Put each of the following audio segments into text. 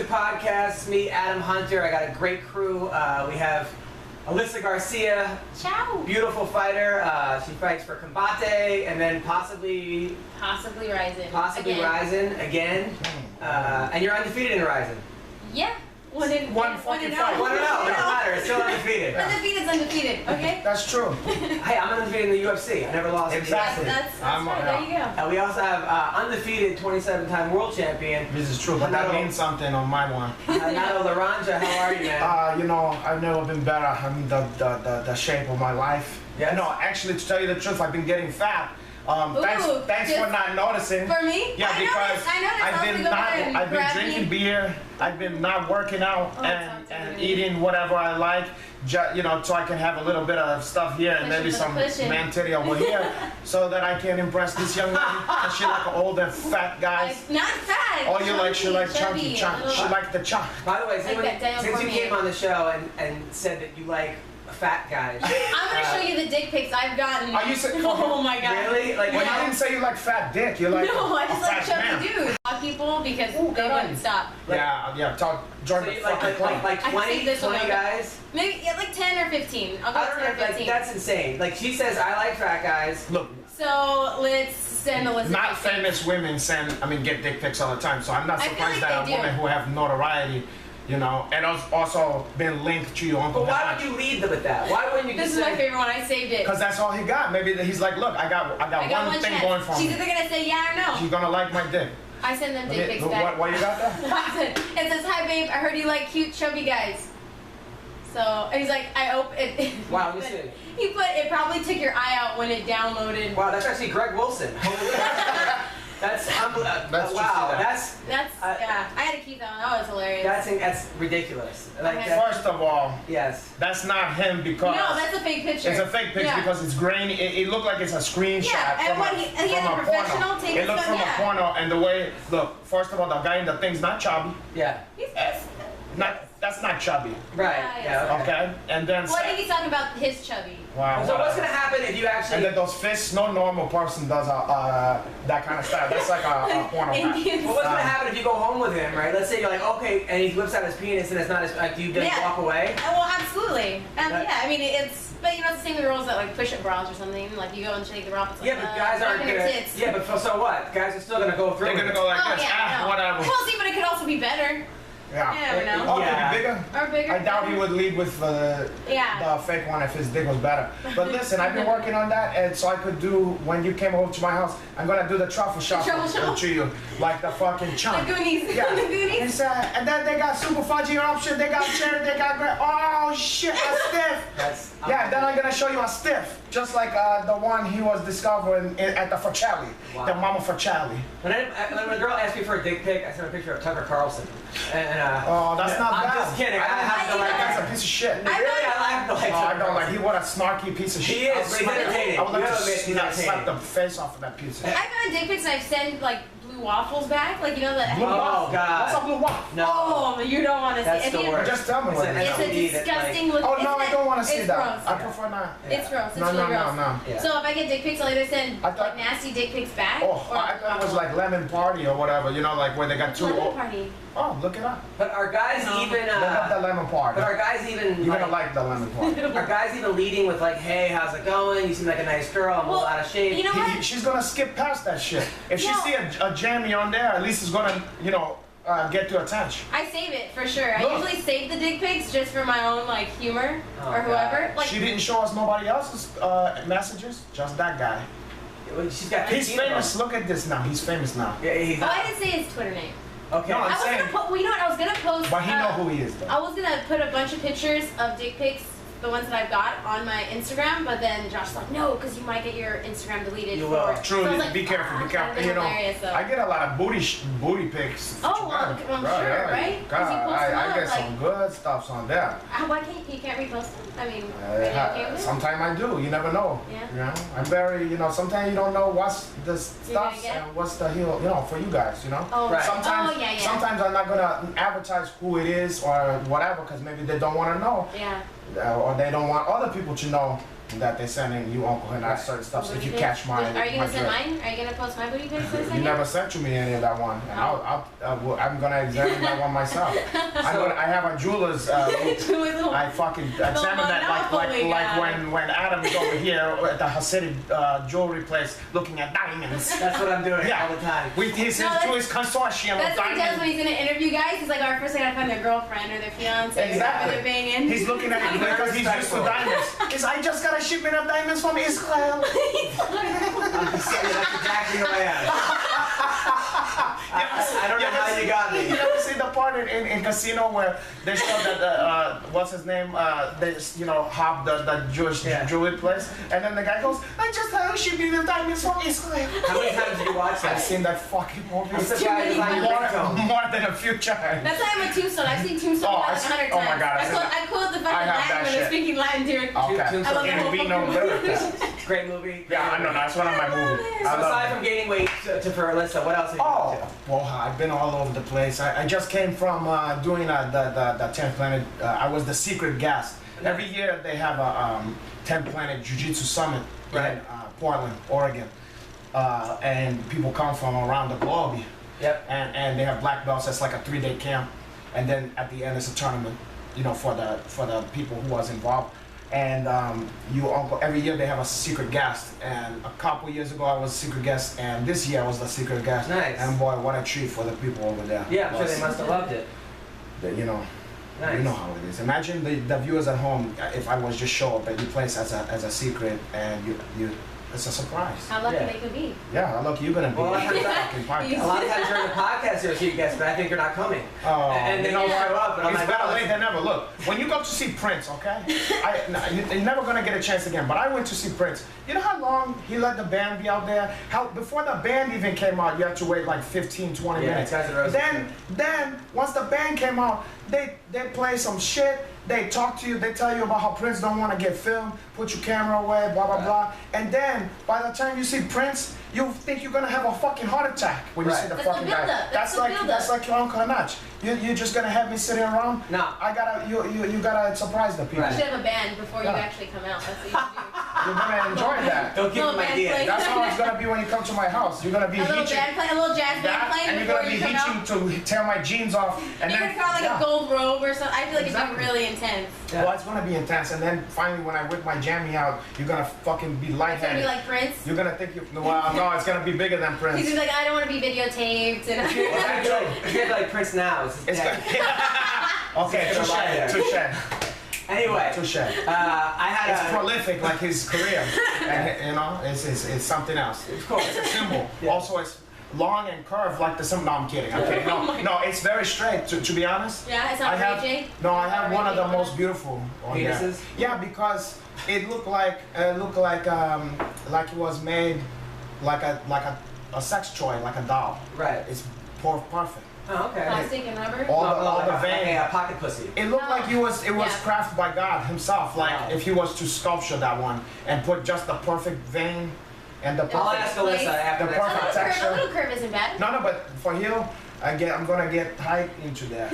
podcast. Me, Adam Hunter. I got a great crew. We have Alyssa Garcia. Ciao. Beautiful fighter. She fights for Combate and then possibly Ryzen again. And you're undefeated in Ryzen. Yeah. One fucking fight. 1-0. It doesn't matter. It's still undefeated. Undefeated's undefeated. Okay. That's true. Hey, I'm undefeated in the UFC. I never lost. Exactly. That's right. There you go. We also have undefeated 27-time world champion. This is true, but that means something on my one. Renato Laranja. How are you, man? You know, I've never been better. I mean, the shape of my life. Yes. No, actually, to tell you the truth, I've been getting fat. Thanks for not noticing. For me? Yeah, because I've been drinking beer. I've been not working out and eating whatever I like. You know, so I can have a little bit of stuff here and maybe some man titty over here, so that I can impress this young lady. And she like an older fat guy. Not fat. Oh, you like she like chunky. She like the chunk. By the way, since you came on the show and said that you like fat guys, I'm gonna show you the dick pics I've gotten. Are you Oh my god. Really? Like, well, you didn't say you like fat dick. You like no, I just like chubby man. dudes. Fuck people because they wouldn't stop. Yeah. Join the fucking club. Like 20 guys? Maybe like 10 or 15. I'll go 10 or 15. Like, that's insane. Like she says, I like fat guys. Look. So let's send Alyssa. Not famous women get dick pics all the time. So I'm not surprised that a woman who have notoriety, you know, and also been linked to your uncle. But why would you lead them with that? Why wouldn't you just This is my favorite one. I saved it. Because that's all he got. Maybe he's like, look, I got one thing going for me. She's either gonna say yeah or no. She's gonna like my dick. I send them dick pics back. What you got there? It says, hi babe, I heard you like cute chubby guys. So he's like, I hope it. Wow, let me see. He put, it probably took your eye out when it downloaded. Wow, that's actually Greg Wilson. That's wow. That's yeah. I had to keep that one. That was hilarious. That's ridiculous. Like first of all, yes, that's not him because no, that's a fake picture. It's a fake picture because it's grainy. It looked like it's a screenshot from a professional porno. It looked from a porno, and the way first of all, the guy in the thing's not chubby. Yeah. That's not chubby. Right. Yeah. Okay. And then. What did he talk about his chubby? Wow. So what's gonna happen if you actually? And then those fists. No normal person does that kind of stuff. That's like a porno. Well, what's gonna happen if you go home with him, right? Let's say you're like, okay, and he whips out his penis, and it's not his. Like, do you just walk away? Well, absolutely. Yeah. I mean, it's. But you know, it's the same with girls that like push-up bras or something. Like you go and shake the bra. Like, yeah, but guys aren't gonna. Yeah, but so what? Guys are still gonna go through. They're gonna go like this. Whatever. Well, see, but it could also be better. Yeah. You never know. Oh, yeah. Bigger? Or bigger. I doubt he would lead with the fake one if his dick was better. But listen, I've been working on that, and so I could do, when you came over to my house, I'm going to do the truffle shuffle to you. Like the fucking chunk. The Goonies. Yeah. The Goonies. And then they got super fudgy option, they got cherry, they got great. Oh, shit, a stiff. Then I'm going to show you a stiff. Just like the one he was discovering at the Facciali. Wow. The Mama Facciali. When a girl asked me for a dick pic, I sent a picture of Tucker Carlson. And, oh, that's not bad. I'm just kidding. I have to like. That's a piece of shit. Really, I have to like. I don't like. He what a snarky piece of shit. He is. But he's entertaining. I would like to slap the face off of that piece of shit. I've gotten dick pics and I've sent like blue waffles back, like you know that. Blue waffle. God. What's a blue waffle? No. Oh, you don't want to see. That's the worst. Just tell me what it is. It's a disgusting look. Oh no, I don't want to see that. Gross. I prefer not. It's gross. It's really gross. No. Yeah. So if I get dick pics, I'll either send like nasty dick pics back. Oh, I thought it was like lemon party or whatever. You know, like where they got two. Lemon party. Oh, look it up. But are guys even? They have the lemon party. But are guys even? You're gonna like the lemon party. Are guys even leading with like, hey, how's it going? You seem like a nice girl. I'm a little out of shape. You know what? She's gonna skip past that shit. If she see a jammy on there, at least it's gonna, you know, get to attach. I save it for sure. I usually save the dick pics just for my own like humor or whoever. Like, she didn't show us nobody else's messages, just that guy. She's got. He's famous. Look at this now. He's famous now. Yeah, I didn't say his Twitter name. Okay. No, I was gonna put. Well, you know what? I was gonna post. But he know who he is, though. I was gonna put a bunch of pictures of dick pics, the ones that I've got on my Instagram, but then Josh's like, no, because you might get your Instagram deleted. You will. True. So like, be careful. Be careful. You know, I get a lot of booty pics. Oh, well, I'm sure, right? God, I get some good stuffs on there. Why can't you repost them? I mean, sometimes I do. You never know. Yeah. You know, I'm very. You know, sometimes you don't know what's the stuff and what's the heel. You know, for you guys. You know. Oh, right. Sometimes, sometimes I'm not gonna advertise who it is or whatever because maybe they don't want to know. Yeah. Or they don't want other people to know that they're sending you Uncle and that certain stuff. So if you catch my, Are you gonna send drip. mine? Are you gonna post my booty pics? You never sent to me any of that one, and I'm gonna examine that one myself. I have a jeweler's. I fucking examine that like when Adam is over here at the Hasidic jewelry place looking at diamonds. That's what I'm doing all the time. With his to his consortium of That's what he does diamonds. when he's gonna interview guys. He's like, alright, first I gotta find their girlfriend or their fiance. Exactly. Or they're banging. He's looking at it because he's used to diamonds. He's, I just got a shipment of diamonds from Israel. I'm just saying, that's exactly who I am. I don't know how you got me. You ever see the part in Casino where they show that what's his name? They hop the Jewish jewelry place, and then the guy goes, "I just had a shipment of diamonds from Israel." How many times did you watch that? I've seen that fucking movie. I'm surprised it's on your ringtone. More than a few times. That's why I'm a Tombstone. I've seen Tombstone about 100 times. Oh my God, I quote the fucking I have Latin that when they're shit. speaking Latin, dude. Okay. Tombstone. Can't be no better. Great movie. Yeah, I know. That's one of my movies. So aside from gaining weight for Alyssa, what else have you done to? Well, I've been all over the place. I just came from doing the 10th Planet. I was the secret guest. Every year they have a 10th Planet Jiu-Jitsu Summit in Portland, Oregon. And people come from around the globe. Yep. And they have black belts. It's like a 3-day camp. And then at the end it's a tournament, for the people who was involved. And every year they have a secret guest. And a couple years ago I was a secret guest, and this year I was the secret guest. Nice. And boy, what a treat for the people over there. Yeah, I'm sure they must have loved it. You know Nice. how it is. Imagine the viewers at home if I was just show up at your place as a secret, and you it's a surprise. How lucky they could be. Yeah, look, you're gonna be Well, at the fucking A podcast. lot of times during the podcast you're a secret guest, but I think you're not coming. Oh, and then you show up, and I'm it's like, better oh, late than never. Look, when you go to see Prince, okay? You're never gonna get a chance again. But I went to see Prince. You know how long he let the band be out there? How before the band even came out, you had to wait like 15, 20 minutes. Guys are Then once the band came out, they play some shit. They talk to you. They tell you about how Prince don't want to get filmed. Put your camera away. Blah blah blah. And then by the time you see Prince, you think you're gonna have a fucking heart attack when you see the fucking guy. That's like your Uncle Anach. You're just gonna have me sitting around? No. You gotta surprise the people. You should have a band before you actually come out. That's what you should do. You're gonna enjoy that. Don't give them ideas. That's how it's gonna be when you come to my house. You're gonna be A little hitching band play, a little jazz band playing and you're before gonna be you come out. hitching to tear my jeans off. And You're then gonna throw like a gold robe or something. I feel like it's Exactly. really intense. Yeah. Well, it's gonna be intense. And then finally, when I whip my jammy out, you're gonna fucking be It's gonna lightheaded. be like Prince. You're gonna think well, no, it's gonna be bigger than Prince. He's gonna be like, I don't want to be videotaped. And If you're like Prince now, it's It's dead. okay, touche. Anyway, Touche. I had It's prolific like his career. And, it's something else. Of course. It's a symbol. Yeah. Also, it's long and curved like the symbol. No, I'm kidding. No, it's very straight. To be honest. yeah, it's not raging. No, I have one of the most beautiful on there. Penises? Yeah, because it looked like it was made like a sex toy, like a doll. Right. It's perfect. Oh, okay. Plastic and rubber. All the vein. Like a pocket pussy. It looked like it was crafted by God himself. Like Wow. if he was to sculpture that one and put just the perfect vein and the I'll perfect. ask Alyssa after The next perfect time. texture. A little curve isn't bad. No, but for you, I'm gonna get tight into that.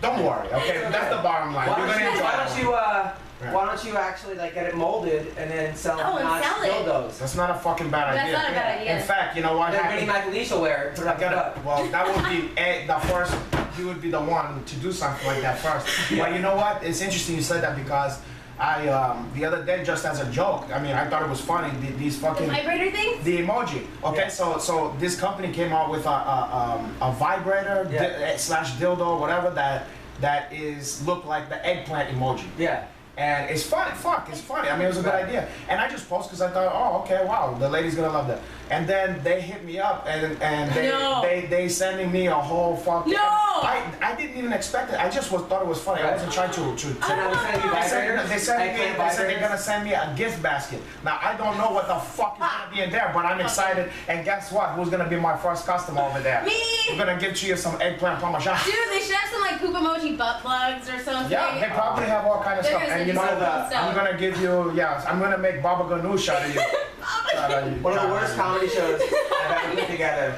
Don't worry, okay? That's the bottom line. You're gonna enjoy that one. Why don't you actually like get it molded and then sell it? Oh, and sell it. dildos? That's not a fucking bad That's idea. not a bad idea. In fact, you know what Then happened? Vinnie McAleese will wear it. Put it I up the gotta, butt. well, that would be the first. He would be the one to do something like that first. But you know what? It's interesting you said that because the other day, just as a joke, I mean, I thought it was funny. These The fucking vibrator things? the emoji. Okay, Yeah. so this company came out with a vibrator slash dildo, whatever that is look like the eggplant emoji. Yeah. And it's funny, it's funny. I mean, it was a good idea. And I just posted because I thought, oh, okay, wow, the lady's gonna love that. And then they hit me up and No. they sending me a whole fucking. No! I didn't even expect it. I just thought it was funny. I wasn't trying to. So now we send you They vibrators? said Eggplant they're gonna send me a gift basket. Now I don't know what the fuck is gonna be in there, but I'm excited. And guess what? Who's gonna be my first customer over there? Me! We're gonna give you some eggplant parmesan. Dude, they should have some like poop emoji butt plugs or something. Yeah, they probably have all kind of There stuff. is And you know some what? cool stuff. I'm gonna give you, I'm gonna make Baba Ganoush out of you. One of the worst comedy shows I've ever put together.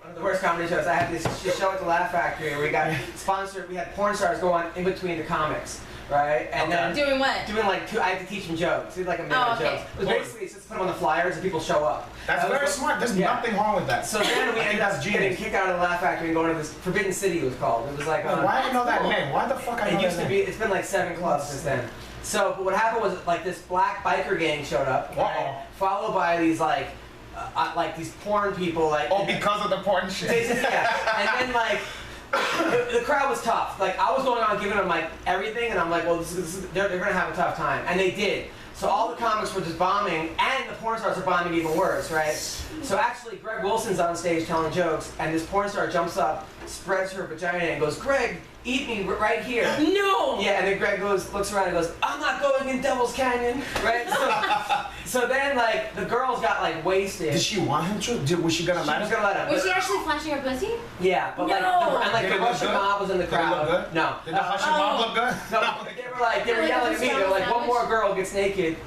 One of the the worst comedy shows. I had this show at the Laugh Factory where we got sponsored. We had porn stars go on in between the comics, right? And then doing what? Doing like I had to teach them jokes. Did like a minute of jokes. It was basically just put them on the flyers and people show up. That's very smart. There's nothing wrong with that. So then we ended up getting kicked out of the Laugh Factory and going to this Forbidden City. It was called. It was like. Why do I know that name? Why the fuck I know that name? It used to be. It's been like 7 clubs since then. So, but what happened was like this black biker gang showed up, right? Followed by these like these porn people, like. Oh, because of the porn shit. Yeah, and then like. The crowd was tough. Like I was going on giving them like everything, and I'm like, well, they're gonna have a tough time, and they did. So all the comics were just bombing, and the porn stars are bombing even worse, right? So actually, Greg Wilson's on stage telling jokes, and this porn star jumps up, spreads her vagina, and goes, "Greg, eat me right here." No. Yeah, and then Greg looks around and goes, "I'm not going in Devil's Canyon," right? So then like the girls got like wasted. Did she want him to? Was she gonna let him? She was gonna let him. Was she actually flashing her pussy? Yeah, but the Russian mob was in the crowd. No. Did the Russian mob look good? No, they were yelling at me. They were like, one more girl gets naked,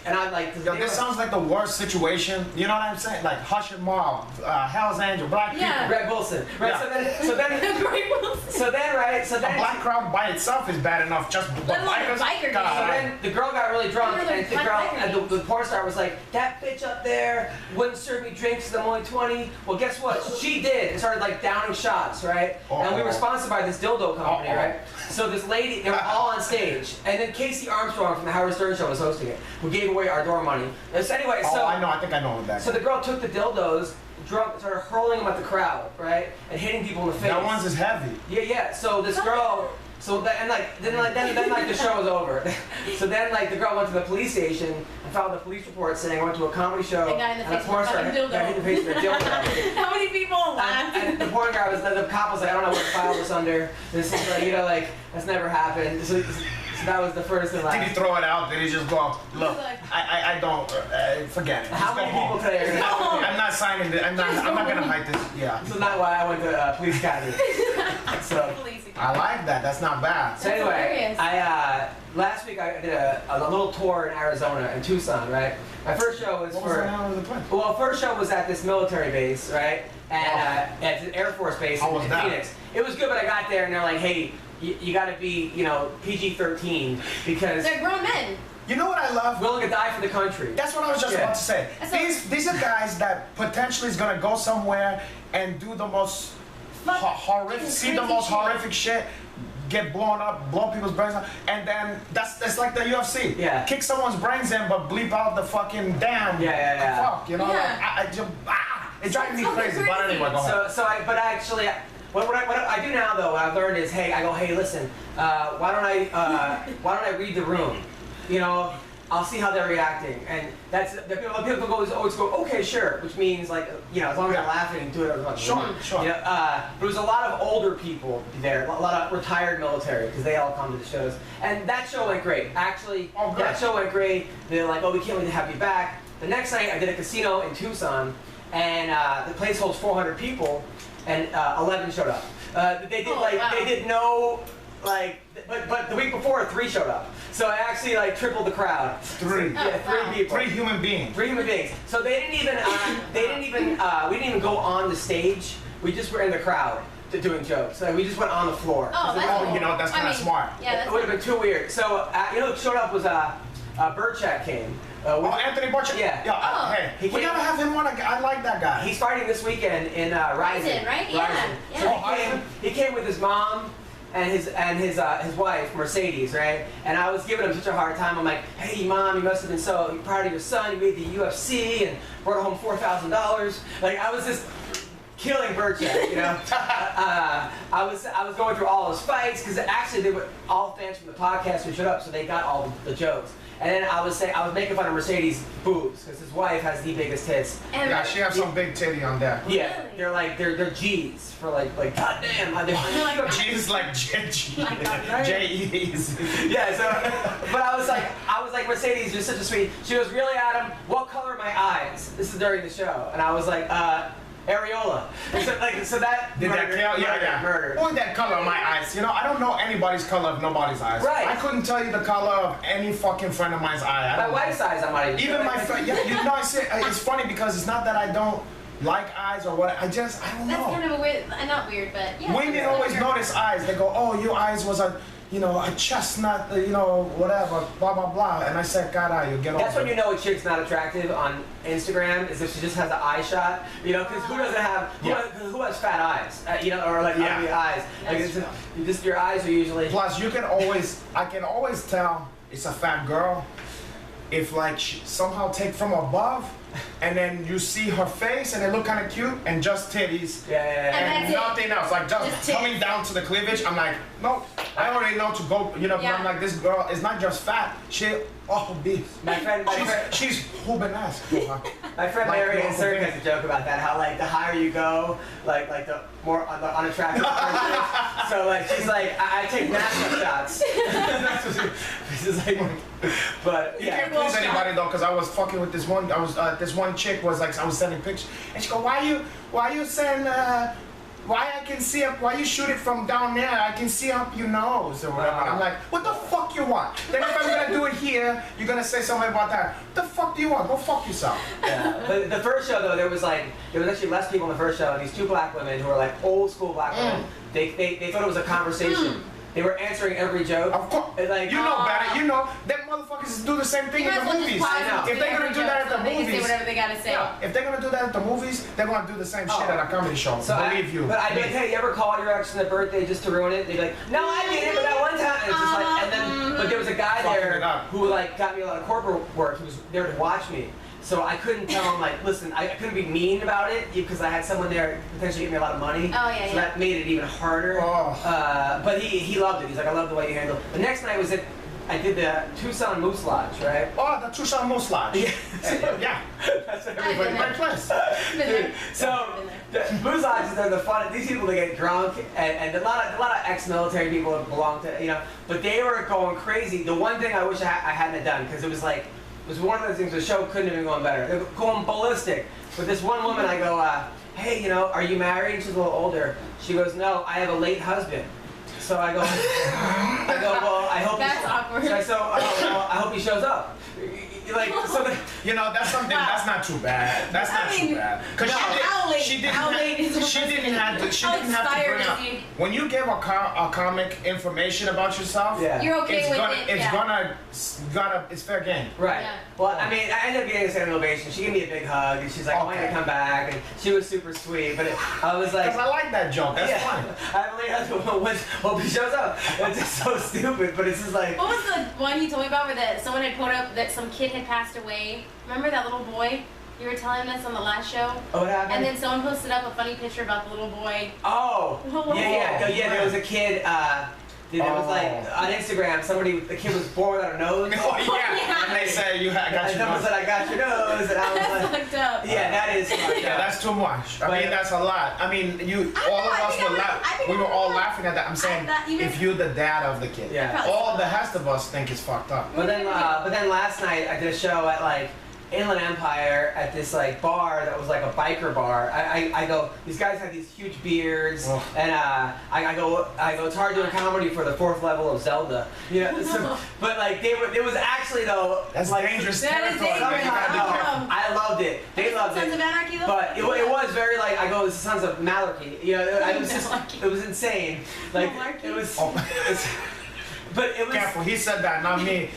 and I'm like, this sounds like the worst situation. You know what I'm saying? Like Russian mob, Hell's Angel, black people. Greg Wilson. Right. Yeah. So then, Greg Wilson. So then, a black crowd by itself is bad enough. Just the bikers. Biker gang. So then the girl got really drunk, and the porn star was like, "That bitch up there wouldn't serve me drinks because I'm only 20." Well, guess what? She did, and started like downing shots, right? And we were sponsored by this dildo company, right? So this lady, they were all on stage, and then Casey Armstrong from the Howard Stern Show was hosting it, who gave away our door money. So anyway, I know. I think I know what that. So the girl took the dildos, drunk, started hurling them at the crowd, right, and hitting people in the face. That one's is heavy. Yeah. So this girl. So then the show was over. So then like the girl went to the police station and filed a police report saying I went to a comedy show and a porn star hit in the face with a dildo. How many people laughed? And the porn guy the cop was like, I don't know what to file this under. This is like, like that's never happened. So that was the first and last. Did he throw it out? Did he just go, look, I don't, forget it. How many people today are going to I'm not signing this. I'm not going to hide this. Yeah. This is not why I went to police academy. So I like that. That's not bad. So anyway, last week I did a little tour in Arizona in Tucson, right? My first show was first show was at this military base, right? And at the Air Force base in Phoenix. It was good, but I got there and they're like, hey, you got to be, PG-13 because they're grown men. You know what I love? Willing to die for the country. That's what I was just about to say. These are guys that potentially is gonna go somewhere and do the most horrific shit, get blown up, blow people's brains out, and then that's like the UFC. Yeah. Kick someone's brains in, but bleep out the fucking damn. Fuck, it drives me crazy. But anyway, go ahead. What I do now though, what I've learned is, hey, listen, why don't I read the room? I'll see how they're reacting, and that's the people always go, okay, sure, which means like, as long as they're laughing, do it as much. Sure. But there was a lot of older people there, a lot of retired military, because they all come to the shows, and that show went great. Actually, that show went great. They're like, oh, we can't wait to have you back. The next night, I did a casino in Tucson, and the place holds 400 people, and 11 showed up. They did no. But the week before, 3 showed up. So I actually tripled the crowd. 3. Yeah, 3 people. 3 human beings. 3 human beings. So we didn't even go on the stage. We just were in the crowd doing jokes. So we just went on the floor. Oh, that's cool. That's kind of smart. Yeah, it would have been too weird. So who showed up was Burchak came. Anthony Burchak? Yeah. Hey, we gotta have him on. I like that guy. He's fighting this weekend in Rising. Right? Yeah. So he came with his mom and his wife, Mercedes, right? And I was giving him such a hard time. I'm like, hey, Mom, you must have been so proud of your son. You made the UFC and brought home $4,000. Like, I was just killing Burchak, I was going through all his fights, because actually they were all fans from the podcast who showed up, so they got all the jokes. And then I was making fun of Mercedes' boobs, because his wife has the biggest tits. Yeah, she has some big titty on that. Yeah, they're G's for like goddamn. G's like J-E's. Yeah, but I was like Mercedes, you're such a sweet. She goes, really, Adam? What color are my eyes? This is during the show, and I was like, areola. So that did murder, that count? Murder. What that color of my eyes? I don't know anybody's color of nobody's eyes. Right. I couldn't tell you the color of any fucking friend of mine's eye. My wife's eyes, I might even my friend. It's funny because it's not that I don't like eyes or what. I don't know. That's kind of a weird, not weird, but yeah. Women always notice eyes. They go, oh, your eyes was a chestnut, whatever, blah, blah, blah. And I said, God, you get off. That's when you know a chick's not attractive on Instagram, is if she just has an eye shot. Because who doesn't have, who has fat eyes? Or like ugly eyes. Like your eyes are usually. Plus, I can always tell it's a fat girl if like she somehow take from above and then you see her face and they look kind of cute and just titties and nothing else, like just coming down to the cleavage. I'm like, no, I already know to go, I'm like, this girl is not just fat, she obese. She's Rubenesque. My friend Mary and Sir has a joke about that, how like the higher you go, like the more unattractive person. So like she's like, I take NASA shots. She's like, but you can't please anybody though, because I was fucking with this one. This one chick was like, I was sending pictures, and she go, why you send why I can see up, why you shoot it from down there, I can see up your nose or whatever. And I'm like, what the fuck you want? Then if I'm gonna do it here, you're gonna say something about that. What the fuck do you want? Go fuck yourself. Yeah. But the first show though, there was actually less people in the first show. These two black women who were like old school black women. They thought it was a conversation. They were answering every joke. Of course. Like, you know better. You know, them motherfuckers do the same thing in the movies. If they're gonna do that at the movies, they can say whatever they gotta say. Yeah, if they're gonna do that at the movies, they're gonna do the same shit at a comedy show. So believe you. But I'd be like, hey, you ever call your ex on their birthday just to ruin it? They'd be like, no, I didn't, but that one time. And it's just like, and then, but there was a guy there who like got me a lot of corporate work. He was there to watch me. So I couldn't tell him, like, listen, I couldn't be mean about it because I had someone there potentially give me a lot of money. So that made it even harder. But he loved it. He's like, I love the way you handle it. The next night was I did the Tucson Moose Lodge, right? Oh, the Tucson Moose Lodge. Yeah. That's everybody. My place. So the Moose Lodges are the fun. These people, they get drunk, and a lot of ex-military people that belong to, but they were going crazy. The one thing I wish I hadn't done, because it was one of those things the show couldn't have been going better. They were going ballistic. With this one woman, I go, hey, are you married? She's a little older. She goes, no, I have a late husband. So I go, well, I hope. That's awkward. So I hope he shows up. That's something. That's not too bad. That's not too bad. Because she didn't have to bring up. When you give a comic information about yourself, you're okay with it. It's fair game. Right. Yeah. Well, I mean, I ended up getting a standing ovation. She gave me a big hug, and she's like, I want you to come back, and she was super sweet. But I was like, because I like that joke. That's fun. I have a late husband. Hope he shows up. It's just so stupid, but it's just like. What was the one you told me about where someone had put up that some kid had passed away? Remember that little boy? You were telling us on the last show. Oh, what happened? And then someone posted up a funny picture about the little boy. Oh. Yeah. There was a kid. It was like on Instagram, the kid was born without a nose. Oh yeah. And they said I got your nose. Someone said I got your nose, and I was like, that's fucked up. Yeah, that is fucked up. Yeah, that's too much. I mean, that's a lot. I mean, all of us were laughing. We were all laughing at that. I'm saying, if you're the dad of the kid, all the rest of us think it's fucked up. But then last night I did a show at Inland Empire at this bar that was like a biker bar. I go, these guys have these huge beards, and I go, it's hard doing comedy for the 4th level of Zelda. But it was actually though. That's dangerous territory. I loved it. They loved it. Sons of Anarchy though? But it was very I go, this is Sons of Malarkey. It was insane. It was. But it was. Careful, he said that, not me.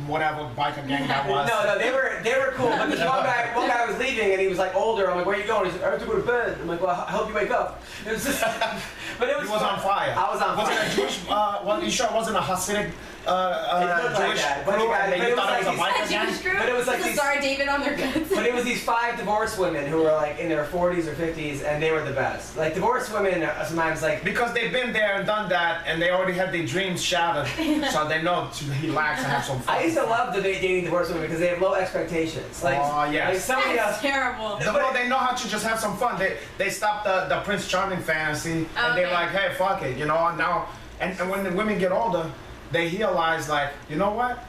Whatever biker gang that was. No, they were cool. But this one guy was leaving and he was older. I'm like, where are you going? He's like, I have to go to bed. I'm like, well, I hope you wake up. It was just, but it was. He was on fire. I was on fire. Was it a Jewish? You sure it wasn't a Hasidic? Jewish group, and you thought it was a biker gang? But it was these Star David on their guns. But it was these 5 divorced women who were in their 40s or 50s, and they were the best. Divorced women are sometimes because they've been there and done that, and they already had their dreams shattered, so they know to relax and have some fun. I used to love dating divorced women because they have low expectations. Yes. Somebody else. Terrible. They know how to just have some fun. They stopped the Prince Charming fantasy, and they're like, hey, fuck it, now. And when the women get older, they realize, you know what?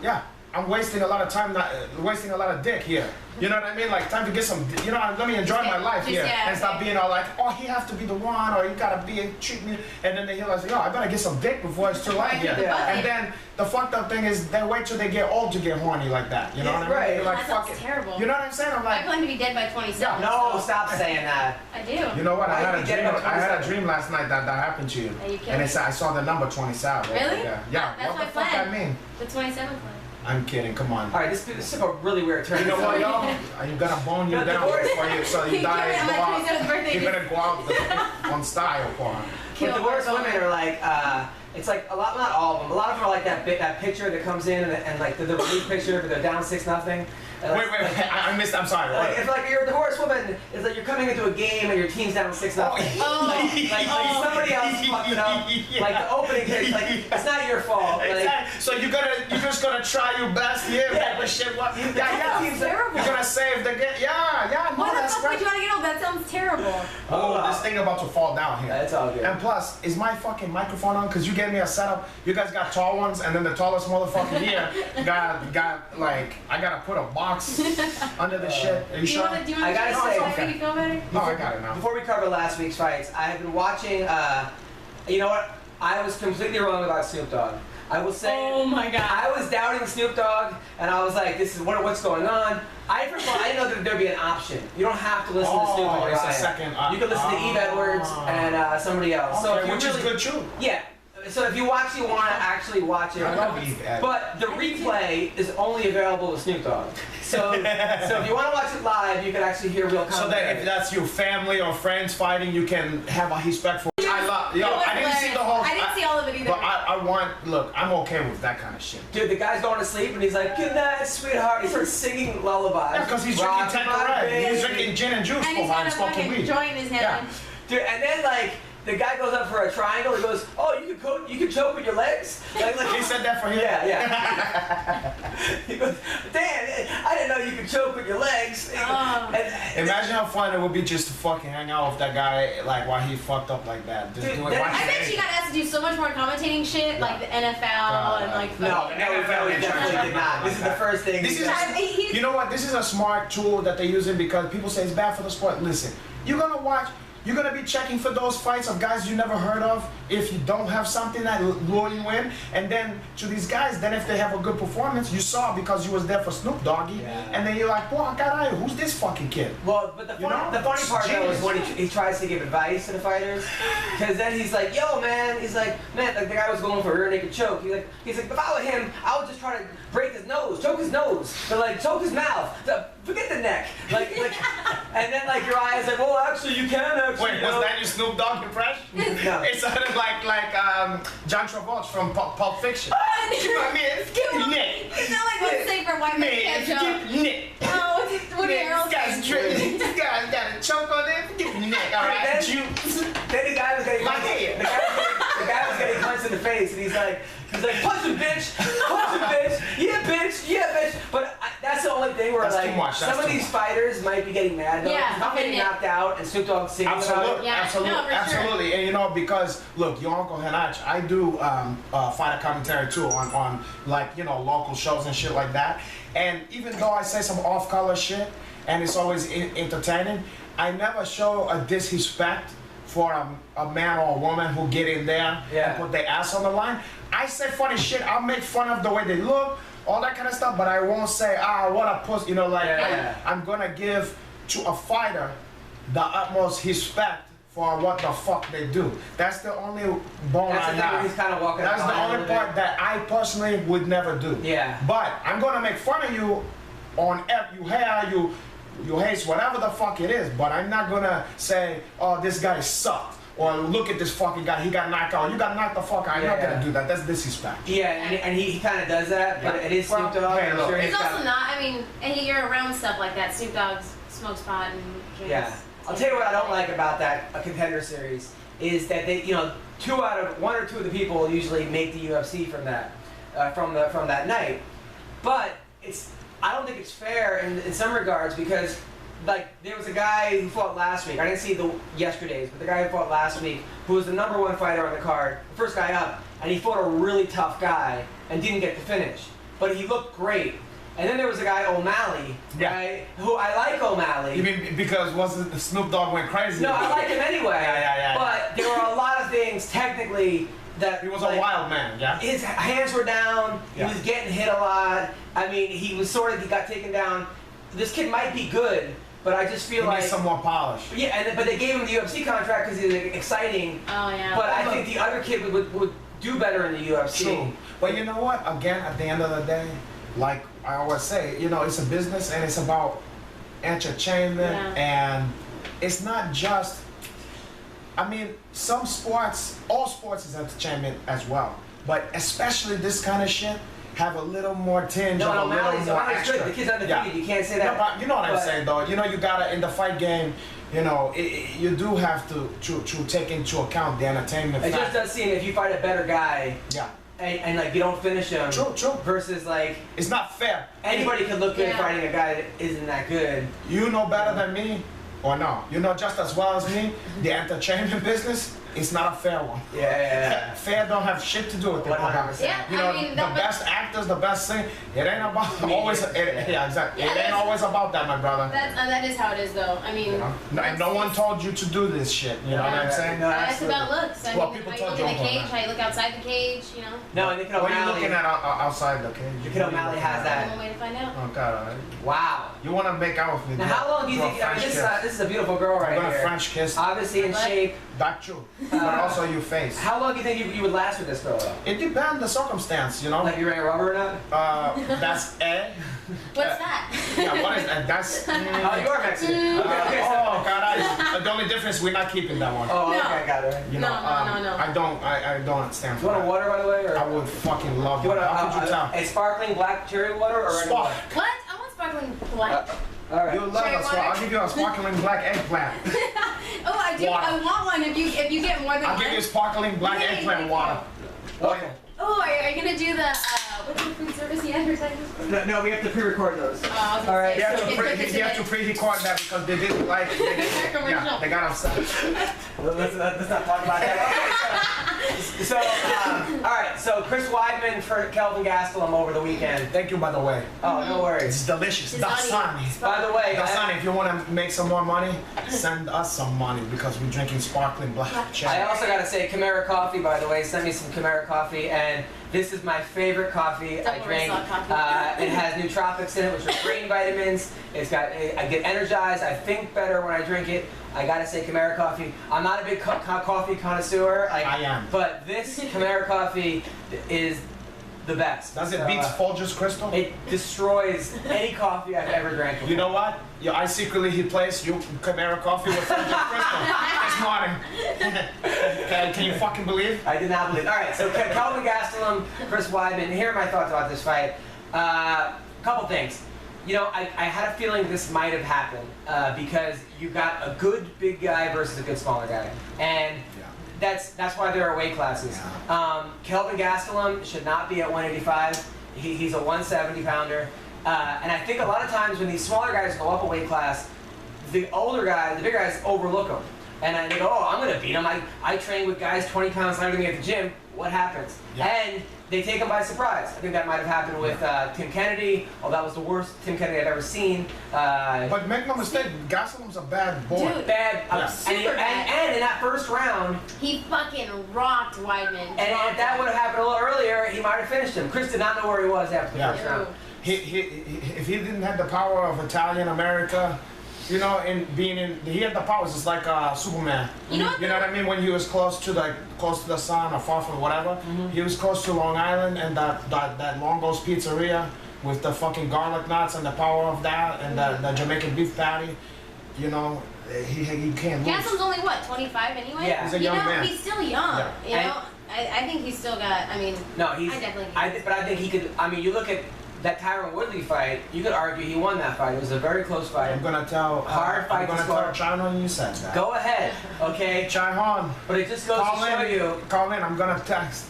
Yeah, I'm wasting a lot of time, wasting a lot of dick here. You know what I mean? Like, time to get some, you know, let me enjoy my life here. And stop being all like, oh, he have to be the one, or you gotta treat me. And then they realize, yo, I better get some dick before it's too late here. And then the fucked up thing is they wait till they get old to get horny like that. You know what I mean? Right. You're like, That's terrible. You know what I'm saying? I'm like, I plan to be dead by 27. No, stop saying that. I do. you know what? I had a Why dream last night that happened to you. Are you kidding? And it's, I saw the number 27. Really? Yeah. That's What my the fuck plan. that mean? The 27th one. I'm kidding. Come on. All right, this is a really weird turn. You know what, y'all? You got a bone, you got a bone for you, so you die. You're gonna go out on style for him. But divorced women are like, it's like a lot, not all of them. A lot of them are like that picture that comes in and like the relief picture, but they're down 6-0. Wait, I missed. I'm sorry. Like, if like you're a divorced woman, it's like you're coming into a game and your team's down 6-0. Like somebody else fucked it up. Like the opening hit, like it's not your fault. Like, exactly. So you're just gonna try your best here. But shit, what? That's terrible. You're gonna save the game. Yeah. Why No, the fuck would you want to get old? That sounds terrible. Oh, this thing about to fall down here. That's all good. And plus, is my fucking microphone on? Cause you gave me a setup. You guys got tall ones, and then the tallest motherfucker here got like I gotta put a box under the shit. Are you sure? Do you want I gotta say, to make you feel better? No, I got it now. Before we cover last week's fights, I have been watching. You know what? I was completely wrong about Snoop Dogg. I will say. Oh my God. I was doubting Snoop Dogg, and I was like, "This is what's going on." First of all, I didn't know that there'd be an option. You don't have to listen to Snoop on your it's a diet. second. You can listen to Eve Edwards and somebody else. So if you which is good too. Yeah. So if you actually want to actually watch it, I love Eve Edwards. but the replay is only available with Snoop Dogg. So if you want to watch it live, you can actually hear real commentary. So that if that's your family or friends fighting, you can have a respect for. I love. Yo, I didn't see the whole. I didn't see all of it either. But I want. Look, I'm okay with that kind of shit. Dude, the guy's going to sleep and he's like, "Good night, sweetheart." He starts singing lullabies. Yeah, because he's drinking Tanqueray. He's drinking gin and juice and he's behind got a smoking fucking weed. joint in his hand. Yeah. Dude, and then like the guy goes up for a triangle. He goes, "Oh, you can choke with your legs." Like, He said that for him. Yeah. He goes, "Damn, I didn't know you could choke with your legs." Imagine how fun it would be just to fucking hang out with that guy, like while he fucked up like that. Just Dude, do it. I bet you got asked to do so much more commentating shit, like the NFL and like. No, he definitely did not. This is the first thing. You know what? This is a smart tool that they're using because people say it's bad for the sport. Listen, you're gonna watch. You're gonna be checking for those fights of guys you never heard of if you don't have something that lure you in. And then to these guys, then if they have a good performance, you saw because you was there for Snoop Doggy, and then you're like, boy, God, who's this fucking kid? Well, but the funny part though is when he tries to give advice to the fighters, because then he's like, "Yo, man," he's like, "Man," like the guy was going for a rear naked choke. He's like, "If I were him, I would just try to break his nose, choke his nose, but like choke his mouth. Forget the neck, like." And then like your eyes like, "Well, actually, you can actually." Wait, was that your Snoop Dogg impression? No. It sounded like John Travolta from Pulp Fiction. I mean, excuse me. It's not like what's safe for white man ketchup. Nick. Oh, Woody Harrelson. This guy's got a choke on it. Get the neck. All right, Then the guy was getting the guy was getting punched in the face, and he's like, "Punch him, bitch! Punch him, bitch! Yeah, bitch! Yeah, bitch!" But that's the only thing where that's like some of these fighters might be getting mad though. Yeah, if I'm getting knocked out and Snoop Dogg singing about it. Yeah, Absolutely. Sure. And you know, because look, your Uncle Henach, I do fighter commentary too on like, you know, local shows and shit like that. And even though I say some off-color shit and it's always entertaining, I never show a disrespect for a man or a woman who get in there and put their ass on the line. I say funny shit. I'll make fun of the way they look, all that kind of stuff, but I won't say, what a pussy, you know, like, I'm gonna give to a fighter the utmost respect for what the fuck they do. That's the only bone I have. He's kind of walking. That's the only part that I personally would never do. Yeah. But I'm gonna make fun of you on you hate whatever the fuck it is, but I'm not gonna say, "Oh, this guy sucked," or "Look at this fucking guy, he got knocked out." You got knocked the fuck out. I'm not gonna do that. That's disrespect. Yeah, and he kind of does that, but it is Snoop Dogg. Hey, look, It's also not. I mean, and you're around stuff like that. Snoop Dogg smokes pot and drinks. Yeah. I'll tell you what I don't like about that Contender Series is that they, you know, 1 or 2 of the people usually make the UFC from that, from that night, but I don't think it's fair in some regards because, like, there was a guy who fought last week. I didn't see the yesterday's, but the guy who fought last week, who was the #1 fighter on the card, the first guy up, and he fought a really tough guy and didn't get the finish. but he looked great. And then there was a guy, O'Malley, right? Who I like O'Malley. You mean because wasn't Snoop Dogg went crazy? No, I like him anyway. Yeah. But there were a lot of things technically that he was a wild man. Yeah. His hands were down. He was getting hit a lot. I mean, he got taken down. This kid might be good, but I just feel like needs some more polish. Yeah, but they gave him the UFC contract because he's exciting. Oh yeah. But I think the other kid would do better in the UFC. True. But you know what? Again, at the end of the day, like I always say, you know, it's a business and it's about entertainment, and it's not just. I mean, some sports, all sports is entertainment as well, but especially this kind of shit have a little more tinge, a little more extra. Good. The kid's undefeated. You can't say that. No, but you know what I'm saying, though. You know, you gotta in the fight game. You know, you do have to take into account the entertainment. It just does seem if you fight a better guy. Yeah. And like you don't finish him. True. Versus like. It's not fair. Anybody can look good fighting a guy that isn't that good. You know better than me, or no? You know just as well as me. The entertainment business is not a fair one. Yeah. Fair don't have shit to do with it. 100%. Yeah, You know, I mean, the best actors, the best thing. It ain't about always. Yeah, exactly. Yeah, it ain't always about that, my brother. That is how it is, though. I mean, You know? No one told you to do this shit. You know what I'm saying? No, it's about looks. I Well, mean, people how you told look in you the cage, about how you look outside the cage, you know. No, and the kid What are you O'Malley. looking at outside the cage? The kid O'Malley has that. One way to find out. Oh God! Wow. You want to make out with me? Now, how long do you think? I mean, this is a beautiful girl right I'm gonna here. French kiss. Obviously in shape. That's true. But also your face. How long do you think you would last with this girl though? It depends the circumstance, you know. Like you ran rubber or not? That's A. What's that? Yeah, what is that? That's. Oh, you are Mexican. Okay. Oh God! The only difference we're not keeping that one. Oh, okay, No. I got it. You know, No. I don't stand You for want that. a water, by the way? Or? I would fucking love You it. want How could you tell? a sparkling black cherry water or regular Spark. water? What? I want sparkling black. All right. You love Cherry us, so water? I'll give you a sparkling black eggplant. Oh, I do. Water. I want one. If you get more than I'll one. give you sparkling black Yay, eggplant thank water. Okay. Oh, are you gonna do the what's the food service he advertises? No, we have to pre-record those. I was gonna All right. say, You have so to you can cook it you have to today. pre-record that because they didn't like. Yeah, they got upset. Let's not talk about that. Okay, so all right. So Chris Weidman for Kelvin Gastelum over the weekend. Thank you, by the way. Oh, no worries. It's delicious. It's Dasani. By the way, Dasani, if you want to make some more money, send us some money because we're drinking sparkling black I cherry. also got to say, Chimera Coffee, by the way, send me some Chimera Coffee, and this is my favorite coffee I Double drink. Rosa coffee. It has nootropics in it, which are brain vitamins. I get energized. I think better when I drink it. I gotta say, Chimera Coffee. I'm not a big coffee connoisseur. I am. But this Chimera Coffee is the best. Does it So, beat Folgers Crystal? It destroys any coffee I've ever drank before. You know what? Yeah, I secretly replaced you Chimera Coffee with Folgers Crystal this morning. Can you fucking believe? I did not believe. All right, so Kelvin Gastelum, Chris Weidman. Here are my thoughts about this fight. Couple things. You know, I had a feeling this might have happened because you got a good big guy versus a good smaller guy, and that's why there are weight classes. Kelvin Gastelum should not be at 185. He's a 170 pounder, and I think a lot of times when these smaller guys go up a weight class, the older guys, the bigger guys, overlook them. And they go, oh, I'm going to beat him. I train with guys 20 pounds lighter than me at the gym. What happens? Yeah. And they take him by surprise. I think that might have happened with Tim Kennedy. Oh, that was the worst Tim Kennedy I've ever seen. But make no mistake, Gastelum's a bad boy. Dude. Bad. Yeah. And in that first round, He fucking rocked Weidman. and if that would have happened a little earlier, he might have finished him. Chris did not know where he was after the first round. If he didn't have the power of Italian America, you know, he had the powers. It's like Superman. You know what? You know what I mean? When he was close to the sun or far from whatever, he was close to Long Island and that Longo's Pizzeria with the fucking garlic nuts and the power of that and the Jamaican beef patty. You know, he can't lose. Gastelum's only what, 25 anyway? Yeah. He's a young man. He's still young. Yeah. You know, I think he's still got. I mean, No, he's. I definitely. But I think he could. I mean, you look at that Tyron Woodley fight. You could argue he won that fight. It was a very close fight. I'm gonna tell. Hard fight I'm to gonna score. tell China you said that. Go ahead, okay? Chai Han. But it just goes to show you. Call in. I'm gonna text.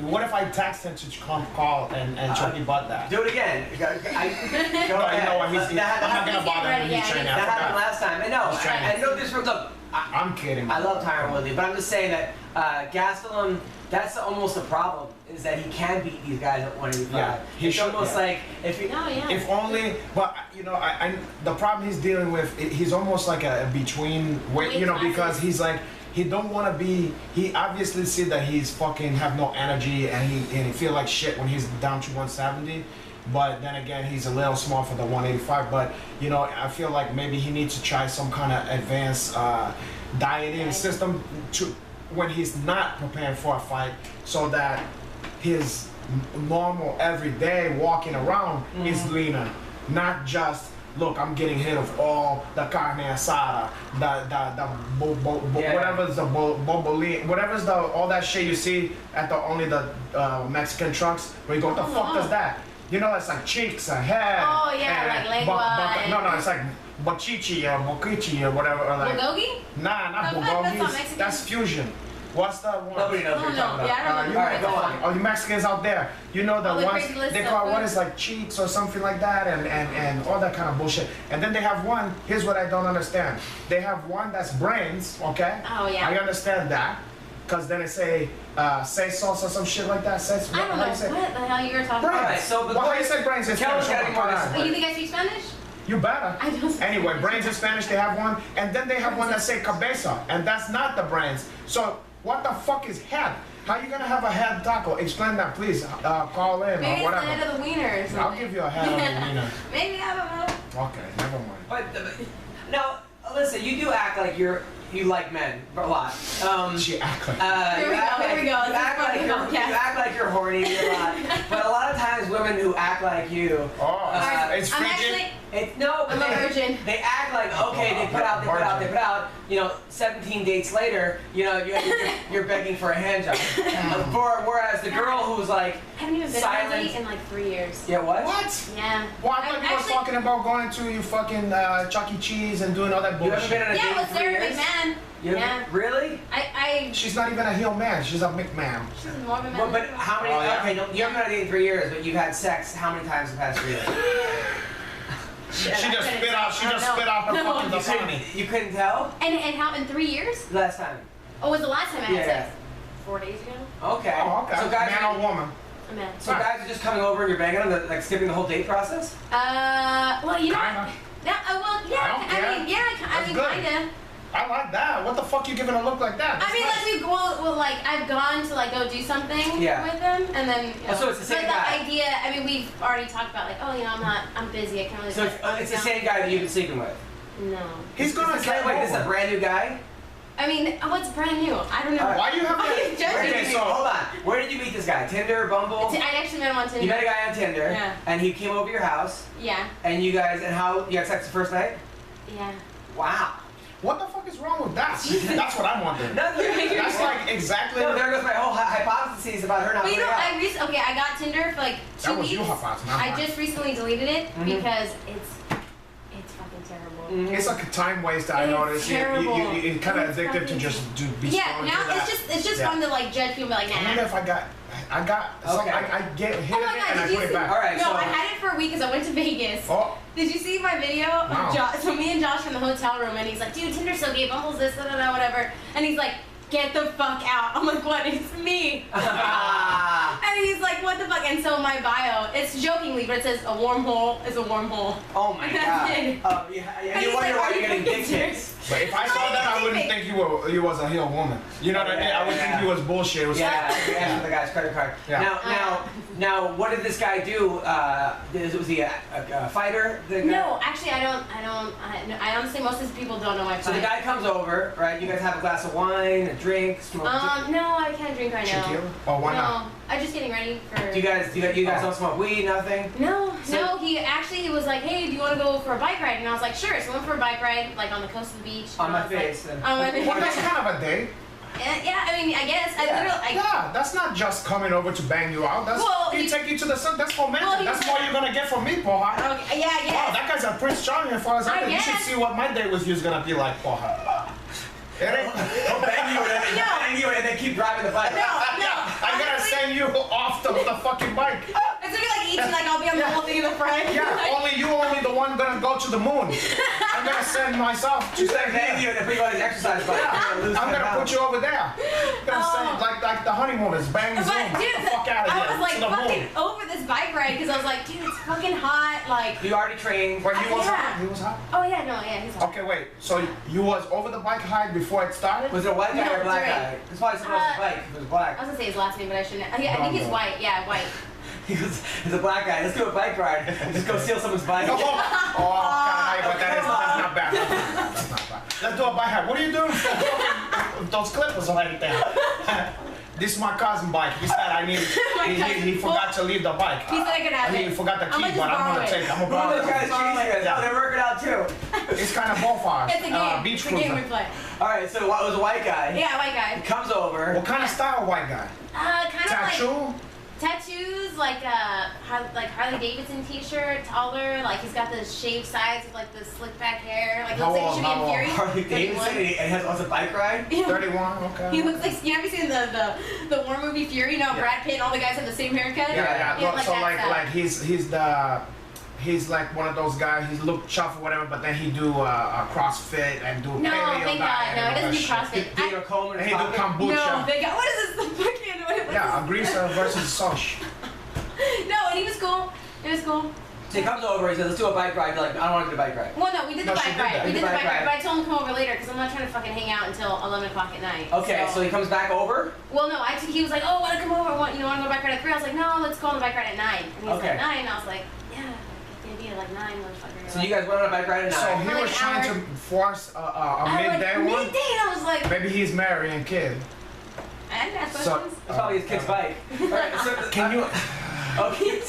What if I text him to call and Chucky butt that? Do it again. Go No, ahead. you know what? I'm not gonna bother him. Yeah, He's training. That I happened forgot. last time. I know. He's training. I know this. Look, I'm kidding. I love Tyron Woodley, but I'm just saying that Gastelum, that's almost a problem, is that he can beat these guys at 185. Yeah, he it's should, almost like if he, if only, but you know, the problem he's dealing with, he's almost like a between weight, you know, because he's like, he don't want to be, he obviously see that he's fucking have no energy and he feel like shit when he's down to 170. But then again, he's a little small for the 185. But you know, I feel like maybe he needs to try some kind of advanced dieting system to when he's not preparing for a fight, so that his normal everyday walking around is leaner, not just look. I'm getting hit of all the carne asada, whatever's the bobolin, whatever's the all that shit you see at the Mexican trucks where you go, what the fuck does that? You know, it's like cheeks, a head. Oh yeah, like lengua. No, it's like bachichi or bokichi or whatever. Or like, bulgogi? Nah, not bulgogi. That's fusion. What's the one? Nobody knows what you're talking about. Yeah, I don't know. All right, go on. Oh, you Mexicans out there, you know the ones they call what is like cheeks or something like that, and all that kind of bullshit. And then they have one. Here's what I don't understand. They have one that's brains. Okay. Oh yeah. I understand that. Cause then they say sauce or some shit like that. I don't know what the hell you were talking about. Right, so how you say brains in Spanish? Oh, you think I speak Spanish? You better. I don't. Anyway, brains in Spanish they have one, and then they have one that say cabeza, and that's not the brains. So what the fuck is head? How you gonna have a head taco? Explain that, please. Call in Maybe or whatever. Maybe it's the head of the wiener or something. I'll give you a head of the wiener. Maybe, I don't know. Okay, never mind. But now, Alyssa, you do act like you like men a lot. She act like. Here we go. You act like you're horny a lot. But a lot of times, women who act like you. It's frigid. I'm a virgin. They act like, okay, they put out. You know, 17 dates later, you know, you're begging for a hand job. Whereas the girl who's like I haven't even been silent in like 3 years. Yeah, what? What? Yeah. Well, I thought you were talking about going to your fucking Chuck E. Cheese and doing all that bullshit. You haven't been on a date in 3 Sarah years? McMahon. Yeah. Really? She's not even a heel man. She's a McMahon. She's more of a man. Well, but how many? Okay, no, you haven't been on a date in 3 years, but you've had sex how many times in the past 3 years? She just spit out. She just spit out her fucking Dasani. You couldn't tell? And how in 3 years? Last time. Oh, was the last time I had Yeah. sex? 4 days ago. Okay. Oh, okay. So guys, man or woman? A man. so guys are just coming over and you're banging them, like skipping the whole date process? Well, you know. Kinda. I mean, good. kinda. I like that. What the fuck you giving a look like that? I mean, like I've gone to like go do something with them, and then. You know, so it's the same but guy. the idea, I mean, we've already talked about like, oh, you know, I'm busy, I can't really. So it's the same guy that you've been sleeping with? No. He's gonna get wait, this is a brand new guy? I mean, what's brand new? I don't know. Why you have Why are you that? judging Okay, me? so hold on. Where did you meet this guy? Tinder, Bumble? I actually met him on Tinder. You met a guy on Tinder, Yeah. and he came over your house, Yeah. and you guys, and how, you had sex the first night? Yeah. Wow. What the fuck is wrong with that? That's what I'm wondering. That's That's like exactly. No, there goes my whole hypothesis about her not But you putting know, out. I got Tinder for like 2 That was weeks. your hypothesis, not I mine. just recently deleted it because it's fucking terrible. It's like a time waste. I It's noticed. terrible. You're kind of It's addicted to fucking- just be. Yeah, scrolling now through that. it's just fun to like judge people like, I wonder nah. if I got. Okay. I get hit Oh my it God, and I did you put it see? back. All right, No, so I had it for a week because I went to Vegas. Oh. Did you see my video? Wow. Of Josh? So me and Josh from the hotel room, and he's like, dude, Tinder's so gay, Bumble's this, whatever. And he's like, get the fuck out. I'm like, what? It's me. And he's like, what the fuck? And so my bio, it's jokingly, but it says a wormhole is a wormhole. Oh my That's god. it. Yeah, And you he's wonder like, why are you're you getting dick fucking pics. But if I saw that, I wouldn't think you was a heel woman. You know what I mean? I would think you was bullshit. It was Yeah, you asked for the guy's credit card. Yeah. Now, what did this guy do? Was he a fighter? No, actually, I honestly, most of these people don't know my So the fight. guy comes over, right? You guys have a glass of wine, a drink, smoke. No, I can't drink right now. Tequila? Oh, why no, not? I'm just getting ready for. Do you guys don't smoke weed, nothing? No, So- he was like, hey, do you want to go for a bike ride? And I was like, sure. So we went for a bike ride, like on the coast of the beach. On and my I was like- face, then. On my face. Well, that's kind of a date. Yeah, I mean, I guess. Yeah, that's not just coming over to bang you out. That's Well, he take you to the sun. That's romantic. Well, That's he's- what you're gonna get from me, porra. Okay, yeah, Oh, yeah. that guy's a Prince Charming as far as I I know. You should guess. see what my date with you is gonna be like, porra. It ain't. He'll bang you and then keep driving the bike. No, I'm gonna honestly, send you off the fucking bike. It's gonna be like each, like I'll be on the whole thing in the front. Yeah, only the one gonna go to the moon. And gonna send myself to Just stay like paying you here. to put you on his exercise bike. I'm gonna put you over there. I'm gonna send like the honeymooners, bang zoom. But dude, the fuck out of here. I was like to the fucking moon. over this bike ride because I was like, dude, it's fucking hot. Like, You already trained. Wait, he was Yeah. hot? He was hot? oh yeah, no, yeah, he's hot. Okay, wait. So you was over the bike ride before it started? Was it a white guy No, or a black during. guy? It's probably someone else's bike. If it was black. I was gonna say his last name, but I shouldn't. I think he's No. white. Yeah, white. He goes, he's a black guy. Let's do a bike ride. Just go steal someone's bike. Oh, God, but that's not bad. That's not bad. Let's do a bike ride. What are you doing? Those clippers are right there. This is my cousin bike. He said I need. He forgot to leave the bike. He said I could have it. He forgot the I'm key, gonna but just I'm borrow gonna it. take it. I'm gonna One of borrow those guys it. chasing us. Yeah. Oh, they're working out too. It's kind of both ours. It's a game. Beach it's a game we cruiser. play. All right, so it was a white guy. Yeah, white guy. He comes over. What kind of style white guy? Kind of like Tattoo? tattoos, like Harley Davidson T-shirt, taller. Like he's got the shaved sides with like the slick back hair. Like he How looks like old? he should be How in old? Fury. Harley Davidson, 31. and he has a bike ride. 31. Okay. He looks like, you know, have you seen the war movie Fury? You know, Yeah. Brad Pitt and all the guys have the same haircut? Yeah. Yeah, So that style. he's like one of those guys. He look tough or whatever, but then he do CrossFit and do No, paleo thank diet God. and No, all he that doesn't do shit. CrossFit. Did a comb in And his he do pocket. kombucha. No, thank God. What is this? The fucking, what Yeah, is Greaser versus Sosh. this? No, and he was cool. It was cool. So he comes over. He says, "Let's do a bike ride." You're like, "I don't want to do a bike ride." Well, no, we did the No, she bike did ride. that. We did the bike ride, ride. but I told him to come over later because I'm not trying to fucking hang out until 11 o'clock at night. Okay, so he comes back over. Well, no, he was like, oh, want to come over? Want to go bike ride at 3? I was like, no, let's go on the bike ride at 9. And he's Okay. like, 9? And I was like, yeah, it's gonna be at like 9, motherfucker. So you guys went on a bike ride at So night. he For like was an trying hour. to force a I was midday like, one. midday, and I was like, Maybe he's married and kid. I didn't ask So- questions. It's probably his kid's bike. All right, so, Can you? Okay.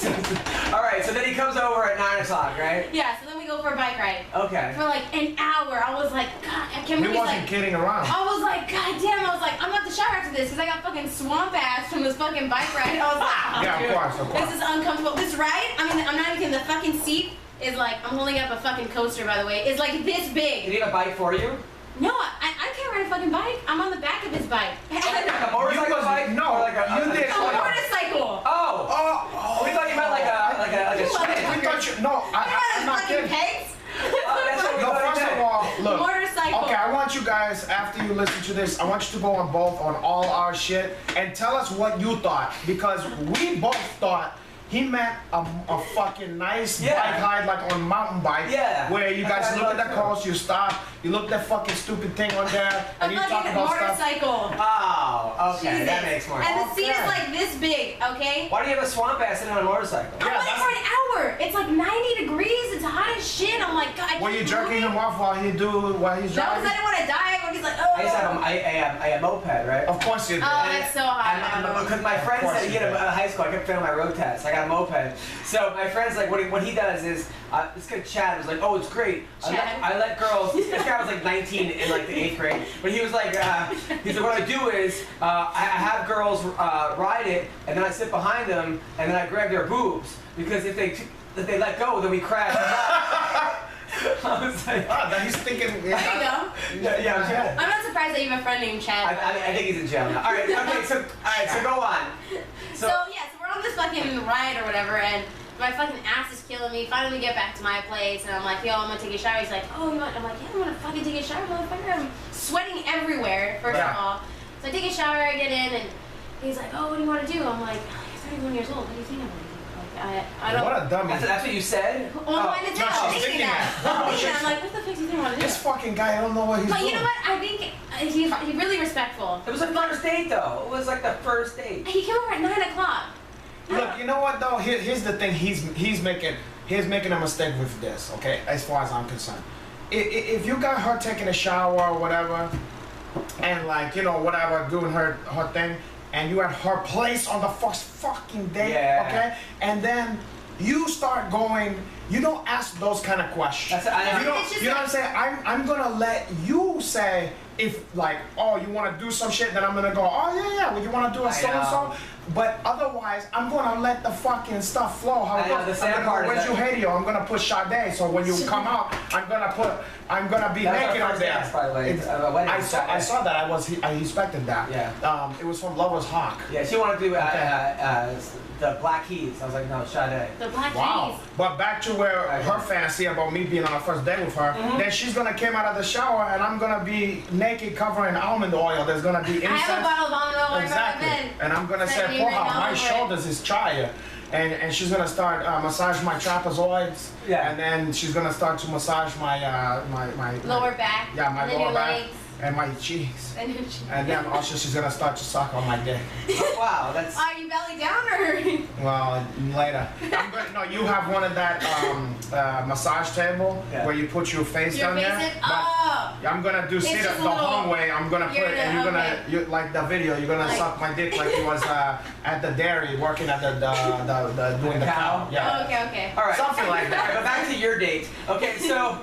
All right. So then he comes over at 9 o'clock, right? Yeah, so then we go for a bike ride. Okay. For like an hour. I was like, God, I can't He believe wasn't like, kidding around. I was like, God damn, I was like, I'm gonna have to shower after this because I got fucking swamp ass from this fucking bike ride. I was like, oh, Yeah, dude, of course, of course. this is uncomfortable. This ride, I mean, I'm not even kidding, the fucking seat is like, I'm holding up a fucking coaster, by the way, is like this Did big. he have a bike for you? No, I can't ride a fucking bike. I'm on the back of his bike. Like a motorcycle bike? No, Or like a, you did. A motorcycle. Oh, we thought you meant like a You sprint. We thought you. No, I'm not fucking kidding. pegs. Oh, that's what we No, thought he first of meant. all, look. Motorcycle. Okay, I want you guys, after you listen to this, I want you to go on both on all our shit and tell us what you thought. Because we both thought he meant a fucking nice Yeah. bike ride, like on mountain bike. Yeah. Where you That's guys what I look at the thought, coast, you stop, you look at that fucking stupid thing on there, A and you talk fucking about stuff. motorcycle. Oh, okay, Jesus. that makes more And sense. the seat Okay. is like this big, okay? Why do you have a swamp ass sitting on a motorcycle? I'm on it for an hour. It's like 90 degrees. It's hot as shit. I'm like, God. I Were you can't jerking move. him off while he's No, because driving? I didn't want to die. When he's like, oh. I used to have a moped, right? Of course you did. Oh, that's so hot. Because my friend Of course said he you had did. a high school, I kept failing my road test. I got a moped. So my friend's like, what he does is, this guy Chad was like, oh, it's great. Chad. I let girls, this guy was like 19 in like the 8th grade. But he was like, what I do is, I have girls ride it, and then I sit behind them, and then I grab their boobs. Because if they let go, then we crash. I was like, Ah, he's thinking. There you go. yeah, I'm Chad. I'm not surprised that you have a friend named Chad. I think he's in jail now. All right, okay, so go on. So we're on this fucking ride or whatever, and my fucking ass is killing me. Finally, we get back to my place, and I'm like, yo, I'm gonna take a shower. He's like, oh, you want? I'm like, yeah, I'm gonna fucking take a shower, motherfucker. I'm sweating everywhere, first Yeah. of all. So I take a shower, I get in, and he's like, oh, what do you want to do? I'm like, you're 31 years old. What do you think I'm gonna do? Like, I don't. What a dummy. That's what you said? Well, I didn't no, I'm she's thinking thinking that. that. I'm thinking that. I'm like, what the fuck do you think I want to do? This fucking guy, I don't know what he's But doing. you know what? I think he's really respectful. It was a first date, though. It was like the first date. He came over at 9 o'clock. Look, you know what though? Here's the thing. He's making a mistake with this. Okay, as far as I'm concerned, if you got her taking a shower or whatever, and like whatever doing her thing, and you at her place on the first fucking date, Yeah. okay, and then you start going. You don't ask those kind of questions. That's- I- You know It's just what I'm saying? I'm gonna let you say if like, oh, you want to do some shit, then I'm gonna go, oh yeah, well, you want to do a so and so. But otherwise, I'm gonna let the fucking stuff flow. How it goes. The sad part is where's you hate you? I'm gonna put Sade. So when you come out, I'm gonna be naked on there. I saw that. I expected that. Yeah. It was from Lover's Hawk. Yeah, she wanted to do the Black Keys. I was like, no, Sade. The Black Wow. Keys. But back to where her fantasy about me being on a first date with her, then she's gonna come out of the shower and I'm gonna be naked covering almond oil. There's gonna be incense. I have a bottle of almond oil. Exactly. And I'm gonna say, porra, my shoulders is chaya. And she's gonna start massage my trapezoids. Yeah. And then she's gonna start to massage my lower back. Yeah, my lower back. Legs. And my cheeks. And then also she's gonna start to suck on my dick. Oh, wow, that's. Are you belly down or? Well, later. No, you have one of that massage table where you put your face down there. I'm gonna do sit the wrong way. I'm gonna put and you're gonna like the video. You're gonna suck my dick like he was at the dairy working at the doing the cow. Yeah. Okay. All right. Something like that. But back to your date. Okay, so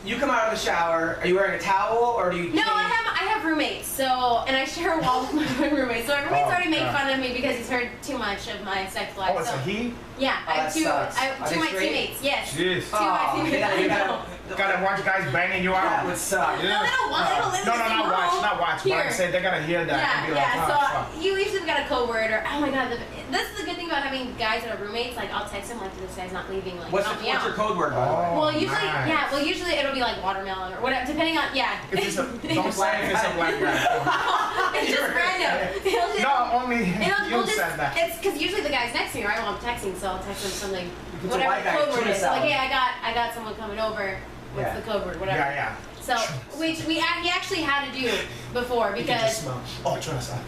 you come out of the shower. Are you wearing a towel or do you? No, I have roommates. So and I share a wall with my roommate. So my roommates already make fun of me because he's heard too much of my sex life. Oh, it's a he? Yeah, I have two of my teammates. Yes. Jeez. Two of my teammates. Gotta watch guys banging you out. That would suck. No, they don't want. They don't live in the same room. Not watch. But I say they gotta hear that and be like, so you usually got a code word or oh my god. This is the good thing about having guys that are roommates. Like I'll text him like this guy's not leaving. Like what's your code word by the way? Well, usually usually it'll be like watermelon or whatever, depending on If it's don't say if it's a black guy. It's just random. No, only you said that. It's because usually the guy's next to me, right? Well, I'm texting, so I'll text him something. It's whatever a white guy, the code word is. salad. Like, hey, I got someone coming over. What's the code word? Whatever. Yeah. So, which he actually had to do before You can because. just smell. Oh, tuna salad.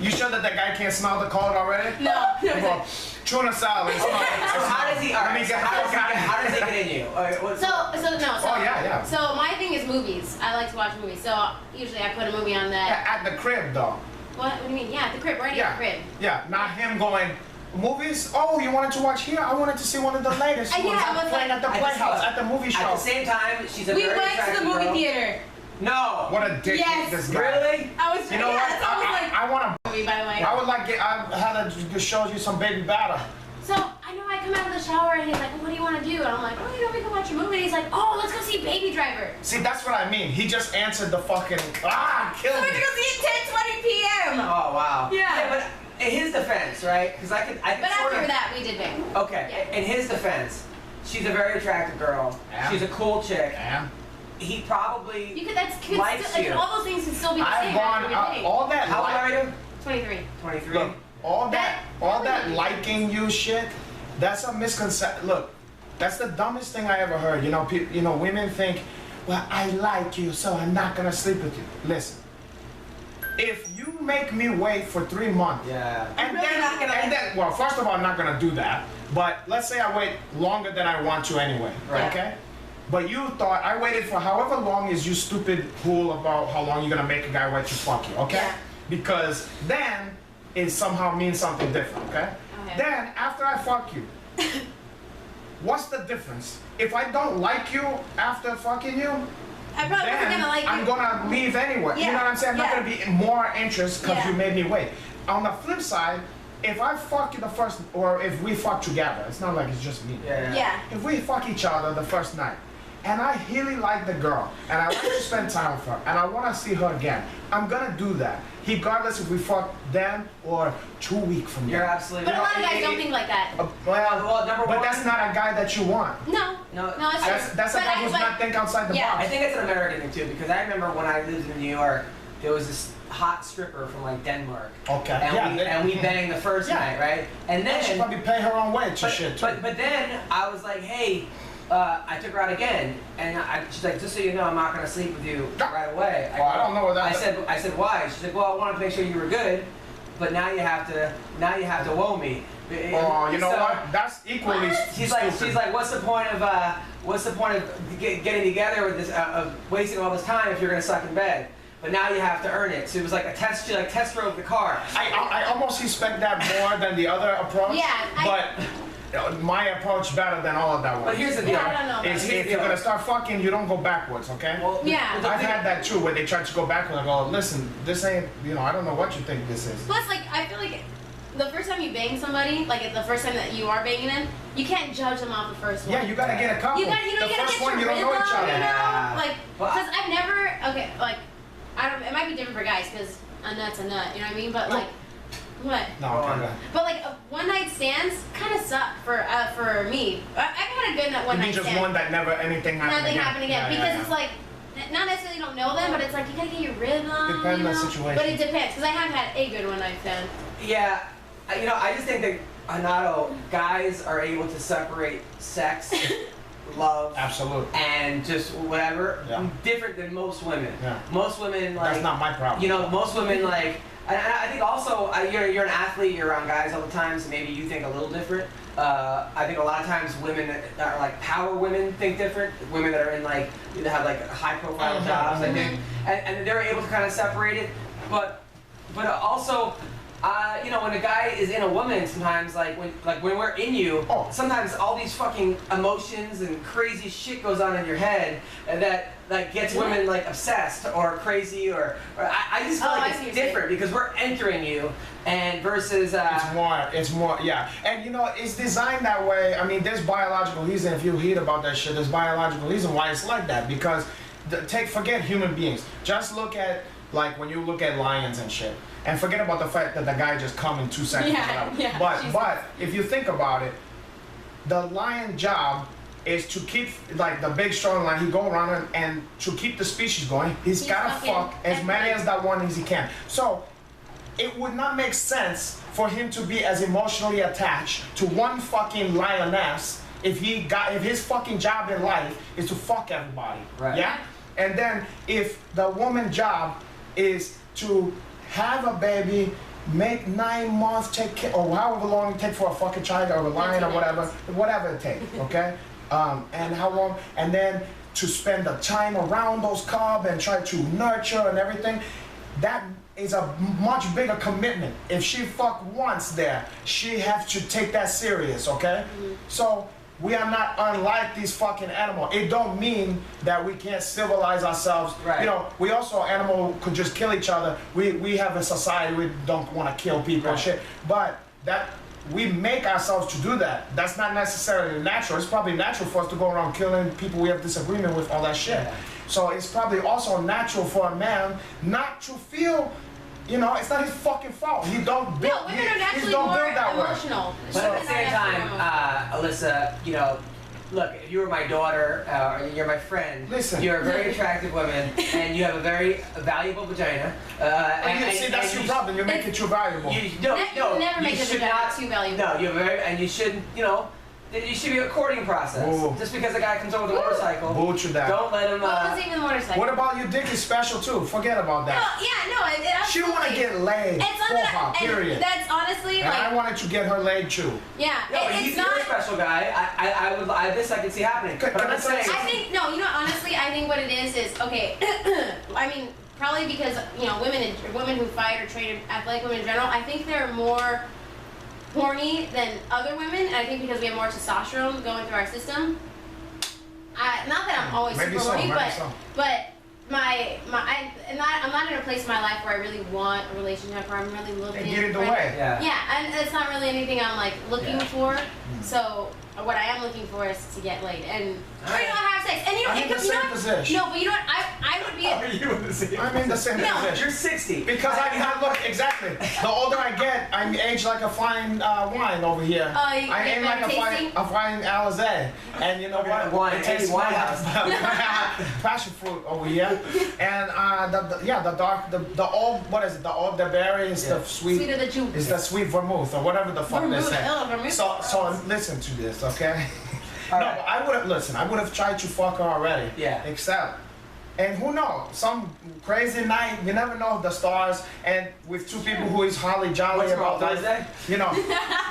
You sure that guy can't smell the code already? No. Tuna salad. So how does he? All right. How does it get in you? So my thing is movies. I like to watch movies. So usually I put a movie on that. Yeah, at the crib though. What do you mean? Yeah, at the crib, right at the crib. Yeah, not him going. Movies? Oh, you wanted to watch here? I wanted to see one of the latest ones. Playing at the Playhouse, at the movie show. At the same time, she's a very attractive girl. We went to the movie theater. No. What a dick this guy. Really? I was. You know what? I want to. Movie, by the way. I would like. I had to show you some baby batter. So I know I come out of the shower and he's like, well, what do you want to do? And I'm like, oh, you know, we can watch a movie. And he's like, oh, let's go see Baby Driver. See, that's what I mean. He just answered the fucking kill me. So we're gonna go see it 10:20 p.m. Oh wow. Yeah. But in his defense, right? Because I could. But after that, we did bang. Okay. In his defense, she's a very attractive girl. Yeah. She's a cool chick. Yeah. He probably likes you. All those things can still be the same. All that. How old are you? 23. 23. Look, all that liking you shit. That's a misconception. Look, that's the dumbest thing I ever heard. You know, women think, well, I like you, so I'm not gonna sleep with you. Listen, if you make me wait for 3 months, well, first of all, I'm not gonna do that. But let's say I wait longer than I want to anyway, okay? But you thought I waited for however long is you stupid fool about how long you're gonna make a guy wait to fuck you, okay? Yeah. Because then it somehow means something different, okay? Then after I fuck you, what's the difference? If I don't like you after fucking you, I probably wasn't gonna like you. I'm gonna leave anyway. Yeah. You know what I'm saying? I'm not gonna be more interest because you made me wait. On the flip side, if I fuck you the first, or if we fuck together, it's not like it's just me. Yeah. If we fuck each other the first night, and I really like the girl, and I want to spend time with her, and I want to see her again, I'm gonna do that, regardless if we fuck then or 2 weeks from now. You're absolutely. But a lot of guys don't think like that. Well, number one. But that's not a guy that you want. No, that's a guy who's not think outside the box. I think it's an American thing too, because I remember when I lived in New York, there was this hot stripper from like Denmark. Okay. And we banged the first night, right? And then she probably pay her own way to shit too. But then I was like, hey. I took her out again, and she's like, just so you know, I'm not gonna sleep with you right away. I don't know what that. I said, why? She's like, well, I wanted to make sure you were good, but now you have to woe me. Oh, you know what? That's equally. She's like, what's the point of getting together with this, of wasting all this time if you're gonna suck in bed? But now you have to earn it. So it was like a test. She like test drove the car. I almost respect that more than the other approach. Yeah. my approach better than all of that one. But here's the deal. Yeah, I don't know. If you're gonna start fucking, you don't go backwards, okay? Well, Yeah. I've had that too, where they try to go backwards. I go, listen, this ain't, I don't know what you think this is. Plus, like, I feel like the first time you bang somebody, like the first time that you are banging them, you can't judge them off the first one. Yeah, you gotta get a couple. You gotta the get first your one, you don't rhythm, know each other. you know? Yeah. Like, Well, because I've never, okay, like, I don't, it might be different for guys, because a nut's a nut, you know what I mean? But, like, what? No, okay. But, like, one night stands kind of suck for me. I've had a good one You night mean just stand. one that never anything happened Nothing again? happened again. Yeah, Because yeah, it's like, not necessarily don't know them, but it's like you gotta get your rhythm. Depends on you know? the situation. But it depends, because I have had a good one night stand. Yeah, I just think that Renato, guys are able to separate sex, love, Absolutely. and just whatever. Yeah. Different than most women. Yeah. Most women like. That's not my problem. You know, most women like. I think also you're an athlete. You're around guys all the time, so maybe you think a little different. I think a lot of times women that are like power women think different. Women that are in like that have like high profile jobs, I think, and they're able to kind of separate it. But also. When a guy is in a woman, sometimes when we're in you, sometimes all these fucking emotions and crazy shit goes on in your head that gets women like obsessed or crazy or I just feel like it's different because we're entering you and versus it's more yeah, and it's designed that way. I mean, there's biological reason. If you hear about that shit, there's biological reason why it's like that because forget human beings. Just look at like when you look at lions and shit. And forget about the fact that the guy just come in 2 seconds. Yeah, but if you think about it, the lion job is to keep like the big strong lion. He go around and to keep the species going, he's gotta fuck as many as that one as he can. So it would not make sense for him to be as emotionally attached to one fucking lioness if his fucking job in life is to fuck everybody. Right. Yeah. And then if the woman's job is to have a baby, make 9 months, take care, or however long it takes for a fucking child or a lion or whatever it takes, okay? And how long, and then to spend the time around those cubs and try to nurture and everything, that is a much bigger commitment. If she fuck once there, she has to take that serious, okay? So, we are not unlike these fucking animals. It don't mean that we can't civilize ourselves. Right. We also, animals could just kill each other. We have a society, we don't want to kill people and shit. But that, we make ourselves to do that. That's not necessarily natural. It's probably natural for us to go around killing people we have disagreement with, all that shit. Yeah. So it's probably also natural for a man not to feel, it's not his fucking fault. He don't build. No, women are naturally don't more build that emotional. But at the same time, Alyssa, look, if you were my daughter or you're my friend, listen, you're a very attractive woman and you have a very valuable vagina. See, that's your problem. You make it too valuable. You never make a vagina too valuable. No, and you shouldn't, you should be a courting process. Ooh. Just because a guy comes over with a motorcycle, don't let him. What was even the motorcycle? What about your dick is special too? Forget about that. She want to get laid for her, period. That's honestly and I wanted to get her laid too. Yeah, no, it's you're not a special guy. This I can see happening. Can I say? I think honestly, I think what it is okay. I mean, probably because women who fight or train athletic women in general, I think they're more horny than other women, and I think because we have more testosterone going through our system. Not that I'm always super horny, but I'm not in a place in my life where I really want a relationship, where I'm really looking. Get it away. Yeah, and it's not really anything I'm like looking for. So what I am looking for is to get laid and have sex. And I'm in the same position. No, but I would be. How are you in the same? I'm in the same position. You're 60. Because look exactly. The older I get, I'm aged like a fine wine over here. I aim like a fine Alizé. And you know what? It tastes wine passion fruit over here. And the old berry is the sweet. Sweet of the juice. Is the sweet vermouth or whatever the fuck they say. So listen to this, okay? Right. I would have tried to fuck her already. Yeah. Except, and who knows? Some crazy night, you never know the stars. And with two people who is holly jolly What's about Thursday? life,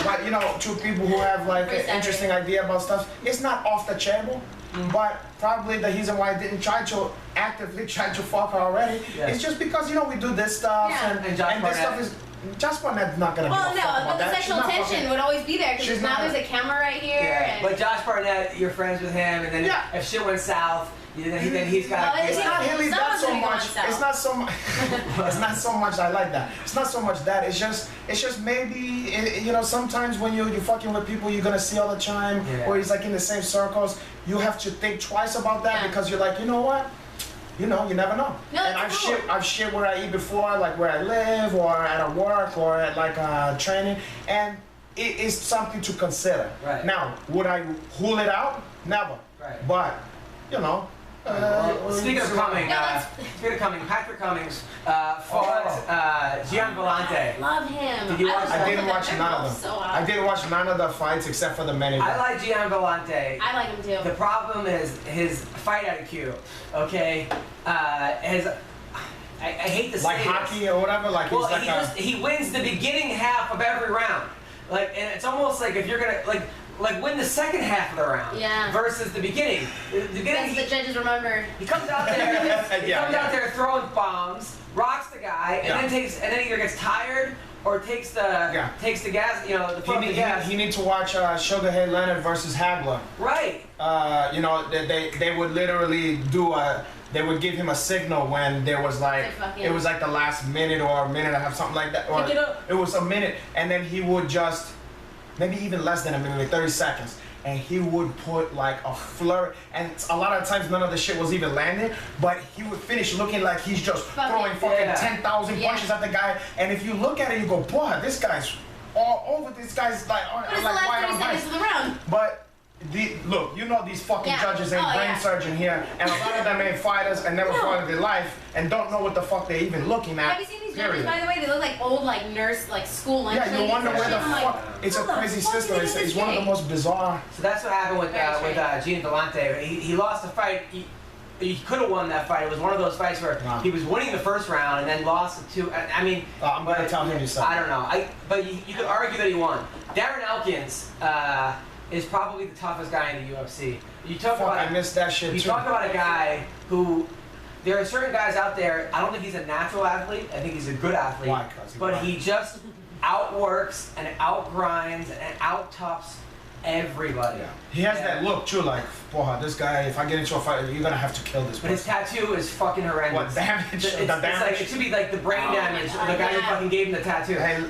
but two people who have like an interesting idea about stuff. It's not off the table, but probably the reason why I didn't actively try to fuck her already is just because we do this stuff and this stuff is. Josh Barnett's not gonna. Well, give a fuck no, about but the that. sexual tension would always be there because now there's a camera right here. Yeah. And But Josh Barnett, you're friends with him, and then if shit went south, then he's got. It's not really that so much. It's not so much. It's not so much. I like that. It's not so much that. It's just maybe you know, sometimes when you're fucking with people you're gonna see all the time, or he's like in the same circles, you have to think twice about that because you're like, you know what? You know, you never know. No, and I've shit where I eat before, like where I live, or at work, or at like training, and it is something to consider. Right. Now, would I rule it out? Never. Right. But, you know. Speaking of coming, Patrick Cummings fought Gian Vellante. Love him. Did you watch I didn't watch none of them. So I didn't watch none of the fights except for the main event. I like Gian Vellante. I like him too. The problem is his fight IQ. Okay, I hate to say like hockey this. or whatever. Like Well, he's like he wins the beginning half of every round. Like, and it's almost like if you're gonna like win the second half of the round versus the beginning. The beginning, the judges remember. He comes out there. Out there throwing bombs, rocks the guy, and then either gets tired or takes the gas. You know, the foot of the gas. He needs to watch Sugarhead Leonard versus Hagler. Right. You know, they would literally do they would give him a signal when there was like it was like the last minute or a minute and a half, something like that, or it was a minute, and then he would just maybe even less than a minute, like 30 seconds, and he would put like a flurry, and a lot of times none of the shit was even landing, but he would finish looking like he's just throwing fucking 10,000 punches at the guy, and if you look at it, you go, boy, this guy's all over. This guy's like, But it's the last 30 seconds of the round. But look, you know these fucking judges ain't brain surgeon here, and a lot of them ain't fighters and never fought in their life and don't know what the fuck they're even looking at. Have you seen these judges, by the way? They look like old, like nurse, like school lunch ladies. Yeah, you wonder where the fuck. It's a how the crazy fuck system. did he It's one of the most bizarre. So that's what happened with Gian Vellante. He lost the fight. He could have won that fight. It was one of those fights where he was winning the first round and then lost the two. I mean, I'm gonna tell him yourself. I don't know. But you could argue that he won. Darren Elkins is probably the toughest guy in the UFC. You talk about I missed that shit too. You talk about a guy who. There are certain guys out there. I don't think he's a natural athlete. I think he's a good athlete. Why? But he just outworks and outgrinds and outtoughs everybody. Yeah. He has that look too, like, boy, this guy, if I get into a fight, you're gonna have to kill this person. But his tattoo is fucking horrendous. What damage? It's like, it should be like the brain damage of the guy who fucking gave him the tattoo. Hey,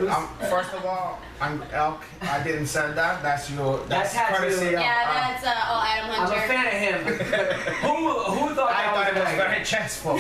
first of all, I'm Elk. I didn't say that. That's courtesy of. Yeah, that's Adam Hunter. I'm a fan of him. But who thought I thought it was very chestful.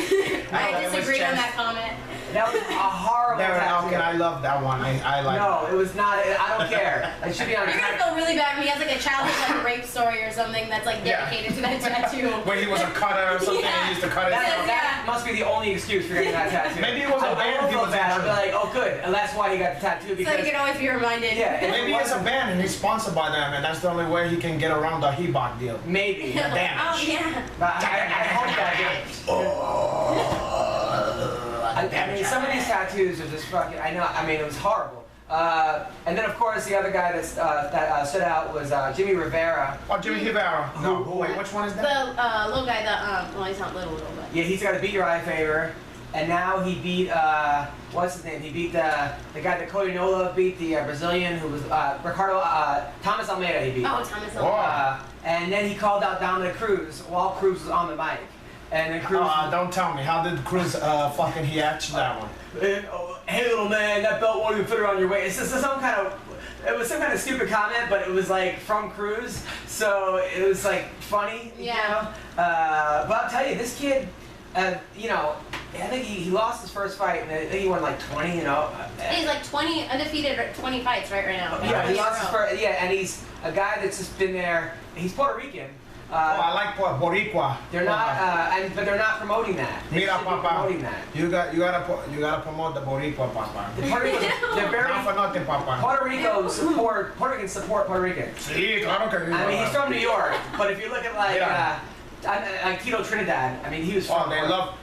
I disagree on that comment. That was a horrible tattoo. I love that one. I like. No, it was not. I don't care. It should be on. You're gonna feel really bad when he has like a childhood like rape story or something that's like dedicated to that tattoo. When he was a cutter or something, he used to cut it. That must be the only excuse for getting that tattoo. Maybe it was a band. He was I'd be like, oh good, and that's why he got the tattoo. Because so you can always be reminded. Yeah. Maybe it's a band and he's sponsored by them, and that's the only way he can get around the Hebok deal. Maybe. Damage. Oh yeah. But I hope that I mean, some of these tattoos are just fucking. I know. I mean, it was horrible. And then of course the other guy that stood out was Jimmy Rivera. Oh, Jimmy Rivera. No, wait, which one is that? The little guy that well, he's not little, but yeah, he's got to beat Uriah Faber, and now he beat what's his name? He beat the guy that Cody Nola beat, the Brazilian who was Thomas Almeida. He beat. Oh, Thomas Almeida. And then he called out Dominic Cruz while Cruz was on the mic. And then Cruz. Don't tell me. How did Cruz fucking he act that one? Hey little man, that belt won't even fit around your waist. It's just it was some kind of stupid comment, but it was like from Cruz, so it was like funny, you know? But I'll tell you, this kid, you know, I think he lost his first fight, and I think he won like 20, you know. He's like 20 undefeated 20 fights right now. Yeah, he lost his first, and he's a guy that's just been there. He's Puerto Rican. I like Boricua. They're not, but they're not promoting that. They Mira, Papa. Promoting that. You gotta promote the Boricua, Papa. They're very. Not for nothing, Papa. Puerto Ricans support Puerto Ricans. Sí, claro que. I mean, he's from New York, but if you look at like Tito Trinidad, I mean, he was from. Oh, they love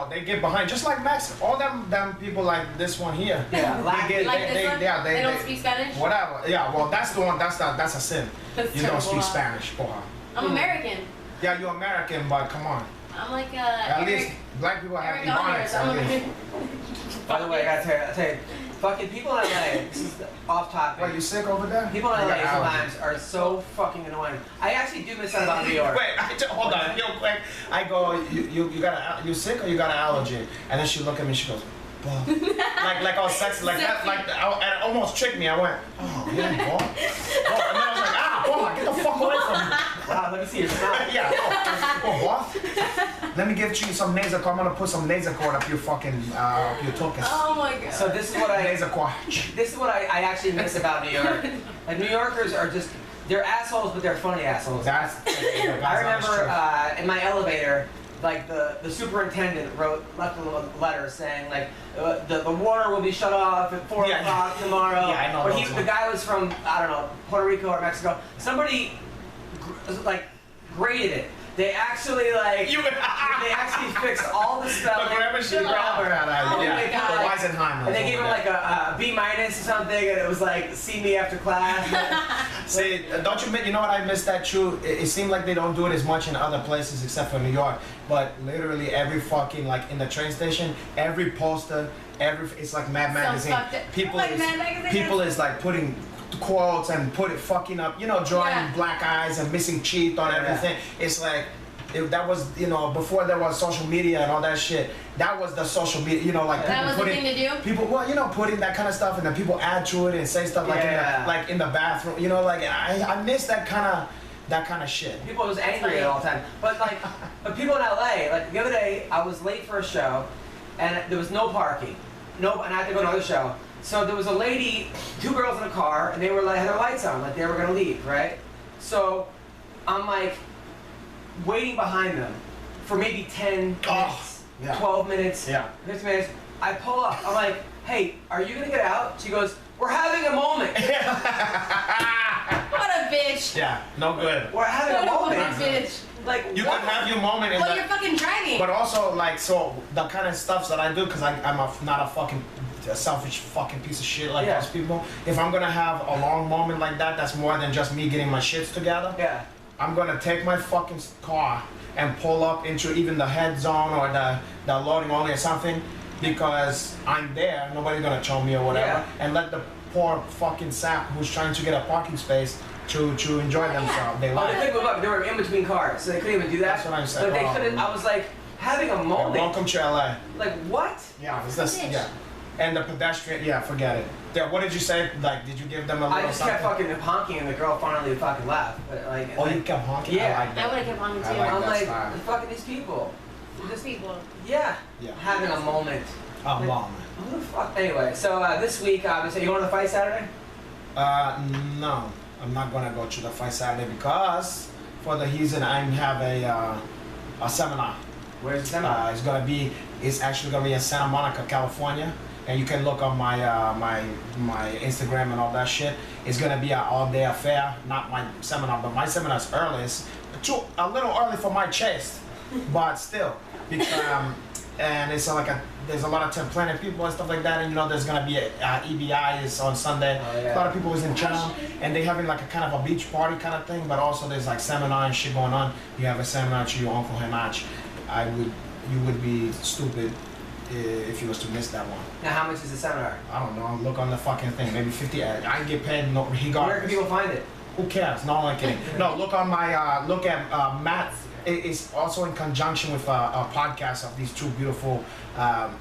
they get behind just like Max. All them people like this one here. Yeah, they don't speak Spanish. Whatever. Yeah, well, that's the one. That's a sin. You don't speak Spanish, porra. I'm American. Yeah, you're American, but come on. I'm like At least Eric, black people have Eric Honors. ebonics. By the way, I gotta tell you, fucking people in LA, this is off topic. Wait, you sick over there? People in LA sometimes are so fucking annoying. I actually do miss that about New York. Wait, hold on, real quick. I go, you sick or you got an allergy? And then she looked at me, she goes, well, like I was sexy, like that, like it almost tricked me. I went, oh yeah, boy. And then I was like, boy, get the fuck away from me. Wow, let me see your smile. Yeah. Oh, what? Let me give you some nasal cord. I'm gonna put some nasal cord up your fucking your tuchus. Oh my god. So this is what Nasal cord. This is what I actually miss about New York. Like New Yorkers are just, they're assholes, but they're funny assholes. I remember in my elevator, like the superintendent left a letter saying like the water will be shut off at 4 o'clock tomorrow. Yeah, I know. But the guy was from, I don't know, Puerto Rico or Mexico. Somebody like graded it. They actually they actually fixed all the spelling. But whenever she grabbed her, and they gave him like a B- or something, and it was like, see me after class. See, don't you know what I missed that too? It seemed like they don't do it as much in other places except for New York. But literally every fucking, like in the train station, every poster, it's like Mad Magazine. People is like putting quotes and fucking up, drawing black eyes and missing teeth on everything. It's like, that was, before there was social media and all that shit, that was the social media, like that was the thing to do? People, putting that kind of stuff and then people add to it and say stuff like in the bathroom, like I miss that kind of shit. People was angry all the time. But people in LA, like the other day, I was late for a show and there was no parking. And I had to go to another show. So there was a lady, 2 girls in a car, and they were had their lights on, like they were gonna leave, right? So I'm like waiting behind them for maybe 10 minutes, 12 minutes, 15 minutes. I pull up, I'm like, hey, are you gonna get out? She goes, we're having a moment. What a bitch. Yeah, no good. We're having a moment. What a bitch. Like, you can have your moment in you're fucking driving. But also, so the kind of stuff that I do, because I'm not a fucking selfish fucking piece of shit like those people. If I'm gonna have a long moment like that, that's more than just me getting my shits together. Yeah. I'm gonna take my fucking car and pull up into even the head zone or the loading only or something, because I'm there, nobody's gonna show me or whatever, and let the poor fucking sap who's trying to get a parking space to enjoy themselves. They couldn't move up. They were in between cars, so they couldn't even do that. That's what I'm saying. But they couldn't. I was like having a moment. Welcome to LA. Like what? Yeah, it's just And the pedestrian, forget it. What did you say? Like, did you give them a little I just kept fucking honking, and the girl finally fucking left. But you kept honking? Yeah. I like that. I would have kept honking too. I'm like, fucking these people. These people. Yeah. Having a moment. A moment. Who the fuck? Anyway, so this week, obviously, you going to the fight Saturday? No. I'm not gonna go to the fight Saturday because for the reason I have a seminar. Where's the seminar? It's actually gonna be in Santa Monica, California, and you can look on my my Instagram and all that shit. It's gonna be an all-day affair, not my seminar, but my seminar's early. It's a little early for my chest, but still, because and it's there's a lot of Templarian people and stuff like that, and there's gonna be EBI is on Sunday. A lot of people is in town, and they having like a kind of a beach party kind of thing, but also there's like seminar and shit going on. You have a seminar to your Uncle Henach. You would be stupid if you was to miss that one. Now, how much is the seminar? I don't know. Look on the fucking thing. Maybe 50. I get paid regardless. Where can people find it? Who cares? No, I'm kidding. No, look on my look at Matt. It's also in conjunction with a podcast of these 2 beautiful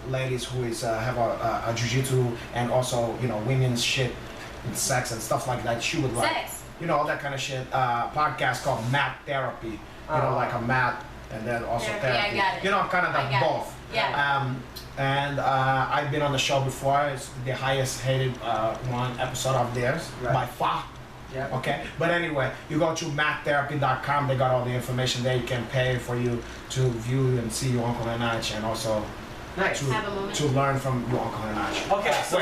ladies who have a jiu-jitsu and also women's shit and sex and stuff like that. She would like all that kind of shit. Podcast called Mat Therapy. Like a mat and then also therapy. Yeah, I got it. Kind of like both. Yeah. And I've been on the show before. It's the highest hated one episode of theirs by far. Yeah. Okay. But anyway, you go to mattherapy.com. They got all the information there. You can pay for you to view and see your Uncle Henach, and also to learn from your Uncle Henach. Okay. So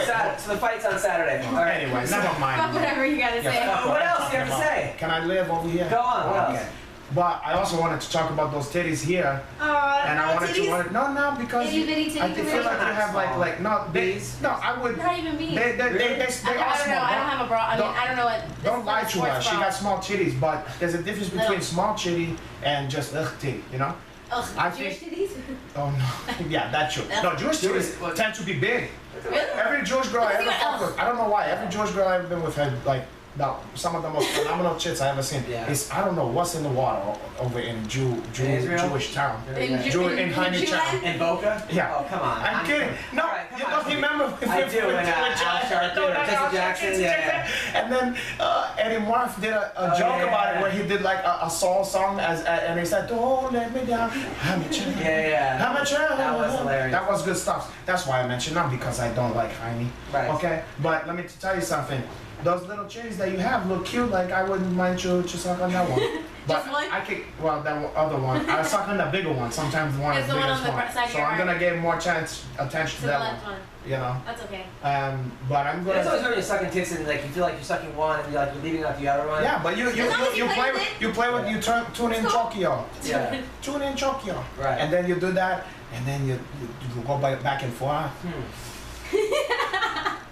the fight's on Saturday. All right. Anyway, never mind. Fuck whatever you gotta say. What else do you have to say? Can I live over here? Go on. What else? But I also wanted to talk about those titties here. And I wanted to because itty bitty titty I feel like you have like not bees. No, I would. Not even bees. They are small. I don't have a bra. I mean, I don't know what. Don't lie to her. She got small titties, but there's a difference between small titty and just titty. Ugh, I Jewish think- titties? Oh no. Yeah, that's true. No, Jewish titties tend to be big. Really? Every Jewish girl I ever fucked with, I don't know why. Every Jewish girl I've ever been with had like some of the most phenomenal chicks I ever seen. Yeah. It's I don't know what's in the water over in Jewish town. In Honey town. In Boca? Yeah. Oh, come on. I'm kidding. No, All right, come you on. don't remember? I do, and Al Sharpton or Jesse Jackson. Yeah. And then Eddie Murphy did a joke about it where he did like a soul song and he said, "Don't let me down." Yeah. How much? That was hilarious. That was good stuff. That's why I mentioned not because I don't like Jaime. Right. Okay, but let me tell you something. Those little chains that you have look cute. Like I wouldn't mind you suck on that one. But Just one? I could. Well, that other one. I suck on the bigger one. Sometimes the one It's is the bigger. one on the one. side of So your I'm arm. gonna give more attention to To the that left one. one. You know. That's okay. But I'm It's always gonna. when you're sucking tits and like you feel like you're sucking one and you're leaving out the other one. Yeah, but you As long as you play play with with it. you play with you tune in Tokyo. Yeah. Tune in Tokyo. Right. And then you do that, and then you go back and forth.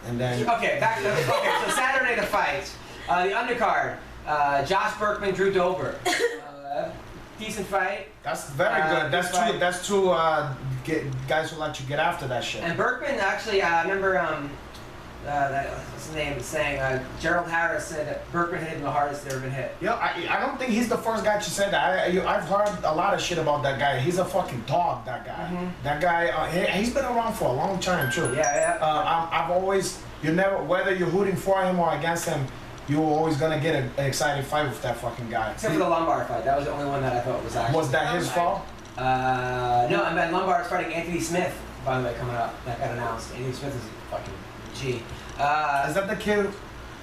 And then. Okay, so Saturday the fight. The undercard. Josh Berkman, Drew Dober. Decent fight. That's very good. That's good fight. two. That's two guys who like to get after that shit. And Berkman actually, I remember what's his name saying Gerald Harris said that Berkman hit him the hardest he's ever been hit. Yeah, I don't think he's the first guy to say that. I've heard a lot of shit about that guy. He's a fucking dog. That guy. That guy. He's been around for a long time too. Yeah. I've always. You never, whether you're rooting for him or against him, you're always gonna get an exciting fight with that fucking guy. Except for the Lombard fight. That was the only one that I thought was actually. Was that his fault? No, I mean Lombard's fighting Anthony Smith, by the way, coming up. That got announced. Anthony Smith is a fucking G. Is that the kid?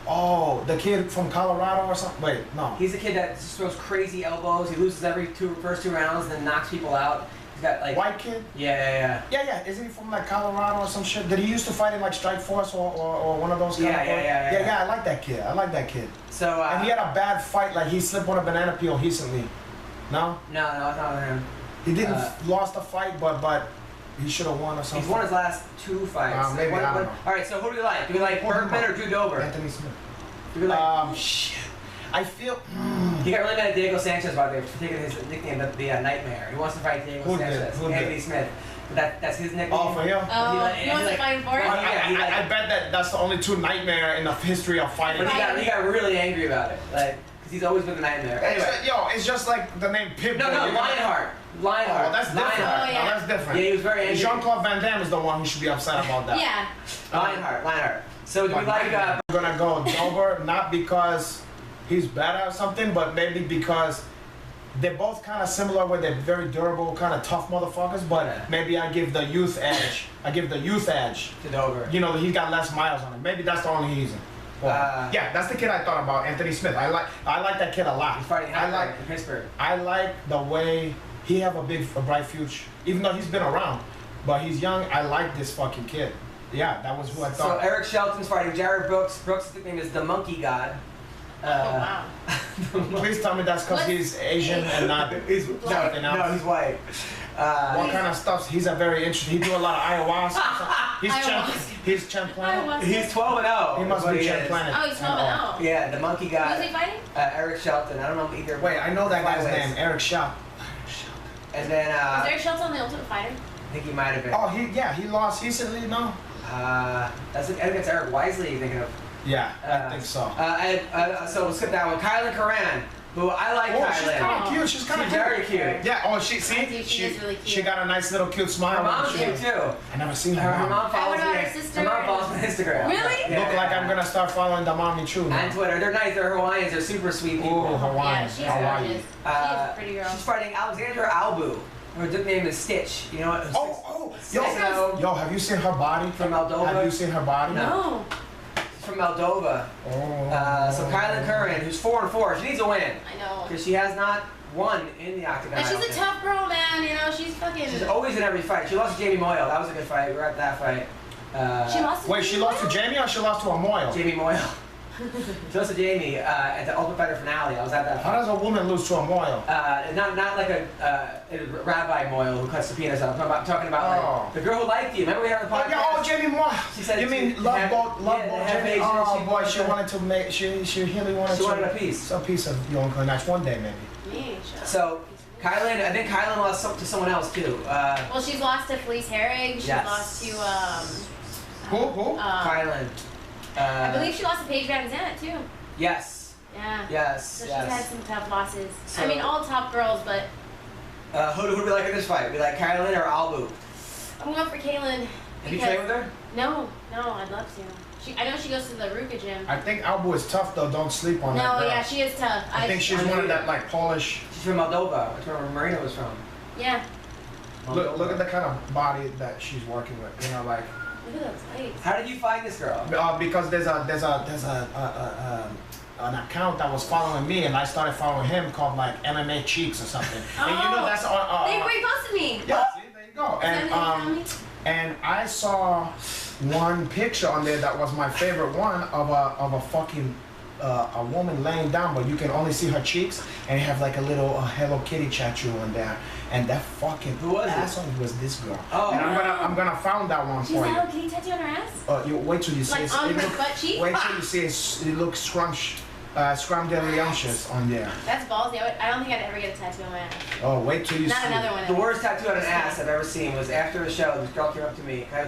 Oh, the kid from Colorado or something? Wait, no. He's the kid that just throws crazy elbows. He loses every first two rounds, then knocks people out. He's got like. White kid? Yeah. Yeah. Isn't he from like Colorado or some shit? Did he used to fight in like Strike Force or one of those? Yeah. I like that kid. So. And he had a bad fight. Like he slipped on a banana peel recently. No. No, it's not him. He didn't lost the fight, but he should have won or something. He's won his last two fights. Maybe, I don't know. All right, so who do we like? Do we like Berkman or Drew Dober? Anthony Smith. Do we like? Shit. I feel. He got really mad at Diego Sanchez by the way for taking his nickname, the Nightmare. He wants to fight Diego Sanchez. Anthony Smith. That's his nickname. Oh, for him? Oh, he wants to fight for it? I bet that's the only two nightmare in the history of fighting. But he got really angry about it, like, because he's always been the Nightmare. Anyway. It's just like the name Pitbull. No, Lionheart. Oh, that's different. Lionheart. Oh, yeah. No, that's different. Yeah, he was very angry. Jean-Claude Van Damme is the one who should be upset about that. Yeah. Lionheart. So do we like? I'm gonna go Dober, not because he's better or something, but maybe because they're both kind of similar, where they're very durable, kind of tough motherfuckers. But maybe I give the youth edge. To Dober. You know, he got less miles on him. Maybe that's the only reason. Yeah, that's the kid I thought about, Anthony Smith. I like that kid a lot. He's fighting in Pittsburgh. I like the way he have a bright future, even though he's been around, but he's young. I like this fucking kid. Yeah, that was who I So thought. Eric Shelton's fighting Jared Brooks. Brooks' nickname is the Monkey God. Wow. Please tell me that's because he's Asian and not He's something else. No, he's white. What kind of stuff? He's a very interesting. He do a lot of ayahuasca. He's Champlain. He's 12-0. He must be Champlain. Oh, he's 12-0. Yeah, the Monkey God. Who's he fighting? Eric Shelton. I don't know either. Wait, I know that guy's name. Eric Shelton. And then Is Eric Shelton the Ultimate Fighter? I think he might have been. Oh, he lost recently, no? I think it's Eric Wisely you're thinking of. Yeah, I think so. So we'll skip that one. Kylan Karan, who I like. Oh, Kylan. she's kind of cute. She's kind of very cute. Yeah. Oh, she is really cute. She got a nice little cute smile. Her mom's cute too. I never seen her. Her mom follows What about me. her sister? Her mom follows me on Instagram. Really? Yeah, Look like I'm gonna start following the mommy too. And Twitter. They're nice. They're Hawaiians. They're super sweet people. Ooh, Hawaii. Yeah, she's Hawaii. gorgeous. She's a pretty girl. She's fighting Alexandra Albu. Her nickname is Stitch. You know what? Yo, have you seen her body? From Moldova? Have you seen her body? No. From Moldova. Oh. So Kylan Curran, who's 4-4, she needs a win I know. because she has not won in the octagon. And she's a tough girl, man. You know, she's fucking. She's always in every fight. She lost to Jamie Moyle. That was a good fight. We were at that fight. She lost. Wait, she lost to Jamie or she lost to Amoyle? Jamie Moyle. She lost to Jamie at the Ultimate Fighter finale. I was at that How fight. does a woman lose to Amoyle? Not like a Rabbi Moyle who cuts the penis out. I'm talking about like, the girl who liked you. Remember we had on the podcast? Oh, Jamie Moyle. She said you mean Love Boat, Jamie? Oh boy, she wanted to make. She really wanted. She wanted a piece. A piece of your uncle. That's one day maybe. So Kylan, I think Kylan lost to someone else too. Well, she's lost to Felice Herrig. She's lost to Who? Kylan. I believe she lost to Paige Van Zandt too. Yes. Yeah. Yes. So she's had some tough losses. So, I mean, all top girls, but. Who do we like in this fight? We like Kylan or Albu? I'm going for Kaylin. Have you trained with her? No, I'd love to. I know she goes to the Ruka gym. I think Albu is tough though. Don't sleep on that. No, girl. yeah, she is tough. I think she's one of that like Polish. She's from Moldova. That's where Marina was from. Yeah. Look at the kind of body that she's working with. You know, like. Look at those legs. How did you find this girl? Because there's an account that was following me, and I started following him called like MMA Cheeks or something. And you know that's on. They reposted me. Yeah, see, there you go. And I saw one picture on there that was my favorite one of a fucking a woman laying down, but you can only see her cheeks, and have like a little Hello Kitty tattoo on there. And that fucking asshole was this girl. Oh, and I'm gonna found that one She's for you. Hello Kitty tattoo on her ass? You wait till you see like on her butt cheek? Wait till you see it looks scrumdiddlyumptious on there. That's ballsy. I don't think I'd ever get a tattoo on my ass. Oh, wait till you see. Not another one. The worst tattoo on an ass I've ever seen was after the show. This girl came up to me. I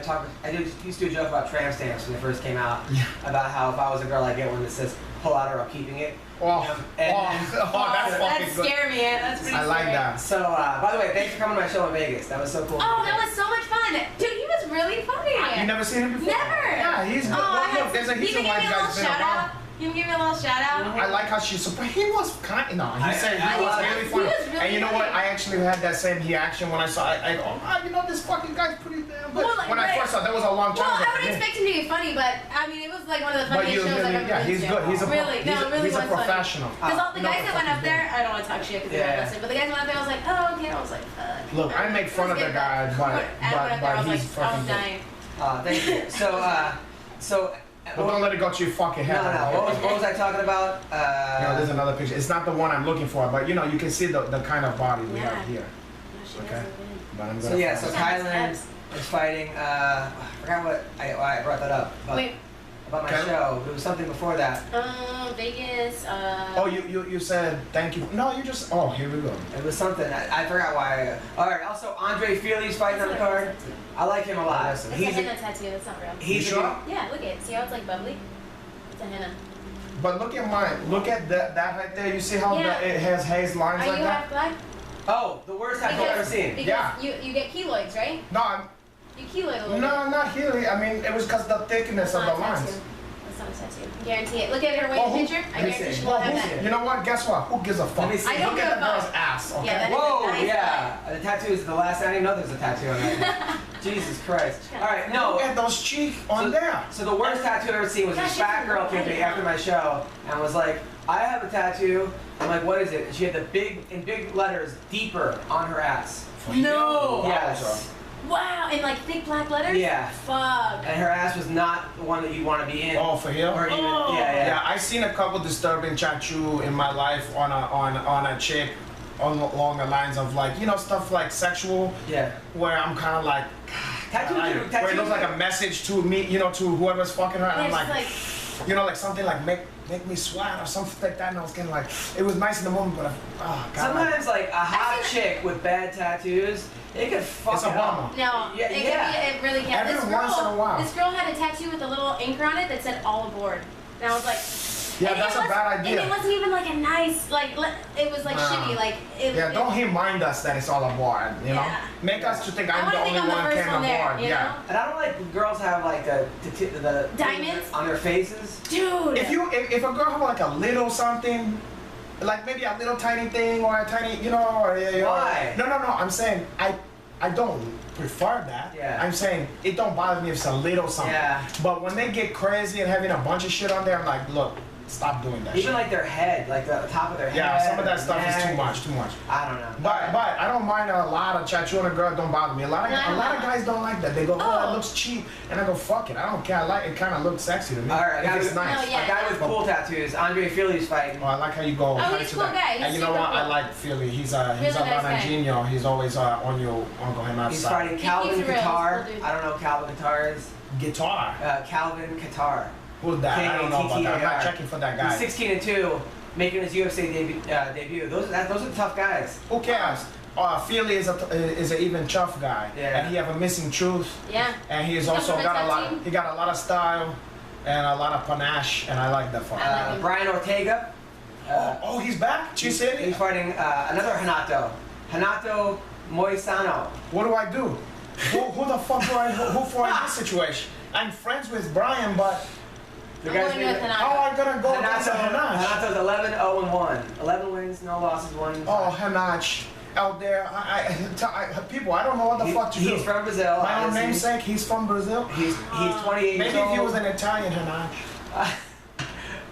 used to do a joke about tramp stamps when they first came out. Yeah. About how if I was a girl, I'd get one that says "pull out or I'm keeping it." Oh, that's fucking good. Scary, man. That's pretty I like scary. that. So, by the way, thanks for coming to my show in Vegas. That was so cool. Oh, that was so much fun. Dude, he was really funny. You never seen him before? Never. Yeah, he's good. Well, look, he's a white guy that's been around. You can give me a little shout out. I like how she's surprised. He was kind of, no, he said he was really funny. And you know what? I actually had that same reaction when I saw it. I go, you know, this fucking guy's pretty damn good. Well, like, when I first saw it, that was a long time Well, ago. I would expect him to be funny, but I mean, it was like one of the funniest shows I've ever been to. He's good. He's a he's a professional. Because all the guys that went up there, I don't want to talk shit because they're not listening, but the guys that went up there, I was like, oh, okay. I was like, fuck. Look, I make fun of the guy, but he's fucking dying. good. Thank you. So. But don't let it go to your fucking head. No. What was I talking about? There's another picture. It's not the one I'm looking for, but you know, you can see the kind of body we have here. Okay. But I'm gonna so Kylan is fighting. I forgot why I brought that up. About my show. There was something before that. Vegas. Oh, you said thank you. No, you just. Oh, here we go. It was something. I forgot why. All right. Also, Andre Feely's fighting on the card. I like him a lot. He's a henna tattoo. That's not real. He's sure? Yeah. Look at it. See how it's like bubbly? It's a henna. But look at mine. Look at that right there. You see how it has haze lines like that? Are you half black? Oh, the worst tattoo I've ever seen. Because you get keloids, right? No, you keloid a little bit. No, not really. I mean, it was because the thickness of the lines. That's not a tattoo. Guarantee it. Look at her weight picture. I guarantee she won't have that. You know what? Guess what? Who gives a fuck? Let me see. I don't Look at the girl's ass, okay? Yeah, whoa, nice The tattoo is the last. I didn't know there was a tattoo on that. Jesus Christ. All right, no. Look at those cheeks on there. So the worst tattoo I've ever seen was this fat girl came to me after my show and was like, I have a tattoo. I'm like, what is it? And she had in big letters, deeper on her ass. No. Yes. Wow, in like thick black letters? Yeah. Fuck. And her ass was not the one that you'd want to be in. Oh, for him? Or even, yeah. I've seen a couple disturbing tattoo in my life on a chick along the lines of like, you know, stuff like sexual. Yeah. Where I'm kind of like, tattoo. Where it looks like a message to me, you know, to whoever's fucking her. And I'm like, you know, like something like make me sweat or something like that. And I was kind of like, it was nice in the moment, but God. Sometimes like a hot chick with bad tattoos, it could fuck It's a bummer. No, it really can. Every once in a while. This girl had a tattoo with a little anchor on it that said all aboard. And I was like, yeah, that's a bad idea. And it wasn't even like a nice, it was like shitty. Don't remind us that it's all aboard, you know? Make us to think I'm the only one came aboard. Yeah. And I don't like when girls have like the diamonds on their faces. Dude. If a girl have like a little something, like maybe a little tiny thing or a tiny, you know, why? No. I'm saying I don't prefer that. Yeah. I'm saying it don't bother me if it's a little something. Yeah. But when they get crazy and having a bunch of shit on there, I'm like, look, stop doing that. Even like their head, like the top of their head. Yeah, some of that stuff is too much. I don't know. But I don't mind a lot of tattoo on a girl. Don't bother me. A lot of guys don't like that. They go, oh, that looks cheap, and I go, fuck it. I don't care. I like it. Kind of looks sexy to me. All right, it's nice. A guy with cool tattoos, Andre Feely's fighting. Oh, I like how you go. Oh, he's a cool guy. And you know what? I like Feely. He's a Ronaldinho. He's always on your Uncle him outside. He's fighting Calvin Qatar. I don't know who Calvin Qatar is. Guitar. Calvin Qatar. Who's that? I don't know about that. I'm not checking for that guy. He's 16-2. making his UFC debut. Those are tough guys. Who cares? Feely is an even tough guy, and he have a missing truth. Yeah. And he's also got a lot. He got a lot of style and a lot of panache, and I like that fight. Brian Ortega. Oh, he's back. He's fighting another Renato Moisano. What do I do? Who the fuck do I who for in this situation? I'm friends with Brian, but I'm going with Renato. how am I gonna go against Renato's 11-0-1. 11 wins, no losses, 1. Oh, Hanach. Out there, people, I don't know what the fuck to do. He's from Brazil. My own namesake, he's from Brazil. He's 28 years old. Maybe if he was an Italian Hanach.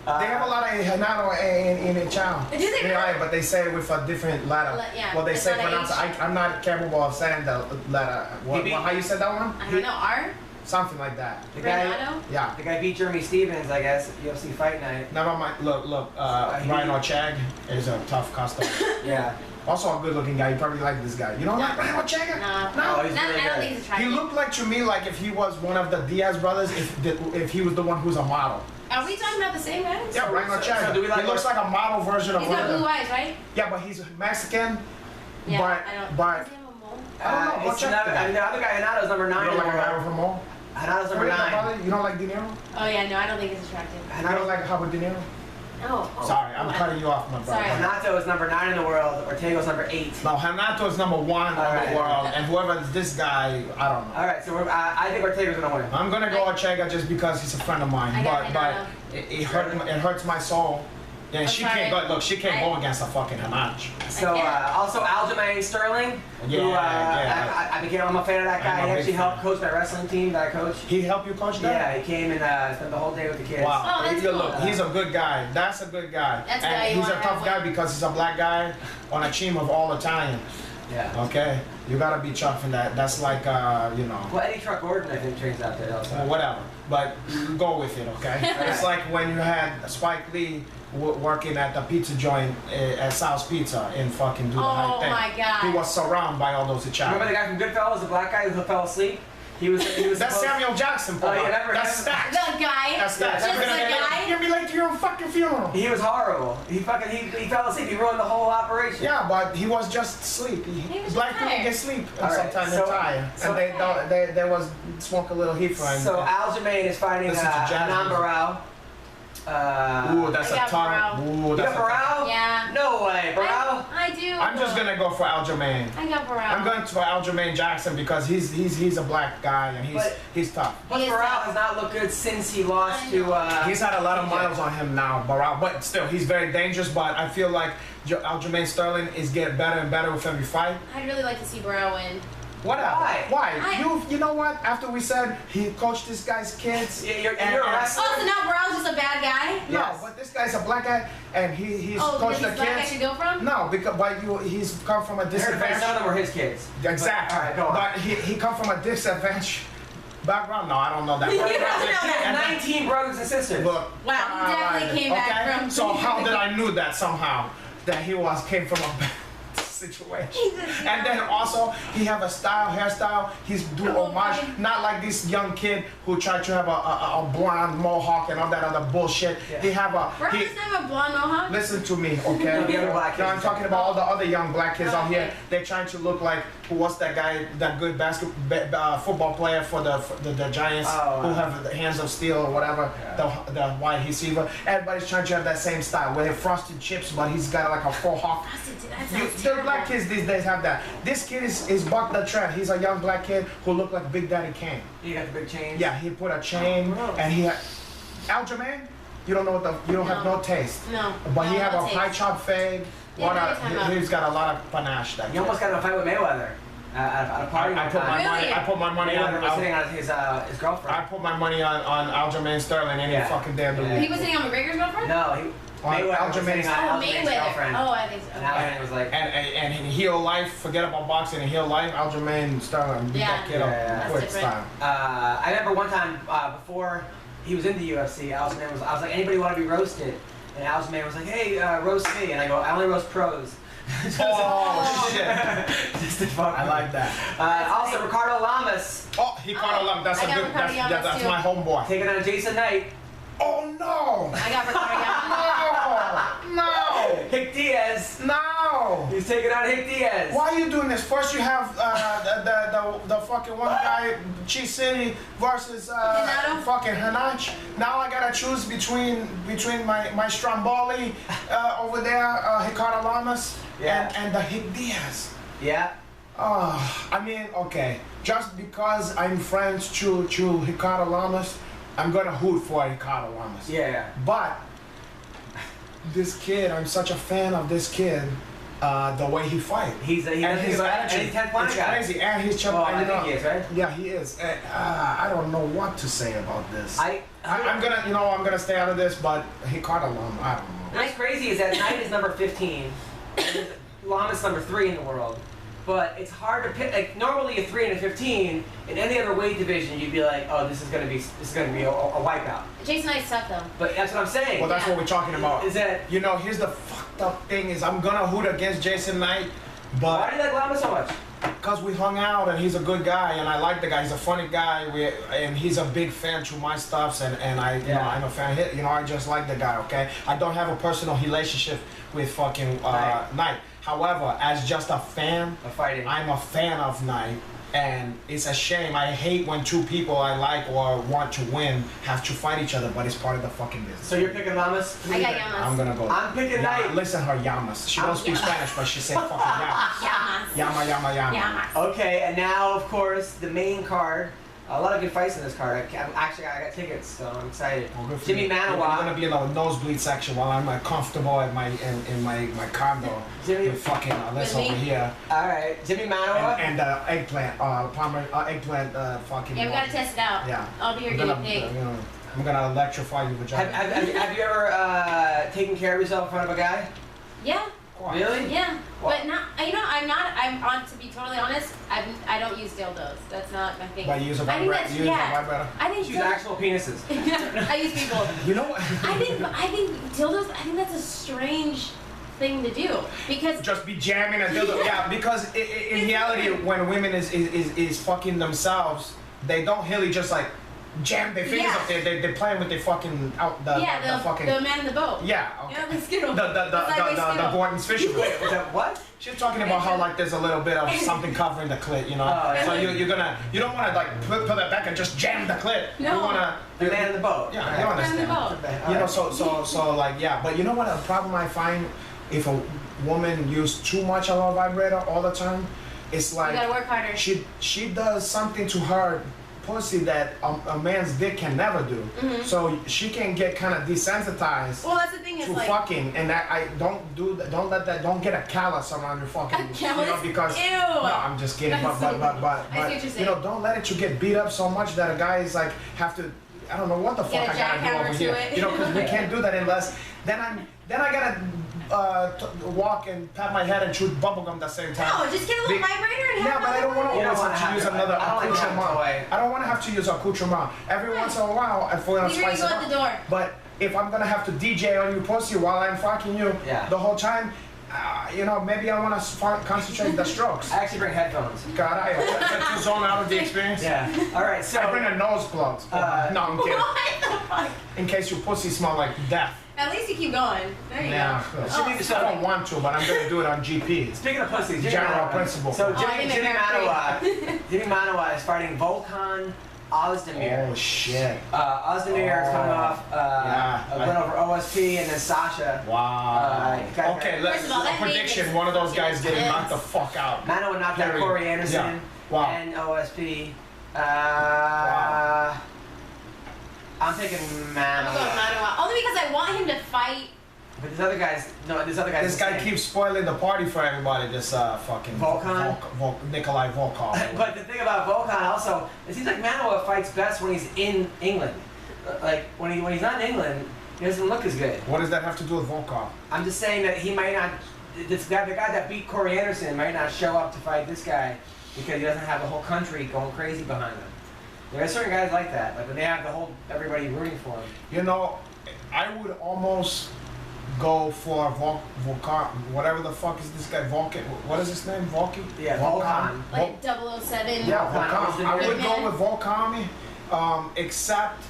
They have a lot of Renato in Italian. Do they? Yeah, but they say it with a different letter. Yeah, well, they say pronounce. I'm not capable of saying the letter. How you said that one? I don't know. R? Something like that. Renato? Yeah. The guy beat Jeremy Stevens, I guess, at UFC Fight Night. Never mind. Look. Ryan Ortega is a tough customer. Yeah. Also a good-looking guy. You probably like this guy. You don't like Ryan Ortega? No. Oh, he's really I don't good. think he's attractive. He looked like to me like if he was one of the Diaz brothers. If he was the one who's a model. Are we talking about the same guy? Yeah, Ryan Ortega. So do we like he looks like a model version of He's got blue eyes, right? Yeah, but he's Mexican. Yeah, but, I don't. but Does he have a mole? I don't know. Go check that. The other guy, Renato's number 9. You don't like Renato's from all? Renato's number 9. You don't like De Niro? Oh yeah, no, I don't think he's attractive. You don't like Robert De Niro? No. Sorry, I'm cutting you off, my brother. Sorry. Renato is number 9 in the world. Ortega's number 8. No, Renato is number 1 in the world, and whoever is this guy, I don't know. All right, so I think Ortega's gonna win. I'm gonna go Ortega just because he's a friend of mine, but it hurts my soul. Yeah, she can't go. Look, she can't go against a fucking Hanach. So also Aljamain Sterling, who I'm a fan of that guy. He actually helped coach my wrestling team that I coach. He helped you coach that? Yeah, he came and spent the whole day with the kids. Wow. Oh, that's cool. Look, he's a good guy. That's a good guy. That's and he's a tough guy because he's a black guy on a team of all Italians. Yeah. Okay? You gotta be tough in that. That's like, you know. Well, Eddie Truck Gordon, I think, trains out there also. Well, whatever. But go with it, okay? It's like when you had Spike Lee working at the pizza joint at Sal's Pizza in fucking Do the Right Thing. Oh my God. He was surrounded by all those Italians. Remember the guy from Goodfellas, the black guy who fell asleep? He was That's Samuel Jackson, Oh, you never That's Stacks. The guy. That's Stacks. Just the guy. You're gonna be late to your fucking funeral. He was horrible. He fell asleep. He ruined the whole operation. Yeah, but he was just asleep. Black people get sleep and sometimes they're tired. And they was smoke a little heat for him. So Aljamain is fighting Anand Barao. Ooh, that's a tough. You got Barao? Yeah. No way, Barao. I do. I'm just gonna go for Aljamain. I got Barao. I'm going for Aljamain Jackson because he's a black guy and he's tough. But Barao has not looked good since he lost to. He's had a lot of miles on him now, Barao, but still he's very dangerous. But I feel like Aljamain Sterling is getting better and better with every fight. I'd really like to see Barao win. Why? You know what? After we said he coached this guy's kids. You're a wrestler. Oh, so now Barao's just a bad guy? No, but this guy's a black guy and he's coached the kids. Black guy should go from? No, because he's come from a disadvantage. Some of them were his kids. Exactly. All right, go on. But he come from a disadvantage background. No, I don't know that. You don't know that. 19 brothers and sisters. Look. Wow, he definitely came back from. So how did I knew that somehow? That he came from a bad situation. And then also he have a hairstyle. He's do homage, not like this young kid who tried to have a blonde mohawk and all that other bullshit. Yeah. He have a. Bro doesn't have a blonde mohawk. Listen to me, okay? The other black kids. I'm talking about all the other young black kids out here. They're trying to look like what's that guy, that good football player for the Giants who have the hands of steel or whatever, the wide receiver. Everybody's trying to have that same style where they're frosted chips, but he's got like a full hawk. The black kids these days have that. This kid is Buck the Trend. He's a young black kid who looked like Big Daddy Kane. You got the big chain. Yeah, he put a chain and he had Aljamain. You don't know you don't have no taste. No. But he have a taste. high chop fade. He's got a lot of panache. You almost got in a fight with Mayweather at a party. I put my money on. Was sitting on his girlfriend. I put my money on Aljamain Sterling any fucking damn day. He was sitting on McGregor's girlfriend? No, Mayweather was sitting on Aljamain's girlfriend. Oh, I think so. And Aljamain was like, and in heel life, forget about boxing. In heel life, Aljamain Sterling beat that kid up quick style. I remember one time before he was in the UFC, I was like, anybody want to be roasted? And Aljamain was like, hey, roast me. And I go, I only roast pros. Oh shit! Just to fuck I like that. Also, Ricardo Lamas. Oh, Ricardo Lamas. That's a good. That's my homeboy. Taking on Jason Knight. Oh no! I got Ricardo Lamas. No! No! Hick Diaz. No! He's taking on Hick Diaz. Why are you doing this? First you have the fucking one guy, Cheese City versus fucking Hanach. Now I gotta choose between my Stromboli over there, Ricardo Lamas, and the Hick Diaz. Yeah. I mean, okay. Just because I'm friends to Ricardo Lamas, I'm gonna hoot for Ricardo Lamas. Yeah. But this kid, I'm such a fan of this kid. The way he fight. He's his attitude. He's 10th guy. It's crazy, and he's well, I think he is, right? Yeah, he is. I don't know what to say about this. I'm gonna stay out of this, but Ricardo Lamas, I don't know. What's crazy is that Knight is number 15, and Lamas number 3 in the world. But it's hard to pick. Like normally a 3 and a 15 in any other weight division, you'd be like, oh, this is gonna be a wipeout. Jason Knight's tough though. But that's what I'm saying. Well, that's what we're talking about. Is that here's the fucked up thing is I'm gonna hoot against Jason Knight, but why do you like Lama so much? Because we hung out and he's a good guy and I like the guy. He's a funny guy. And he's a big fan to my stuffs and I'm a fan. I just like the guy. Okay, I don't have a personal relationship with fucking Knight. However, as just a fan of fighting, I'm a fan of Knight. And it's a shame. I hate when two people I like or want to win have to fight each other, but it's part of the fucking business. So you're picking Lamas? I got Llamas. I'm gonna go. I'm picking Knight. Listen her Llamas. She don't speak Spanish, but she said fucking Llamas. Llamas. Llama. Okay, and now of course the main card. A lot of good fights in this card. I got tickets, so I'm excited. Well, Jimmy Manawa. I'm gonna be in the nosebleed section while I'm comfortable in my condo. Jimmy, with fucking Alyssa over here. All right, Jimmy Manawa. And eggplant, fucking. Yeah, we gotta test it out. Yeah. I'll be your guinea pig. I'm gonna electrify your vagina. Have you ever taken care of yourself in front of a guy? Yeah. Really? Yeah, but not. I'm on. To be totally honest, I don't use dildos. That's not my thing. But you use a vibrator. I think use actual penises. I use people. You know what? I think dildos. I think that's a strange thing to do because just be jamming a dildo. Yeah, because in reality, when women is fucking themselves, they don't really just like jam their fingers up there. They're playing with their fucking the man in the boat. Yeah. Okay. Yeah, the Skittle. The Gordon's fisherman. What? She's talking about how like there's a little bit of something covering the clit, you know. So you don't want to like put that back and just jam the clit. No. You want the man in the boat. Yeah, you understand. You know, so like yeah. But you know what? A problem I find if a woman uses too much of a vibrator all the time, it's like you gotta work harder. She does something to her pussy that a man's dick can never do. Mm-hmm. So she can get kind of desensitized. Well, that's the thing is to like fucking, and I don't get a callus around your fucking. A callus? Because ew. No, I'm just kidding. But don't let it you get beat up so much that a guy is like have to. I don't know what the fuck I gotta do over here. You know, because we can't do that unless then I gotta. Walk and pat my head and chew bubblegum at the same time. No, just get a little vibrator and have but I don't want to always have to use another accoutrement. I don't want to have to use accoutrement. Every once in a while, I feel like spice it up. The door. But if I'm gonna have to DJ on you pussy while I'm fucking you the whole time, maybe I want to concentrate the strokes. I actually bring headphones. God, to zone out of the experience. Yeah. All right. So I bring a nose plug. No, I'm kidding. What the fuck? In case your pussy smell like death. At least you keep going. There you go. I don't want to, but I'm going to do it on GP. Speaking of pussies, general principle. So Jimmy Manawa is fighting Volkan Ozdemir. Oh shit. Ozdemir is coming off a win over OSP and then Sasha. Wow. Okay, let's prediction. One of those guys getting knocked the fuck out. Manawa knocked out Corey Anderson and OSP. I'm taking Manawa. I'm going Manawa. Only because I want him to fight. But this other guy. This guy keeps spoiling the party for everybody. This fucking Volkan. Nikolai Volkov. But the thing about Volkan also, it seems like Manawa fights best when he's in England. Like when he's not in England, he doesn't look as good. What does that have to do with Volkov? I'm just saying that he might not. The guy that beat Corey Anderson might not show up to fight this guy because he doesn't have the whole country going crazy behind him. There are certain guys like that, like when they have everybody rooting for him. You know, I would almost go for Volkan, whatever the fuck is this guy, Volkan, what is his name, Volky? Yeah, Volkan. Like 007. Yeah, Volkan. I would go with Volkan, except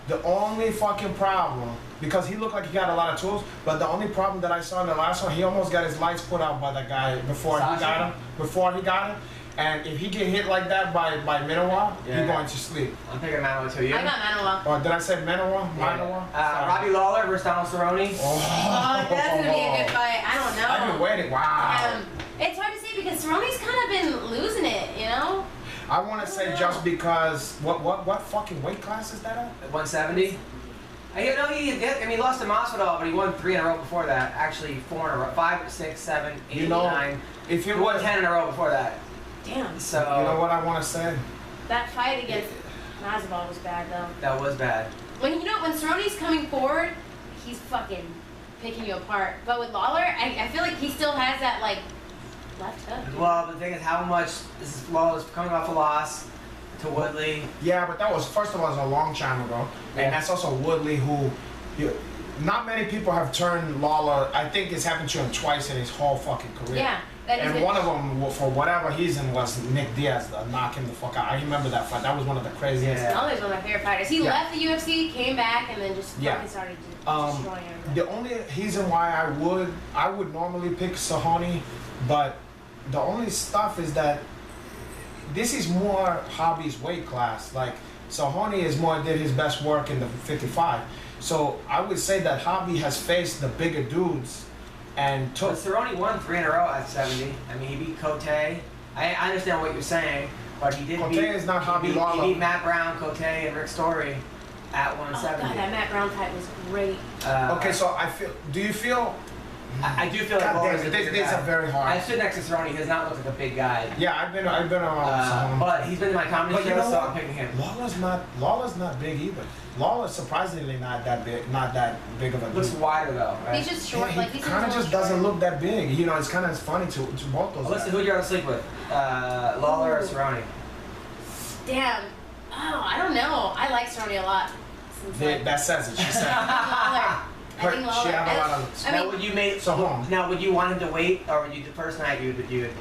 The only fucking problem, because he looked like he got a lot of tools, but the only problem that I saw in the last one, he almost got his lights put out by the guy before he got him. And if he get hit like that by Minowa, he's going to sleep. I'm picking Manoa too. You? I got Manoa. Or did I say Minowa? Robbie Lawler versus Donald Cerrone. Oh, that's going to be a good fight. I don't know. I've been waiting. Wow. It's hard to say because Cerrone's kind of been losing it, you know? I want to say just because, what fucking weight class is that at? 170. He lost to Masvidal, but he won 3 in a row before that. Actually, 4 in a row. 5, 6, 7, 8, 9. If he won 10 in a row before that. Damn. So you know what I want to say? That fight against Masvidal was bad, though. That was bad. When Cerrone's coming forward, he's fucking picking you apart. But with Lawler, I feel like he still has that like left hook. Well, the thing is, how much is Lawler's coming off a loss to Woodley? Yeah, but that was first of all, it was a long time ago, and that's also Woodley, who not many people have turned Lawler. I think it's happened to him twice in his whole fucking career. Yeah. And one of them, for whatever reason, was Nick Diaz, knock him the fuck out. I remember that fight. That was one of the craziest. Lawler's one of my favorite fighters. He left the UFC, came back, and then just fucking started destroying everything. The only reason why I would normally pick Cerrone, but the only stuff is that this is more Hobby's weight class. Like Cerrone did his best work in the 55. So I would say that Hobby has faced the bigger dudes. And but Cerrone won 3 in a row at 70. I mean, he beat Cote. I understand what you're saying, but he did is not Hobby Lawler. He beat Matt Brown, Cote, and Rick Story at 170. Oh God, that Matt Brown fight was great. Okay, so do you feel? I do feel like Lawler's a bigger guy. A very hard. I stood next to Cerrone. He does not look like a big guy. Yeah, I've been around. But he's been in my comedy show, so I'm picking him. Lawler's not big either. Lawler's surprisingly not that big of a dude. Looks wider though, right? He's just short. Yeah, he kind of just doesn't look that big. You know, it's kind of funny to both those. Alyssa, who'd you rather sleep with? Lawler or Cerrone? Damn. Oh, I don't know. I like Cerrone a lot. That says it. She said. Lawler. I think Lawler. She had a lot of. Now, would you want him to wait, or would you the first night you would?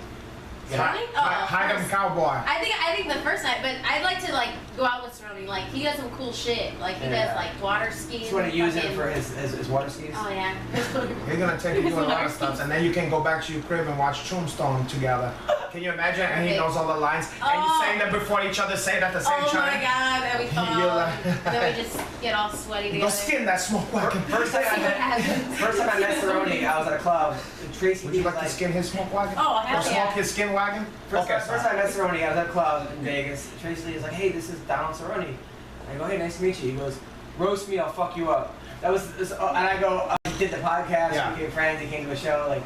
Hide him, cowboy. I think the first night, but I'd like to go out with Cerrone. Like he does some cool shit. Like he does water skiing. He's going to use him for his water skis. Oh yeah. He's gonna take you to a lot of stuff, and then you can go back to your crib and watch Tombstone together. Can you imagine? And he knows all the lines, and you saying them before each other, say it at the same time. Oh my God! And we fall, and then we just get all sweaty together. Go skin that smoke wagon. First time I met Cerrone, I was at a club. Tracy, would you like to skin his smoke wagon? Oh hell yeah! Smoke his skin wagon. First time I met Cerrone, I was at a club in Vegas. Tracy is like, "Hey, this is Donald Cerrone." I go, "Hey, nice to meet you." He goes, "Roast me, I'll fuck you up." That was, and I go, he did the podcast, we became friends, he came to a show,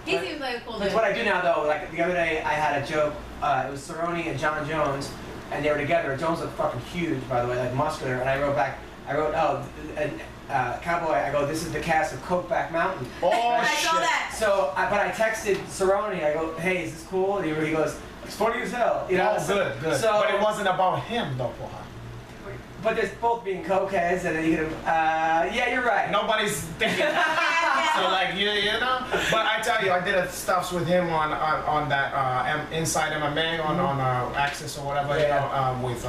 He seems like a cool dude. That's what I do now though, the other day I had a joke, it was Cerrone and John Jones, and they were together. Jones looked fucking huge, by the way, muscular, and I wrote, Cowboy, I go, this is the cast of Cokeback Mountain. Oh, I shit. saw that. So, but I texted Cerrone, I go, hey, is this cool? And he goes, it's funny as hell. You know? Oh, good. So, but it wasn't about him though, for her. But there's both being cokeheads, and then you can, yeah, you're right. Nobody's thinking that. So you know. But I tell you, I did stuffs with him on that Inside MMA on Access or whatever, with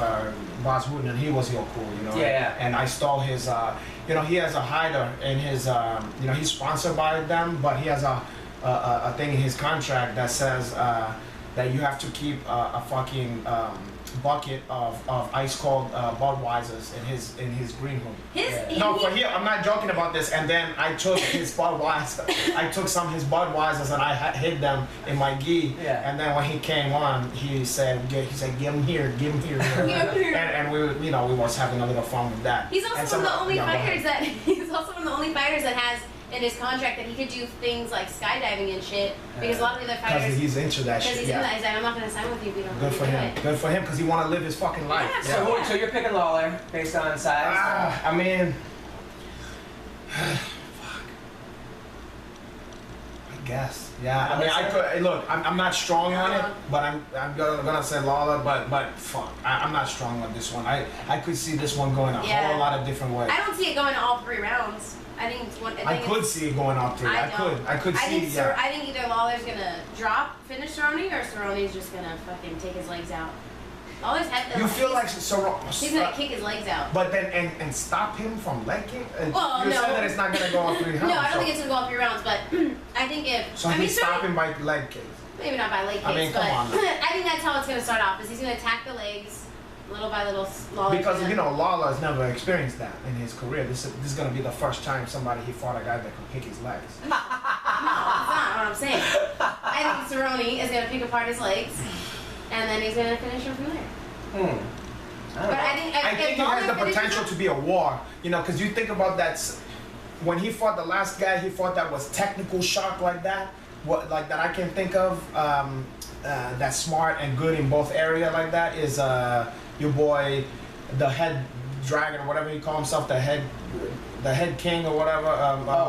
Boss Wooden, and he was real cool, you know. Yeah. And I stole his, he has a hider in his, he's sponsored by them, but he has a thing in his contract that says that you have to keep a fucking bucket of ice cold Budweisers in his green room. For here, I'm not joking about this. And then I took his Budweiser. I took some of his Budweisers and I hid them in my gi. Yeah. And then when he came on, he said, "Give him here." And we was having a little fun with that. He's also one of the only fighters that has in his contract that he could do things like skydiving and shit, because a lot of the other fighters. Because he's into that shit. He's into that. He's like, I'm not gonna sign with you if you don't. Good for him. Good for him, because he want to live his fucking life. Yeah. So you're picking Lawler based on size? I mean, fuck. I guess. Yeah. I mean, I could look. I'm not strong on it, but I'm gonna say Lawler. But fuck, I'm not strong on this one. I could see this one going a whole lot of different ways. I don't see it going all 3 rounds. I could see it going all 3. I could see. I think either Lawler's gonna finish Cerrone, or Cerrone's just gonna fucking take his legs out. Always have You feel like he's gonna kick his legs out. But then and stop him from leg kick. Well, you no. said that it's not gonna go on 3 rounds. No, I don't think it's gonna go all 3 rounds, but I think if So he's stopping by leg kicks. maybe not by leg kicks, I mean, but come on. I think that's how it's gonna start off. Is he's gonna attack the legs little by little. Because Lawler has never experienced that in his career. This is gonna be the first time he fought a guy that could kick his legs. No, that's not what I'm saying. I think Cerrone is gonna pick apart his legs, and then he's gonna finish him from there. But I think it has the potential to be a war, because you think about that. When he fought the last guy, he fought that was technical sharp like that. Like that I can think of, that's smart and good in both area like that is your boy, the head dragon or whatever he call himself, the head king or whatever.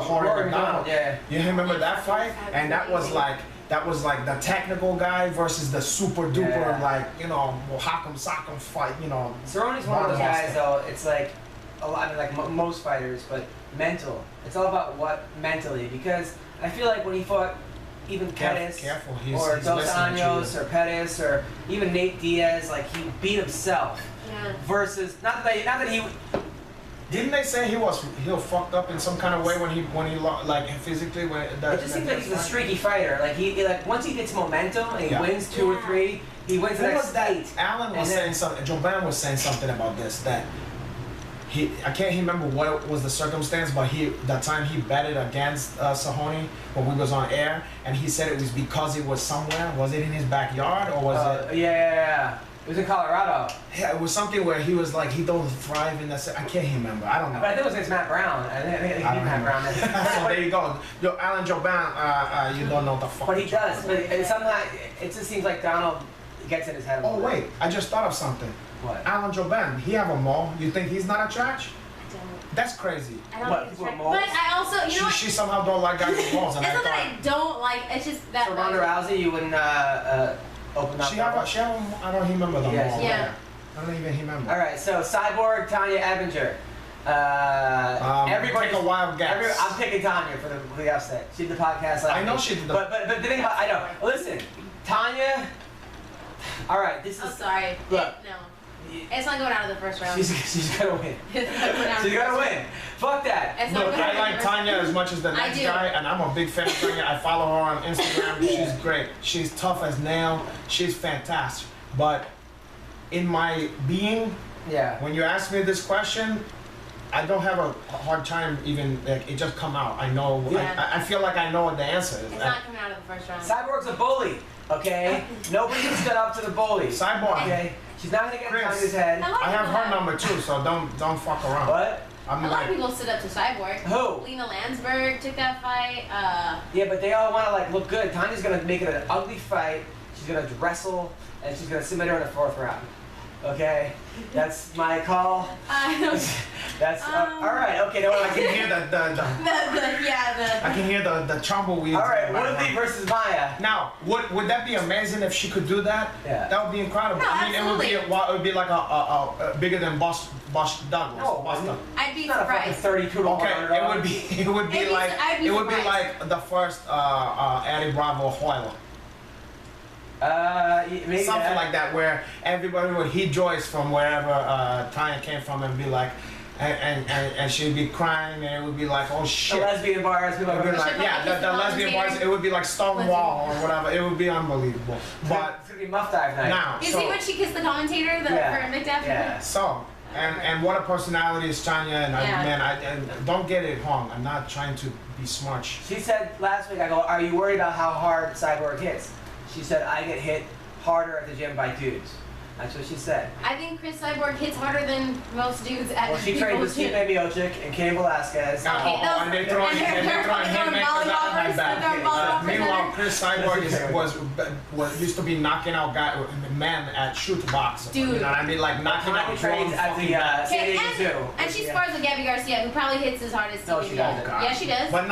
Jorge McDonald. Yeah. You remember that fight? And that was like the technical guy versus the super duper Hack'em Sock'em fight. Cerrone's one of those guys though. It's like a lot like most fighters, but mental. It's all about what mentally, because I feel like when he fought even Pettis or Dos Anjos or Pettis or even Nate Diaz, like he beat himself. Yeah. Versus not that he. Didn't they say he fucked up in some kind of way when he like physically it just seems like he's a streaky fighter. Like once he gets momentum and he wins 2 or 3, he wins the next fight. Alan was saying something. Joban was saying something about this that. I can't remember what was the circumstance, but that time he betted against Cerrone when we was on air, and he said it was because it was somewhere. Was it in his backyard or was it? Yeah. It was in Colorado. Yeah, it was something where he was like he don't thrive in that. I can't remember. I don't know. But I think it was against Matt Brown. I think he beat Matt Brown. So there you go. Alan Joban, you don't know the fuck. But he does. But somehow it just seems like Donald gets in his head. Oh wait, I just thought of something. What? Alan Joban, he have a mole. You think he's not a trash? I don't. That's crazy. I don't What, think people it's with right. But I also, you know what? She somehow don't like guys with moles. It's not that I don't like. It's just that. For Ronda Rousey, you wouldn't open up. She have I don't remember the mole. Yeah. I don't even remember. All right, so Cyborg, Tanya Evinger. Everybody take a wild guess. I'm picking Tanya for the upset. She did the podcast last I know week. she did. But the thing about I know. Listen, Tanya. All right, this is. I'm sorry. Look. No. It's not going out of the first round. She's gonna win. It's not going out of She's the gonna first win. Fuck that. It's not Look, going out I of the like first Tanya as much as the next guy, and I'm a big fan of Tanya. I follow her on Instagram. She's great. She's tough as nail. She's fantastic. But in my being, when you ask me this question, I don't have a hard time even, like, it just come out. I know, I feel like I know what the answer is. It's not coming out of the first round. Cyborg's a bully, okay? Nobody can stood up to the bully. Cyborg. Okay? She's not gonna get in Tanya's head. I have her number too, so don't fuck around. What? I'm a lot of people stood up to Cyborg. Who? Lena Landsberg took that fight. Yeah, but they all want to like look good. Tanya's gonna make it an ugly fight. She's gonna wrestle, and she's gonna submit her in the 4th round. Okay, that's my call. That's all right. Okay, no, I can hear I can hear the tumbleweeds. All right, Woodley versus Maya. Now, would that be amazing if she could do that? Yeah. That would be incredible. No, I mean, it would be like a bigger than Bosch Douglas. No, I'd be not surprised. 32 to 1. Okay, it would be like the first Eddie Bravo Hoyler. Maybe something like that, where everybody would heed Joyce from wherever Tanya came from and be like, and she'd be crying, and it would be like, oh shit. The lesbian bars, people would be like, the lesbian bars, it would be like Stonewall or whatever. It would be unbelievable. But it's gonna be Muff Dive night. Now, you see when she kissed the commentator, the current McDuff? Yeah. So. And what a personality is Tanya, and I don't get it wrong. I'm not trying to be smart. She said last week, I go, are you worried about how hard Cyborg hits? She said, I get hit harder at the gym by dudes. That's what she said. I think Chris Cyborg hits harder than most dudes at Well, she trained with Steve Miocic and Cain Velasquez. And they're throwing haymakers out of my back. Meanwhile, Chris Cyborg used to be knocking out men at shoot box. Dude. You know what I mean? Like knocking out trains at the San Diego Zoo. And she spars with Gabby Garcia, who probably hits as hard as Steve. No, she doesn't. Yeah, she does. But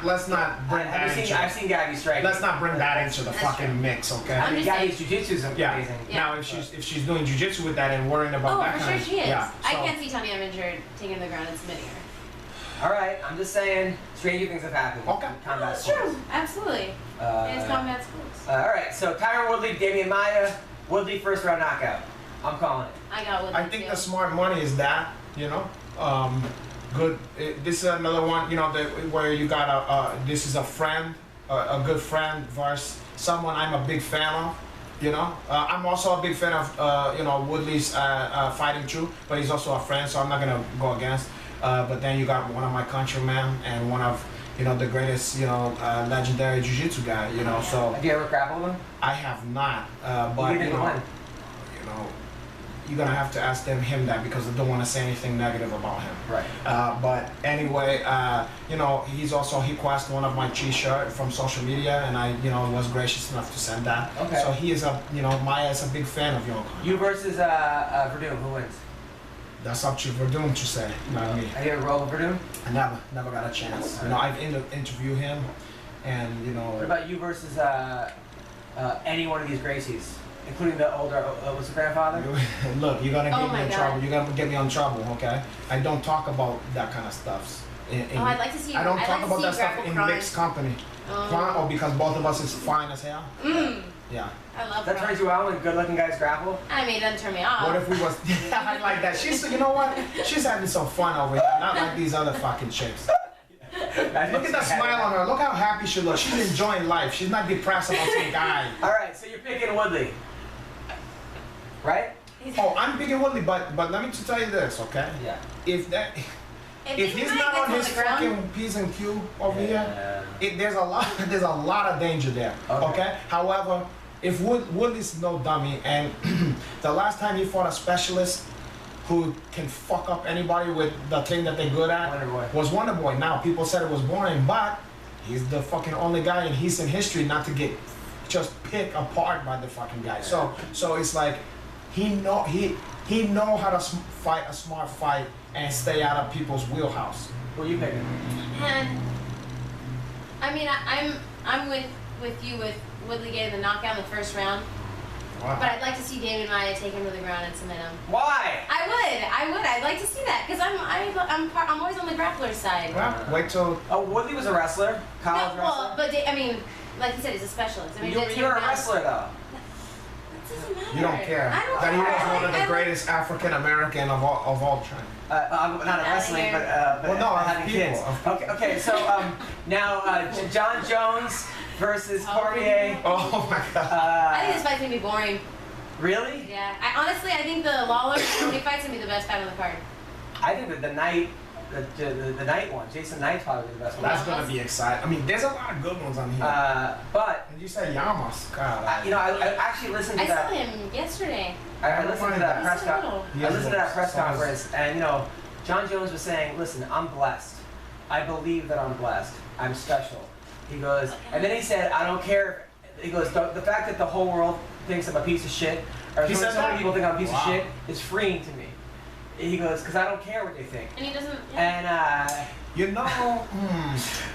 let's not bring that into. I've seen Gabby strike. Let's not bring that into the fucking mix, okay? I mean, Gabby's jiu-jitsu's amazing. Now, if she's doing jiu-jitsu with that and worrying about that for kind sure she is. yeah. I can't see Tanya Evinger taking the ground and submitting her. All right, I'm just saying, stranger things have happened. Okay. That's true. Absolutely. It's combat sports. All right, so Tyron Woodley, Damian Maia. Woodley first round knockout. I'm calling it. I got Woodley I think too. the smart money is that, you know, good. This is another one, you know, where you got this is a friend, a good friend versus someone I'm a big fan of. You know, I'm also a big fan of, you know, Woodley's fighting too, but he's also a friend, so I'm not gonna go against. But then you got one of my countrymen and one of, you know, the greatest, you know, legendary jiu-jitsu guy, you know, so. Have you ever grappled him? I have not, but you know, you're gonna have to ask him that because I don't want to say anything negative about him. Right. But anyway, you know, he requested one of my T-shirt from social media, and I, you know, was gracious enough to send that. Okay. So he is Maya is a big fan of yours. You versus Verdum, who wins? That's up to Verdum to say, not me. Have you ever rolled with Verdum? I never got a chance. You know, I've interviewed him, and you know. What about you versus any one of these Gracies? Including the older, was the grandfather? Look, you're gonna get me in God. trouble. You're gonna get me in trouble, okay? I don't talk about that kind of stuff. I'd like to see you. I don't I'd talk like to about see that you stuff grapple in crime. mixed company. Or because both of us is fine as hell. Yeah. I love That crime. turns you on when good-looking guys grapple? I mean, it doesn't turn me off. What if we was? I like that. You know what? She's having some fun over here, not like these other fucking chicks. Look at that smile on her. Look how happy she looks. She's enjoying life. She's not depressed about some guy. All right, so you're picking Woodley, right? Oh, I'm picking Woodley, but let me tell you this, okay? Yeah. If he's not on his fucking P's and Q over here, there's a lot of danger there. Okay. However, if Woodley's no dummy, and the last time he fought a specialist who can fuck up anybody with the thing that they're good at was Wonder Boy. Now people said it was boring, but he's the fucking only guy in recent history not to get just picked apart by the fucking guy. So it's like he know how to fight a smart fight and stay out of people's wheelhouse. Who are you picking? And I mean, I'm with you with Woodley getting the knockout in the first round. Wow. But I'd like to see David Maya take him to the ground and submit him. Why? I would. I'd like to see that because I'm always on the grappler's side. Well, wait till. Oh, Woodley was a wrestler, college No, wrestler. well, but I mean, like you said, he's a specialist. I mean, You're a wrestler though. That doesn't matter. You don't care I don't that he care. was one of the greatest African American of all time. I'm not a wrestling, but Well, no, having kids. Okay. So now John Jones versus Cormier. Oh my God. I think this fight's gonna be boring. Really? Yeah. I think the Lawler Tony fight's gonna be the best fight on the card. I think that the night one, Jason Knight's probably the best one. That's gonna be exciting. I mean, there's a lot of good ones on here. But And you said Llamas, God. I actually listened to I saw that. him yesterday. I listened to that press He's so conference. little. I listened to that press conference, and you know, John Jones was saying, "Listen, I'm blessed. I believe that I'm blessed. I'm special." He goes, and then he said, "I don't care." He goes, "The fact that the whole world thinks I'm a piece of shit, or so many people think I'm a piece of shit, is freeing to me." He goes, "Because I don't care what they think." And he doesn't. Yeah. And You know,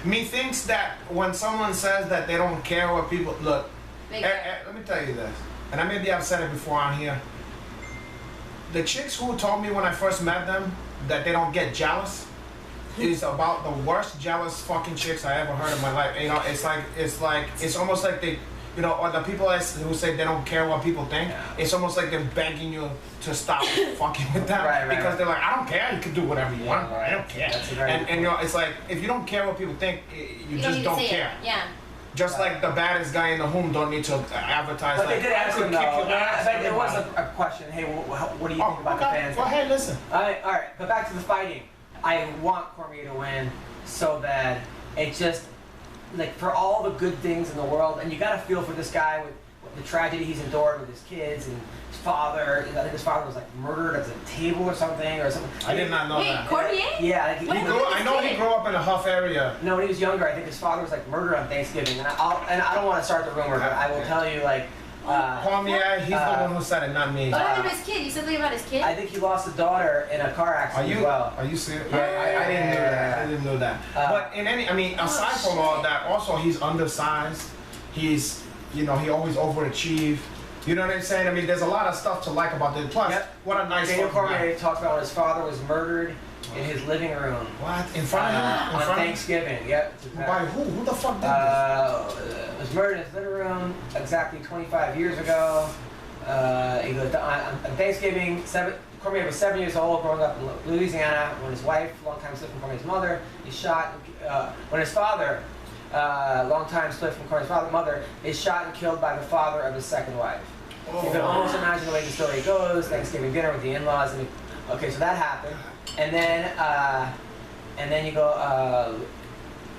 me thinks that when someone says that they don't care what people look. Let me tell you this, and I maybe I've said it before on here. The chicks who told me when I first met them that they don't get jealous is about the worst jealous fucking chicks I ever heard in my life. You know, it's almost like they, you know, or the people who say they don't care what people think. It's almost like they're begging you to stop fucking with them because they're like, I don't care. You can do whatever you want. I don't care. And you know, it's like if you don't care what people think, you just don't care. Yeah. Just like the baddest guy in the room don't need to advertise. but like, they did ask him kick your though. ass. There was a question. Hey, what do you think about the fans? Well, hey, listen. All right, but back to the fighting. I want Cormier to win so bad. It just, like, for all the good things in the world, and you gotta feel for this guy with the tragedy he's endured with his kids and his father. I think his father was like murdered at a table or something. I did not know Wait, that. Cormier? Yeah, I know he grew up in a Huff area. No, when he was younger, I think his father was like murdered on Thanksgiving, and I don't want to start the rumor, but I will tell you, like. Cormier, he's the one who said it, not me. What happened to his kid? You said something about his kid? I think he lost a daughter in a car accident as well. Are you serious? Yeah. I didn't know that. I didn't know that. But aside from all that, also he's undersized. He's, you know, he always overachieved. You know what I'm saying? I mean, there's a lot of stuff to like about this. Plus, what a nice Daniel fucking Cormier guy. talks about when his father was murdered in his living room. What? In front of him? On Thanksgiving, yep. By who? Who the fuck did this? Was murdered in his living room exactly 25 years ago. He goes on Thanksgiving. Cormier was 7 years old, growing up in Louisiana. When his wife, longtime split from Cormier's mother, he's shot. When his father, longtime split from Cormier's mother, is shot and killed by the father of his second wife. Oh. You can almost imagine the way the story goes. Thanksgiving dinner with the in-laws. Okay, so that happened, and then you go.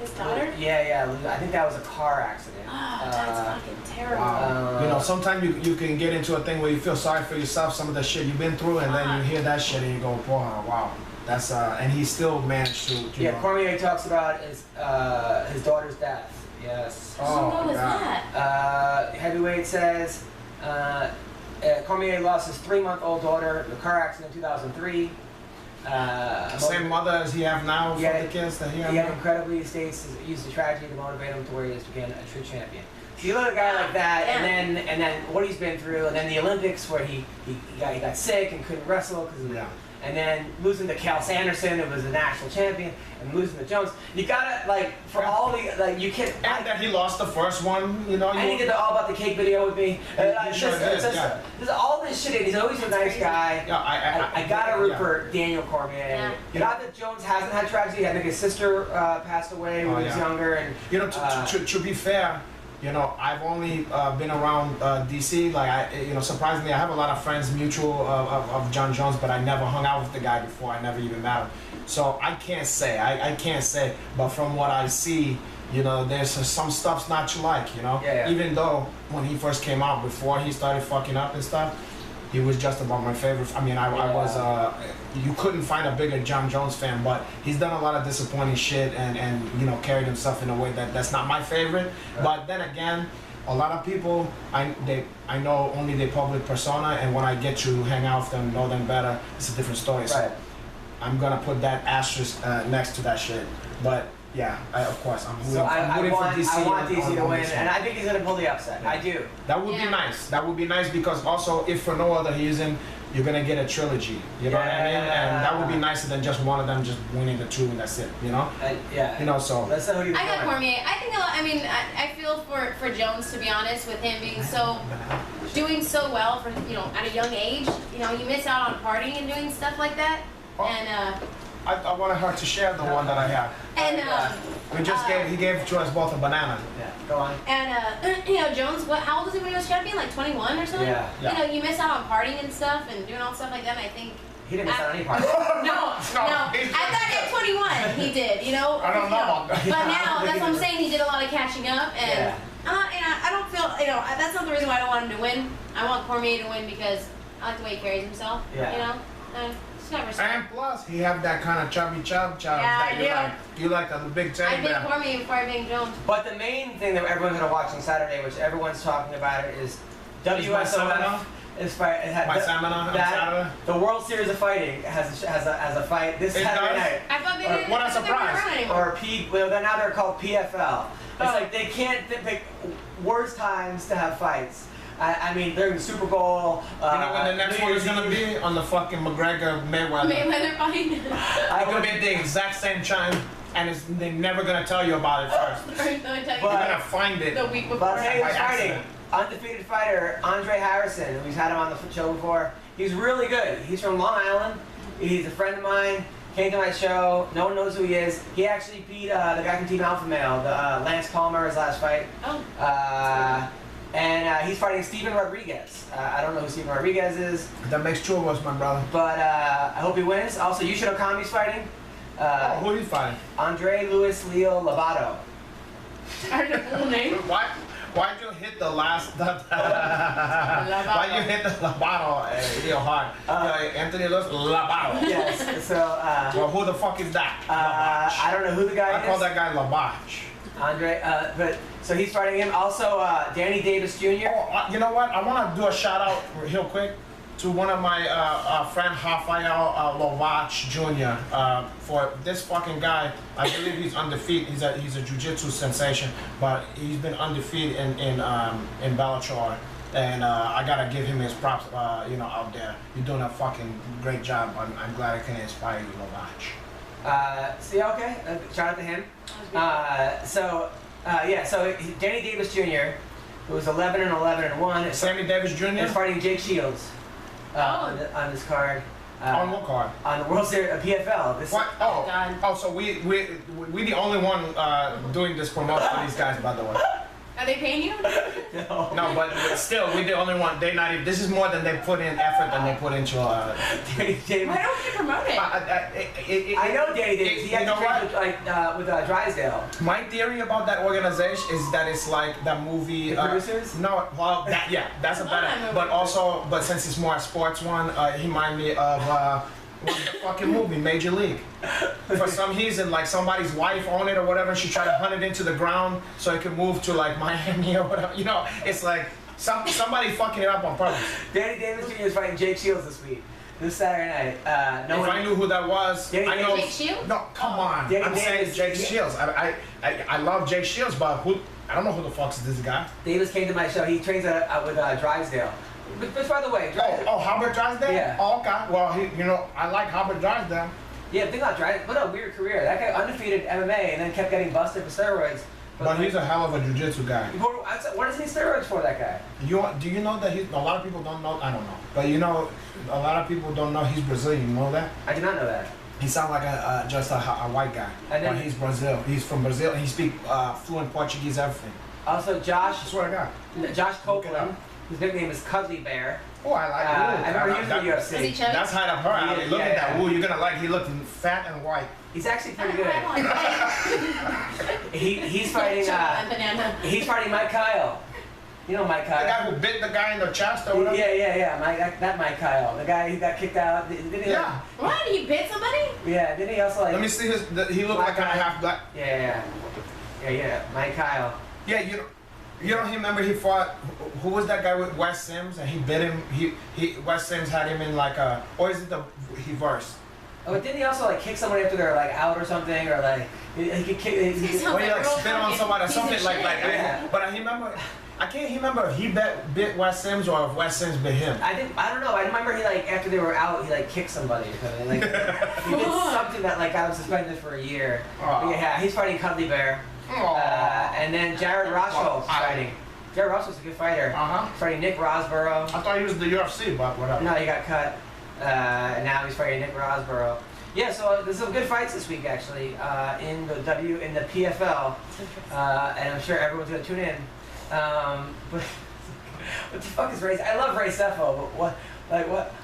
His daughter? Yeah. I think that was a car accident. Oh, that's fucking terrible. Wow. You know, sometimes you can get into a thing where you feel sorry for yourself, some of the shit you've been through, and then you hear that shit and you go, wow, that's and he still managed to. Yeah, Cormier talks about his daughter's death. Yes. What was that? Heavyweight says Cormier lost his 3-month-old daughter in a car accident in 2003. Same mother as he have now for the kids that he have. Yeah, incredibly, he states used the tragedy to motivate him to where he is to become a true champion. So you look at a guy like that, and then what he's been through, and then the Olympics where he got sick and couldn't wrestle because and then losing to Cal Sanderson, who was a national champion, and losing to Jones. You gotta for all the you can't. And that he lost the first one, you know. And he did the All About the Cake video with me. There's all this shit. He's always a nice guy. Yeah, I gotta root for Daniel Cormier. Yeah. Not that Jones hasn't had tragedy. I think his sister passed away when he was younger, and you know, to be fair. You know, I've only been around DC. Surprisingly, I have a lot of friends mutual of John Jones, but I never hung out with the guy before. I never even met him. So I can't say. I can't say. But from what I see, you know, there's some stuff's not you like. You know, even though when he first came out, before he started fucking up and stuff, he was just about my favorite. I mean, I was. You couldn't find a bigger John Jones fan, but he's done a lot of disappointing shit and you know, carried himself in a way that's not my favorite. Right. But then again, a lot of people I know only their public persona, and when I get to hang out with them, know them better, it's a different story. Right. So I'm gonna put that asterisk next to that shit. But yeah, of course, I'm rooting for DC. I want DC to win, and I think he's gonna pull the upset. Yeah. I do. That would be nice. That would be nice because also, if for no other reason, you're gonna get a trilogy. You know what I mean? And that would be nicer than just one of them just winning the two and that's it. You know? You know, so. That's how you. I got Cormier. I think I feel for Jones, to be honest, with him being doing so well for at a young age. You know, you miss out on partying and doing stuff like that. And I wanted her to share the one that I have. And he gave to us both a banana. Yeah, go on. And Jones, how old was he when he was champion? Like 21 or something? Yeah. You know, you miss out on partying and stuff and doing all stuff like that. And I think he didn't miss out on any party. No. At that age 21, he did. You know. I don't know. But now, that's what I'm saying. He did a lot of catching up, and I don't feel. That's not the reason why I don't want him to win. I want Cormier to win because I like the way he carries himself. Yeah. You know. And plus, he have that kind of chubby chub that you like. You like a big teddy bear. I think Cormier before I think Jones. But the main thing that everyone's gonna watch on Saturday, which everyone's talking about it, is WSOF. My seminar on Saturday. The World Series of Fighting has a fight this Saturday night. I thought they didn't. What a surprise! Or now they're called PFL. It's like they can't pick worse times to have fights. I mean, during the Super Bowl. You know when the next one is gonna be? On the fucking McGregor Mayweather fight. It's gonna be at the exact same time, and they're never gonna tell you about it first. You're gonna find it the week before. But I'll tell you who's fighting. Undefeated fighter Andre Harrison. We've had him on the show before. He's really good. He's from Long Island. He's a friend of mine. Came to my show. No one knows who he is. He actually beat the guy from Team Alpha Male, Lance Palmer, his last fight. And he's fighting Steven Rodriguez. I don't know who Steven Rodriguez is. That makes two of us, my brother. But I hope he wins. Also, Yushin Okami's fighting. Who are you fighting? Andre Luis Leo Lovato. I don't know the full name. Why'd you hit the last? Why you hit the Lovato real hard? Anthony Luis Lovato. Yes. So. Well, who the fuck is that? I don't know who the guy is. I call that guy Labach. Andre, but so he's fighting him. Also, Danny Davis Jr. Oh, you know what? I want to do a shout out real quick to one of my friend Rafael Lovach Jr. For this fucking guy. I believe he's undefeated. He's a jiu-jitsu sensation, but he's been undefeated in Bellator. And I gotta give him his props. Out there, you're doing a fucking great job. I'm glad I can inspire you, Lovach. Shout out to him. So Danny Davis Jr. It was 11-11-1. Sammy Davis Jr. He's fighting Jake Shields on this card. On what card? On the World Series PFL. What? Oh, God. oh, so we the only one doing this promotion for these guys, by the way. Are they paying you? No. No, but still, we're the only one. They not even. This is more than they put in effort than they put into. Why don't you promote it? I know Danny Davis. He had to train with Drysdale. My theory about that organization is that it's like that movie. The producers? No, well, that's a better. But also, but since it's more a sports one, he remind me of what's the fucking movie, Major League. For some reason, like somebody's wife owned it or whatever, and she tried to hunt it into the ground so it could move to like Miami or whatever. You know, it's like somebody fucking it up on purpose. Danny Davis Jr. is fighting Jake Shields this week. This Saturday night. If I knew who that was, I know. Jake Shields? No, come on. I'm saying Jake Shields. I love Jake Shields, but I don't know who the fuck is this guy. Davis came to my show. He trains with Drysdale. But by the way, Albert Drysdale? Yeah. Oh, okay. Well, I like Albert Drysdale. Yeah, think about Drysdale. What a weird career. That guy undefeated MMA and then kept getting busted for steroids. But he's a hell of a jiu-jitsu guy. What does he need steroids for, that guy? Do you know that a lot of people don't know, I don't know, but you know, a lot of people don't know he's Brazilian, you know that? I did not know that. He sounds like just a white guy, but he's Brazil. He's from Brazil, and he speaks fluent Portuguese, everything. Also, Josh. I swear to God. Josh Copeland, whose nickname is Cuddly Bear. Oh, I like it. I remember he was in the UFC. That's high up her alley. Look at that. Ooh, you're gonna like. He looked fat and white. He's actually pretty good. He's fighting. He's fighting Mike Kyle. You know Mike Kyle. The guy who bit the guy in the chest or whatever. Yeah. That Mike Kyle. The guy who got kicked out. Yeah. What? He bit somebody? Yeah. Didn't he also like? Let me see his. He looked like kind of half black. Yeah. Mike Kyle. Yeah, you don't remember he fought, who was that guy with Wes Sims, and he bit him, Wes Sims had him in like a, or is it the reverse? Oh, didn't he also like kick somebody after they're like out or something, or like, he could kick, or he like spit on somebody or something like that. Yeah. But I remember, I can't remember if he bit Wes Sims or if Wes Sims bit him. I don't know, I remember he like, after they were out, he like kicked somebody or something, like, he did something that like got him suspended for a year. But yeah, he's fighting Cuddly Bear. And then Jared Roscoe's fighting. Jared Roscoe's a good fighter. He's fighting Nick Rosborough. I thought he was the UFC, but whatever. No, he got cut. Now he's fighting Nick Rosborough. Yeah, so there's some good fights this week actually in the PFL, and I'm sure everyone's gonna tune in. But what the fuck is Ray? I love Ray Sefo, but what?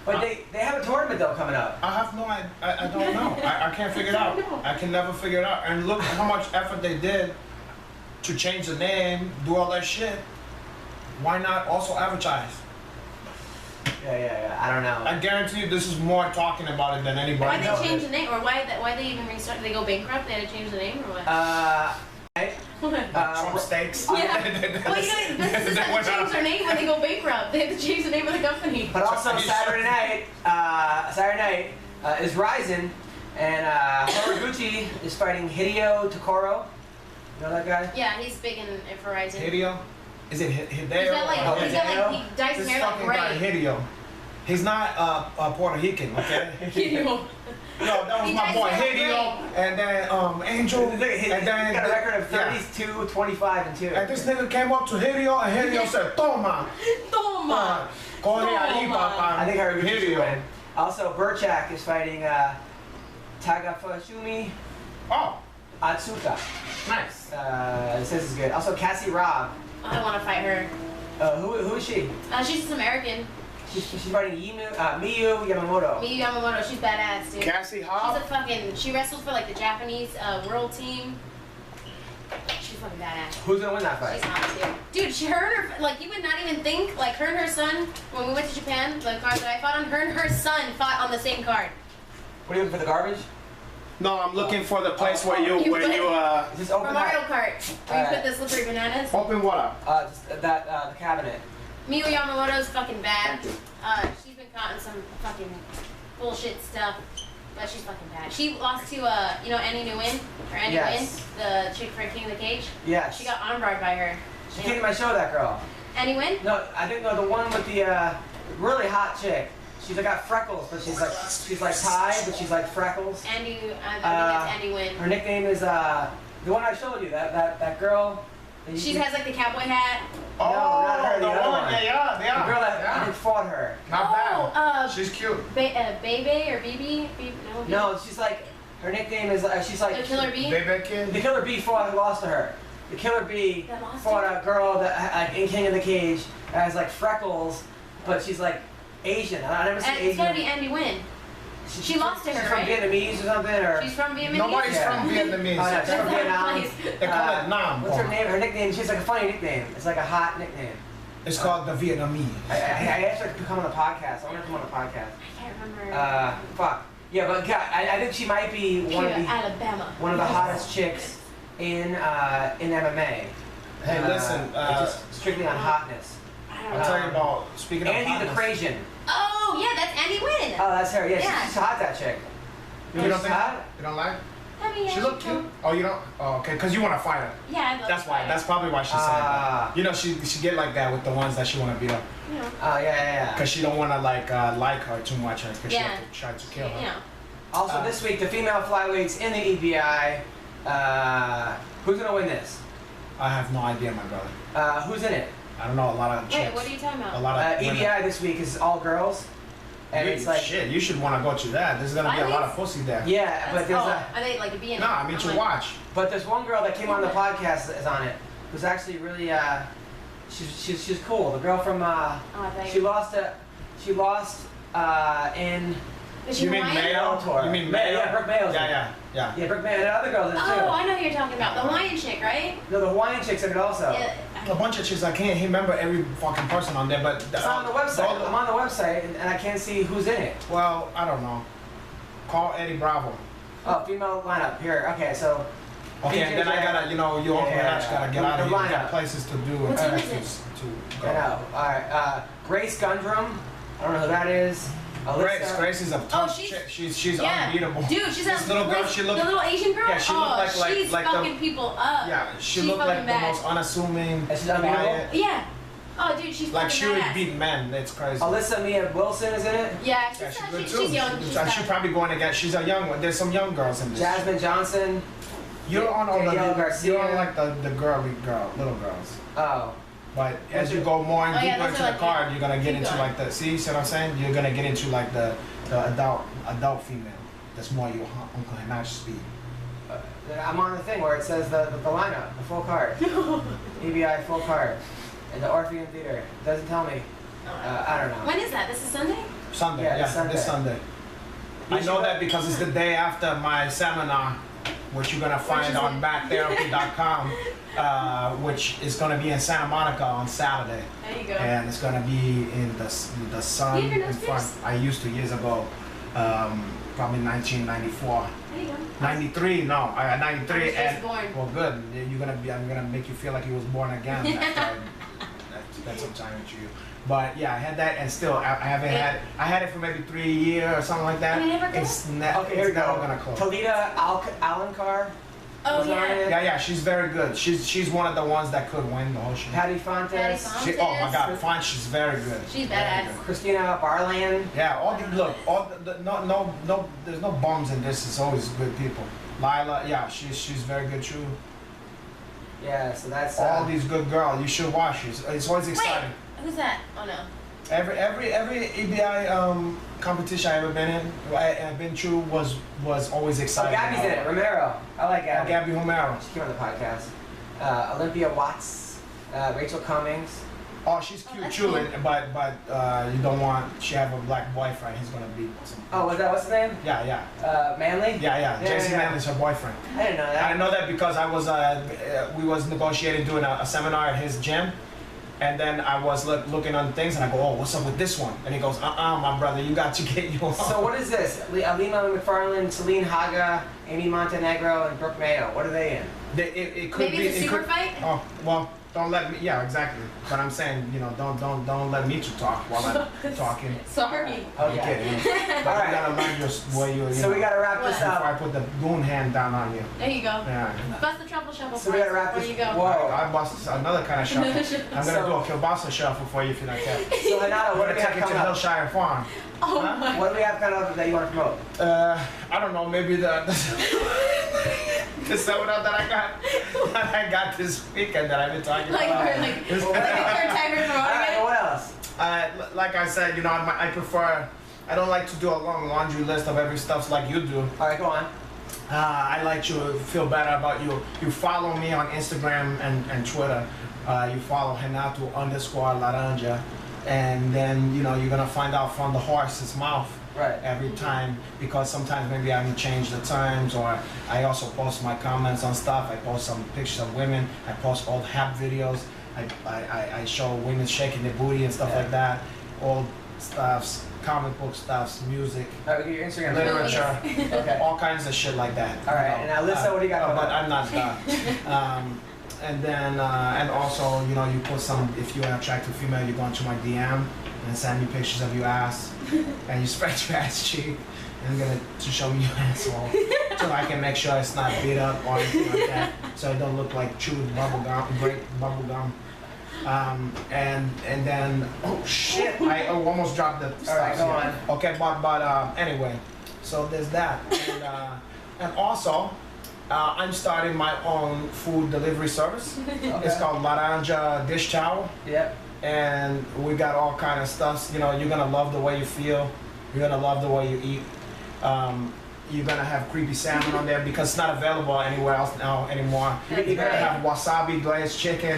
But they have a tournament though coming up. I have no idea. I don't know. I can't figure it out. I can never figure it out. And look how much effort they did to change the name, do all that shit. Why not also advertise? Yeah. I don't know. I guarantee you, this is more talking about it than anybody. Why they change the name, or why they even restart? Did they go bankrupt? They had to change the name, or what? Trump steaks. Yeah. Well, businesses have to change their name when they go bankrupt. They have to change the name of the company. But also Saturday night is Ryzen, and Horiguchi is fighting Hideo Tokoro. You know that guy? Yeah, he's big in Verizon. Hideo? Is it Hideo? He's got he dyes his hair like gray. Hideo. He's not Puerto Rican, okay? Hideo. No, that was my boy Hideo, and then Angel, and then he got a record of 32, 25, and 2. And this nigga came up to Hideo, and Hideo said, "Toma, Toma." Coge ahí, papá." I think Horiguchi win. Also, Burchak is fighting Tagafashumi Atsuka. Nice. This is good. Also, Cassie Robb. I want to fight her. Who is she? She's just American. She's fighting Miyu Yamamoto. Miyu Yamamoto, she's badass, dude. Cassie Hobb? She wrestles for like the Japanese world team. She's fucking badass. Who's gonna win that fight? She's hot too. Dude, you would not even think, like her and her son, when we went to Japan, the card that I fought on, her and her son fought on the same card. What are you looking for, the garbage? No, I'm looking for the place where you just open for Mario Kart, where you put the slippery bananas. Open what up? Just the cabinet. Miyu Yamamoto's fucking bad. She's been caught in some fucking bullshit stuff, but she's fucking bad. She lost to Annie Nguyen, or Annie Nguyen, the chick for King of the Cage. Yes. She got armbarred by her. She came to my show, that girl. Annie Nguyen? No, I think the one with the really hot chick. She's got freckles, but she's like Thai, but she's like freckles. I think that's Annie Nguyen. Her nickname is the one I showed you. That girl She has like the cowboy hat. Oh, not her, the other one. one. Yeah, they are. The girl that I think fought her. Not bad. She's cute. Bebe or BB? No, she's like, her nickname is, she's like... The Killer Bee? Bebe Kid? The Killer Bee lost to her. The Killer Bee fought a girl that, in King of the Cage, that has like freckles, but she's like Asian. I never seen Asian. It's gotta be Andy Wynn. She lost to her, She's right? from Vietnamese or something, or... She's from Vietnamese? Nobody's from Vietnamese. Oh, no, she's from Vietnam. They call it Nam. What's her name? Her nickname, she's like a funny nickname. It's like a hot nickname. It's called the Vietnamese. I asked her to come on the podcast. I want her to come on the podcast. I can't remember. Fuck. Yeah, but God, I think she might be one of the hottest chicks in MMA. Hey, listen. Just strictly on hotness. I'll tell you about, speaking of Andy hotness. the Crasian. Oh, yeah, that's Andy Wynn. Oh, that's her. Yeah, she's hot, that chick. You don't think? Hot? You don't like? I mean, yeah, She look cute. Oh, you don't? Oh, okay. Because you want to fight her. Yeah, I love That's why. That's probably why she said that. You know, she get like that with the ones that she want to beat up. Oh, yeah. Because she don't want to like her too much. Because she have to try to kill her. Yeah. Also, this week, the female flyweights in the EBI. Who's gonna win this? I have no idea, my brother. Who's in it? I don't know. A lot of chicks. Wait, what are you talking about? A lot of EBI this week is all girls. And it's like shit. You should want to go to that. There's gonna be a lot of pussy there. Yeah, but there's are they like a being? No, I mean to watch. But there's one girl that came on the podcast is on it, who's actually really she's cool. The girl from she lost in. You mean Mayo? You mean Mayo? Yeah, Brooke Mayo's in it. Yeah. Brooke Mayo and the other girls in it too. Oh, I know who you're talking about. The Hawaiian chick, right? No, the Hawaiian chick's in it also. Yeah. A bunch of chicks. I can't remember every fucking person on there, but it's on the website. I'm on the website and I can't see who's in it. Well, I don't know. Call Eddie Bravo. Oh, female lineup here. Okay, so. Okay, and then I gotta, you Uncle Renato gotta get out of here. We got places to do and places to go. I know. All right. Grace Gundrum. I don't know who that is. Grace is a tough chick. She's unbeatable. Dude, she's this little girl. She looked the little Asian girl. Yeah, she looked she's fucking people up. Yeah, she looked like the most unassuming. She's unbeatable. Yeah. Oh, dude, she's like she would beat men. It's crazy. Alyssa Mia Wilson is in it. Yeah, she's good too. She's young. She's probably going against. She's a young one. There's some young girls in this. Jasmine Johnson. You don't Garcia. You don't like the little girls. Oh. But as you go more and deeper into the card, you're gonna get into like the. See what I'm saying? You're gonna get into like the adult female. That's more your Uncle Renato speed. I'm on the thing where it says the lineup, the full card. EBI full card. In the Orpheum Theater. It doesn't tell me. I don't know. When is that? This is Sunday? Sunday, yeah, this Sunday. I know that because it's the day after my seminar, which you're gonna find on backtherapy.com, which is gonna be in Santa Monica on Saturday. There you go. And it's gonna be in the sun in front. I used to years ago, probably 1994. There you go. 93, no, 93, and born. well, good. I'm gonna make you feel like you was born again after I spent some time with you. But yeah, I had that, and still I haven't had. I had it for maybe 3 years or something like that. And it never it's never gonna close. Talita Alankar. Oh yeah. Yeah, she's very good. She's one of the ones that could win the whole show. Patty Fontes. Oh my God, Fontes, she's very good. She's badass. Christina Barland. Yeah, there's no bums in this. It's always good people. Lila, yeah, she's very good too. Yeah, so that's all these good girls. You should watch it. It's always exciting. Wait, who's that? Oh no. Every EBI competition I ever been in, I've been through was always exciting. Oh, Gabby's in it. Romero. I like Gabby. Gabby Romero. She came on the podcast. Olympia Watts. Rachel Cummings. Oh, she's cute too, but you don't want. She have a black boyfriend. He's gonna beat some. Oh, what's his name? Yeah. Manley. Yeah. Jason Manley's her boyfriend. I didn't know that. I know that because I was we was negotiating doing a seminar at his gym. And then I was looking on things, and I go, oh, what's up with this one? And he goes, my brother, you got to get you on. So what is this? Alima McFarland, Celine Haga, Amy Montenegro, and Brooke Mayo. What are they in? It could maybe be. It's a super fight? Oh, well, don't let me. Yeah, exactly. But I'm saying, don't let me to talk while I'm talking. Sorry. Okay. But all right. You gotta learn where you. So we gotta wrap this up. Before I put the goon hand down on you. There you go. Yeah. Bust the truffle shuffle. So we gotta wrap this. There you go. Whoa. I bust another kind of shuffle. I'm gonna do a kielbasa shuffle for you if you don't care. So Renato, We're gonna take it to Hillshire Farm. Oh my. What do we have kind of that you want to promote? I don't know. Maybe the the seminar that I got this weekend that I've been talking about. Like a third time for promoting Alright, it. what else? Like I said, you know, I prefer. I don't like to do a long laundry list of every stuff like you do. Alright, go on. I like to feel better about you. You follow me on Instagram and Twitter. You follow Renato _Laranja. And then, you know, you're gonna find out from the horse's mouth every time, because sometimes maybe I can change the times, or I also post my comments on stuff. I post some pictures of women. I post old rap videos. I show women shaking their booty and stuff like that. Old stuffs, comic book stuffs, music, Alright, we get your Instagram. literature, Okay. all kinds of shit like that. Alright, and Alyssa, what do you got? But I'm not and then, and also, you know, you put some, if you're an attractive female, you go into my DM and send me pictures of your ass, and you spread your ass cheek, and to show me your asshole, so I can make sure it's not beat up or anything like that, so it don't look like chewed bubble gum, great bubble gum. And then, oh shit, I almost dropped the stuff. Alright, go on. Okay, but anyway, so there's that, and also, I'm starting my own food delivery service. Okay. It's called Laranja Dish Towel. Yep. And we got all kind of stuff. You know, you're gonna love the way you feel. You're gonna love the way you eat. You're gonna have creepy salmon on there because it's not available anywhere else now anymore. You're gonna have wasabi glazed chicken,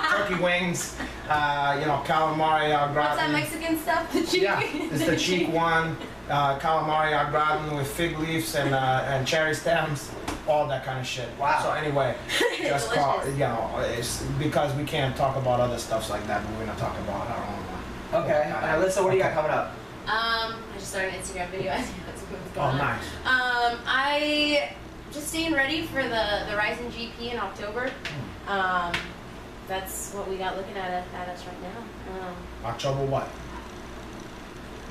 turkey wings, you know, calamari au gratin. What's that Mexican stuff? The cheek? Yeah, it's the cheek one. Calamari au gratin with fig leaves and cherry stems. All that kind of shit. Wow. So anyway, just call, you know, it's because we can't talk about other stuff like that, but we're gonna talk about our own. Okay. And Alyssa, what do you got coming up? I just started an Instagram video. I think that's what's going on. Nice. I just staying ready for the Rising GP in October. That's what we got looking at us right now. October what?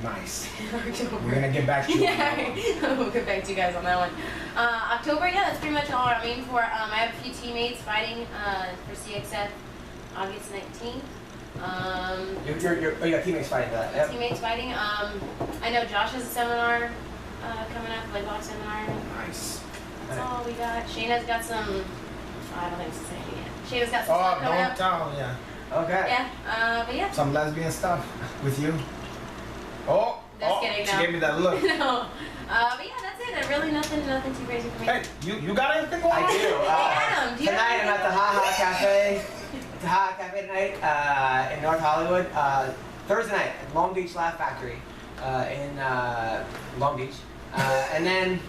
Nice. October. We're gonna get back to you. Yeah, we'll get back to you guys on that one. October, yeah, that's pretty much all I'm aiming for. I have a few teammates fighting for CXF August 19th. You got teammates fighting for that. Yep. Teammates fighting. I know Josh has a seminar coming up, like box seminar. Nice. That's all we got. Shayna's got some. I don't think it's the same yet. Shayna's got some stuff coming don't up. tell, yeah. Okay. Yeah, but yeah. Some lesbian stuff with you. Oh, Just kidding, she no. gave me that look. No. But yeah, that's it. Really nothing too crazy for me. Hey, you got anything going on? I do. Hey, Adam, do you Tonight have I'm at the Ha Ha Cafe. It's a Ha Ha Cafe tonight in North Hollywood. Thursday night at Long Beach Laugh Factory in Long Beach. And then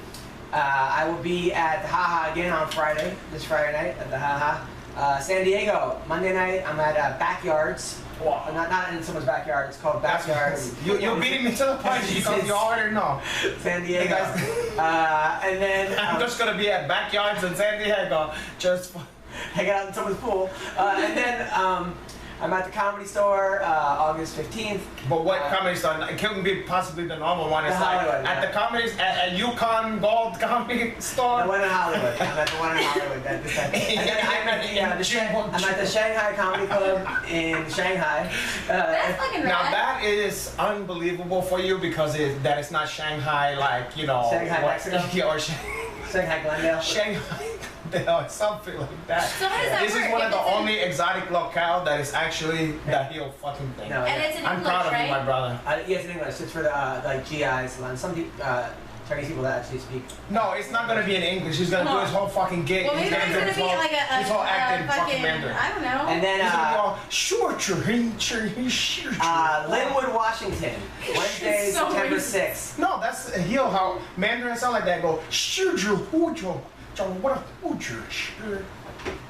I will be at the Ha Ha again on Friday, this Friday night at the Ha Ha. San Diego, Monday night I'm at Backyards. Wow. Not in someone's backyard, it's called Backyards. You're beating me to the punch because you already know. San Diego. And then I'm just gonna be at Backyards in San Diego, just hanging out in someone's pool. And then I'm at the Comedy Store August 15th. But what comedy store? It couldn't be possibly the normal one. It's The like Hollywood, at the comedy at Yukon Gold Comedy Store. The one in Hollywood. I'm at the one in Hollywood. And then I'm at I'm at the Shanghai Comedy Club in Shanghai. That's fucking Now rad. that is unbelievable for you because that is not Shanghai, like, you know. Shanghai, Mexico? Or Shanghai, Glendale. Shanghai. Or something like that. So how does that This work? is one of If the it's in- only exotic locale that is actually the heel fucking thing. No, And it's in I'm English, proud of right? you, my brother. yes, in English. It's for the like GIs and some people, Chinese people that actually speak. No, it's not gonna be in English. He's gonna do his whole fucking gig. Well, He's maybe gonna there's do gonna his be whole, like a his whole acting fucking Mandarin. I don't know. And then He's gonna be all Linwood, Washington, Wednesday, So September racist. 6th. No, that's a heel how Mandarin sound like that. Go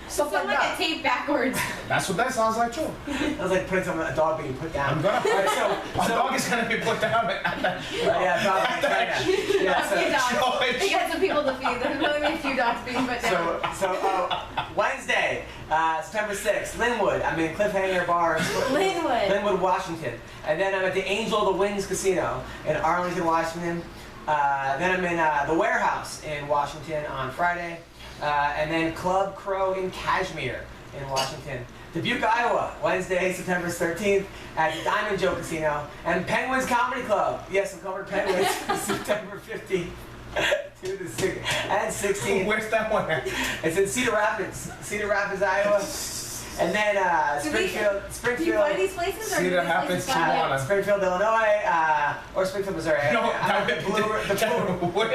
stuff Sound like like a that. tape backwards. That's what that sounds like too. That was like putting a dog being put down. I'm gonna. Alright, A dog is gonna be put down at that. yeah, probably. Yeah, A few dogs. George. They got some people to feed. There's really a few dogs being put down. So Wednesday, September 6th, Linwood. I'm in Cliffhanger Bar, Linwood, Washington. And then I'm at the Angel of the Winds Casino in Arlington, Washington. Then I'm in the Warehouse in Washington on Friday. And then Club Crow in Kashmir in Washington. Dubuque, Iowa, Wednesday, September 13th at the Diamond Joe Casino. And Penguins Comedy Club. Yes, I'm covering Penguins, September 15th. 2 to 6 and 16. Where's that one at? It's in Cedar Rapids, Iowa. And then Springfield. Do you find these places? Or Cedar Rapids, Tijuana. Springfield, Illinois, or Springfield, Missouri. No, What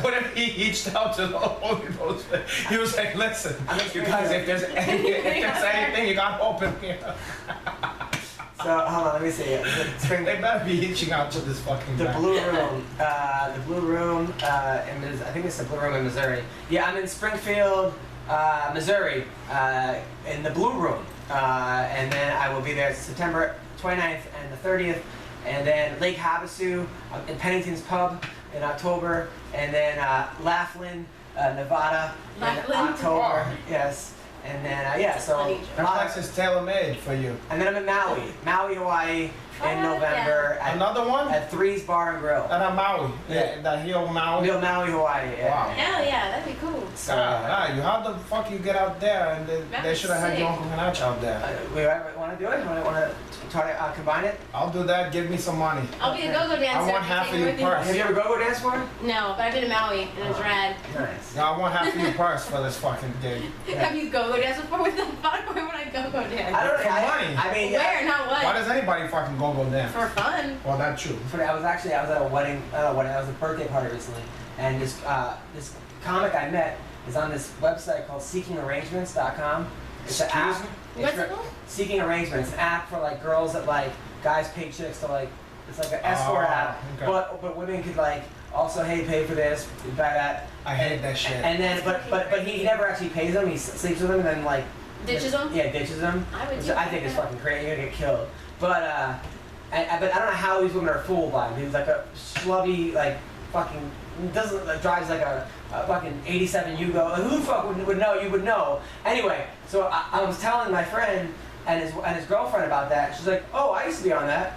what if he reached out to those? He was like, listen, you guys, if there's anything, you got open here. So hold on, let me see. They better be reaching out to this fucking the guy. Blue Room. The Blue Room. I think it's the Blue Room in Missouri. Yeah, I'm in Springfield, Missouri, in the Blue Room, and then I will be there September 29th and the 30th, and then Lake Havasu in Pennington's Pub in October, and then Laughlin, Nevada in October. Oh. Yes. And then, so... That place is tailor-made for you. And then I'm in Maui, Hawaii in November. Yeah. Another one? At Three's Bar and Grill. And Maui. Yeah. The Hill Maui. Hill Maui, Hawaii, yeah. Wow. Hell yeah, that'd be cool. So, how the fuck you get out there? And they should have had your Uncle Renato out there. we want to do it? Want to try to combine it? I'll do that. Give me some money. I'll be a go-go dancer. I want half of your purse. Have you ever go dance for? No, but I've been to Maui and it was rad. Nice. No, I want half of your purse for this fucking gig. Have you go-go danced before? What the fuck? Where would I go-go dance? I don't know. For money. I mean, Where? Not what? Why does anybody fucking go dance? For fun. Well, that's true. I was at a wedding. I was at a birthday party recently, and this comic I met is on this website called SeekingArrangements.com. It's an app. What's it called? Seeking Arrangements, an app for like girls that like guys pay chicks to like. It's like an escort app, okay. but women could like also pay for this, buy that. I hate that shit. And then but he never actually pays them. He sleeps with them and then like Ditches them? Yeah, ditches them. Which I think is fucking crazy. You're gonna get killed. But but I don't know how these women are fooled by him. He's like a schlubby, like fucking drives like a fucking '87 Yugo. Who the fuck would know? You would know. Anyway, so I was telling my friend and his girlfriend about that. She's like, oh, I used to be on that.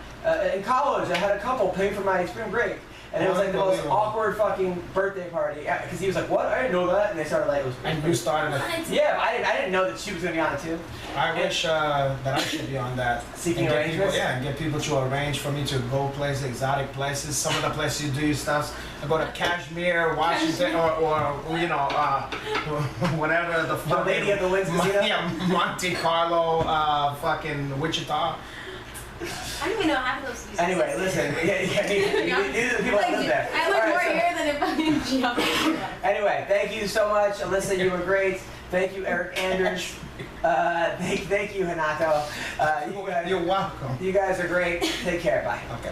In college, I had a couple pay for my spring break. And it was like the most awkward fucking birthday party. Because he was like, what? I didn't know that. And they started like, it was. And you started it. Yeah, but I didn't know that she was going to be on it too. I wish that I should be on that. Seeking and arrangements? And get people to arrange for me to go places, exotic places. Some of the places you do your stuff. I go to Kashmir, Washington, or you know, whatever the fuck. The Lady of the Winds Casino? Yeah, Monte Carlo, fucking Wichita. I don't even know half of those uses. Anyway, listen. These are the people that live there. I look more here than if I can jump. Anyway, thank you so much, Alyssa. You were great. Thank you, Eric Anders. Thank you, Renato. You're welcome. You guys are great. Take care. Bye. Okay.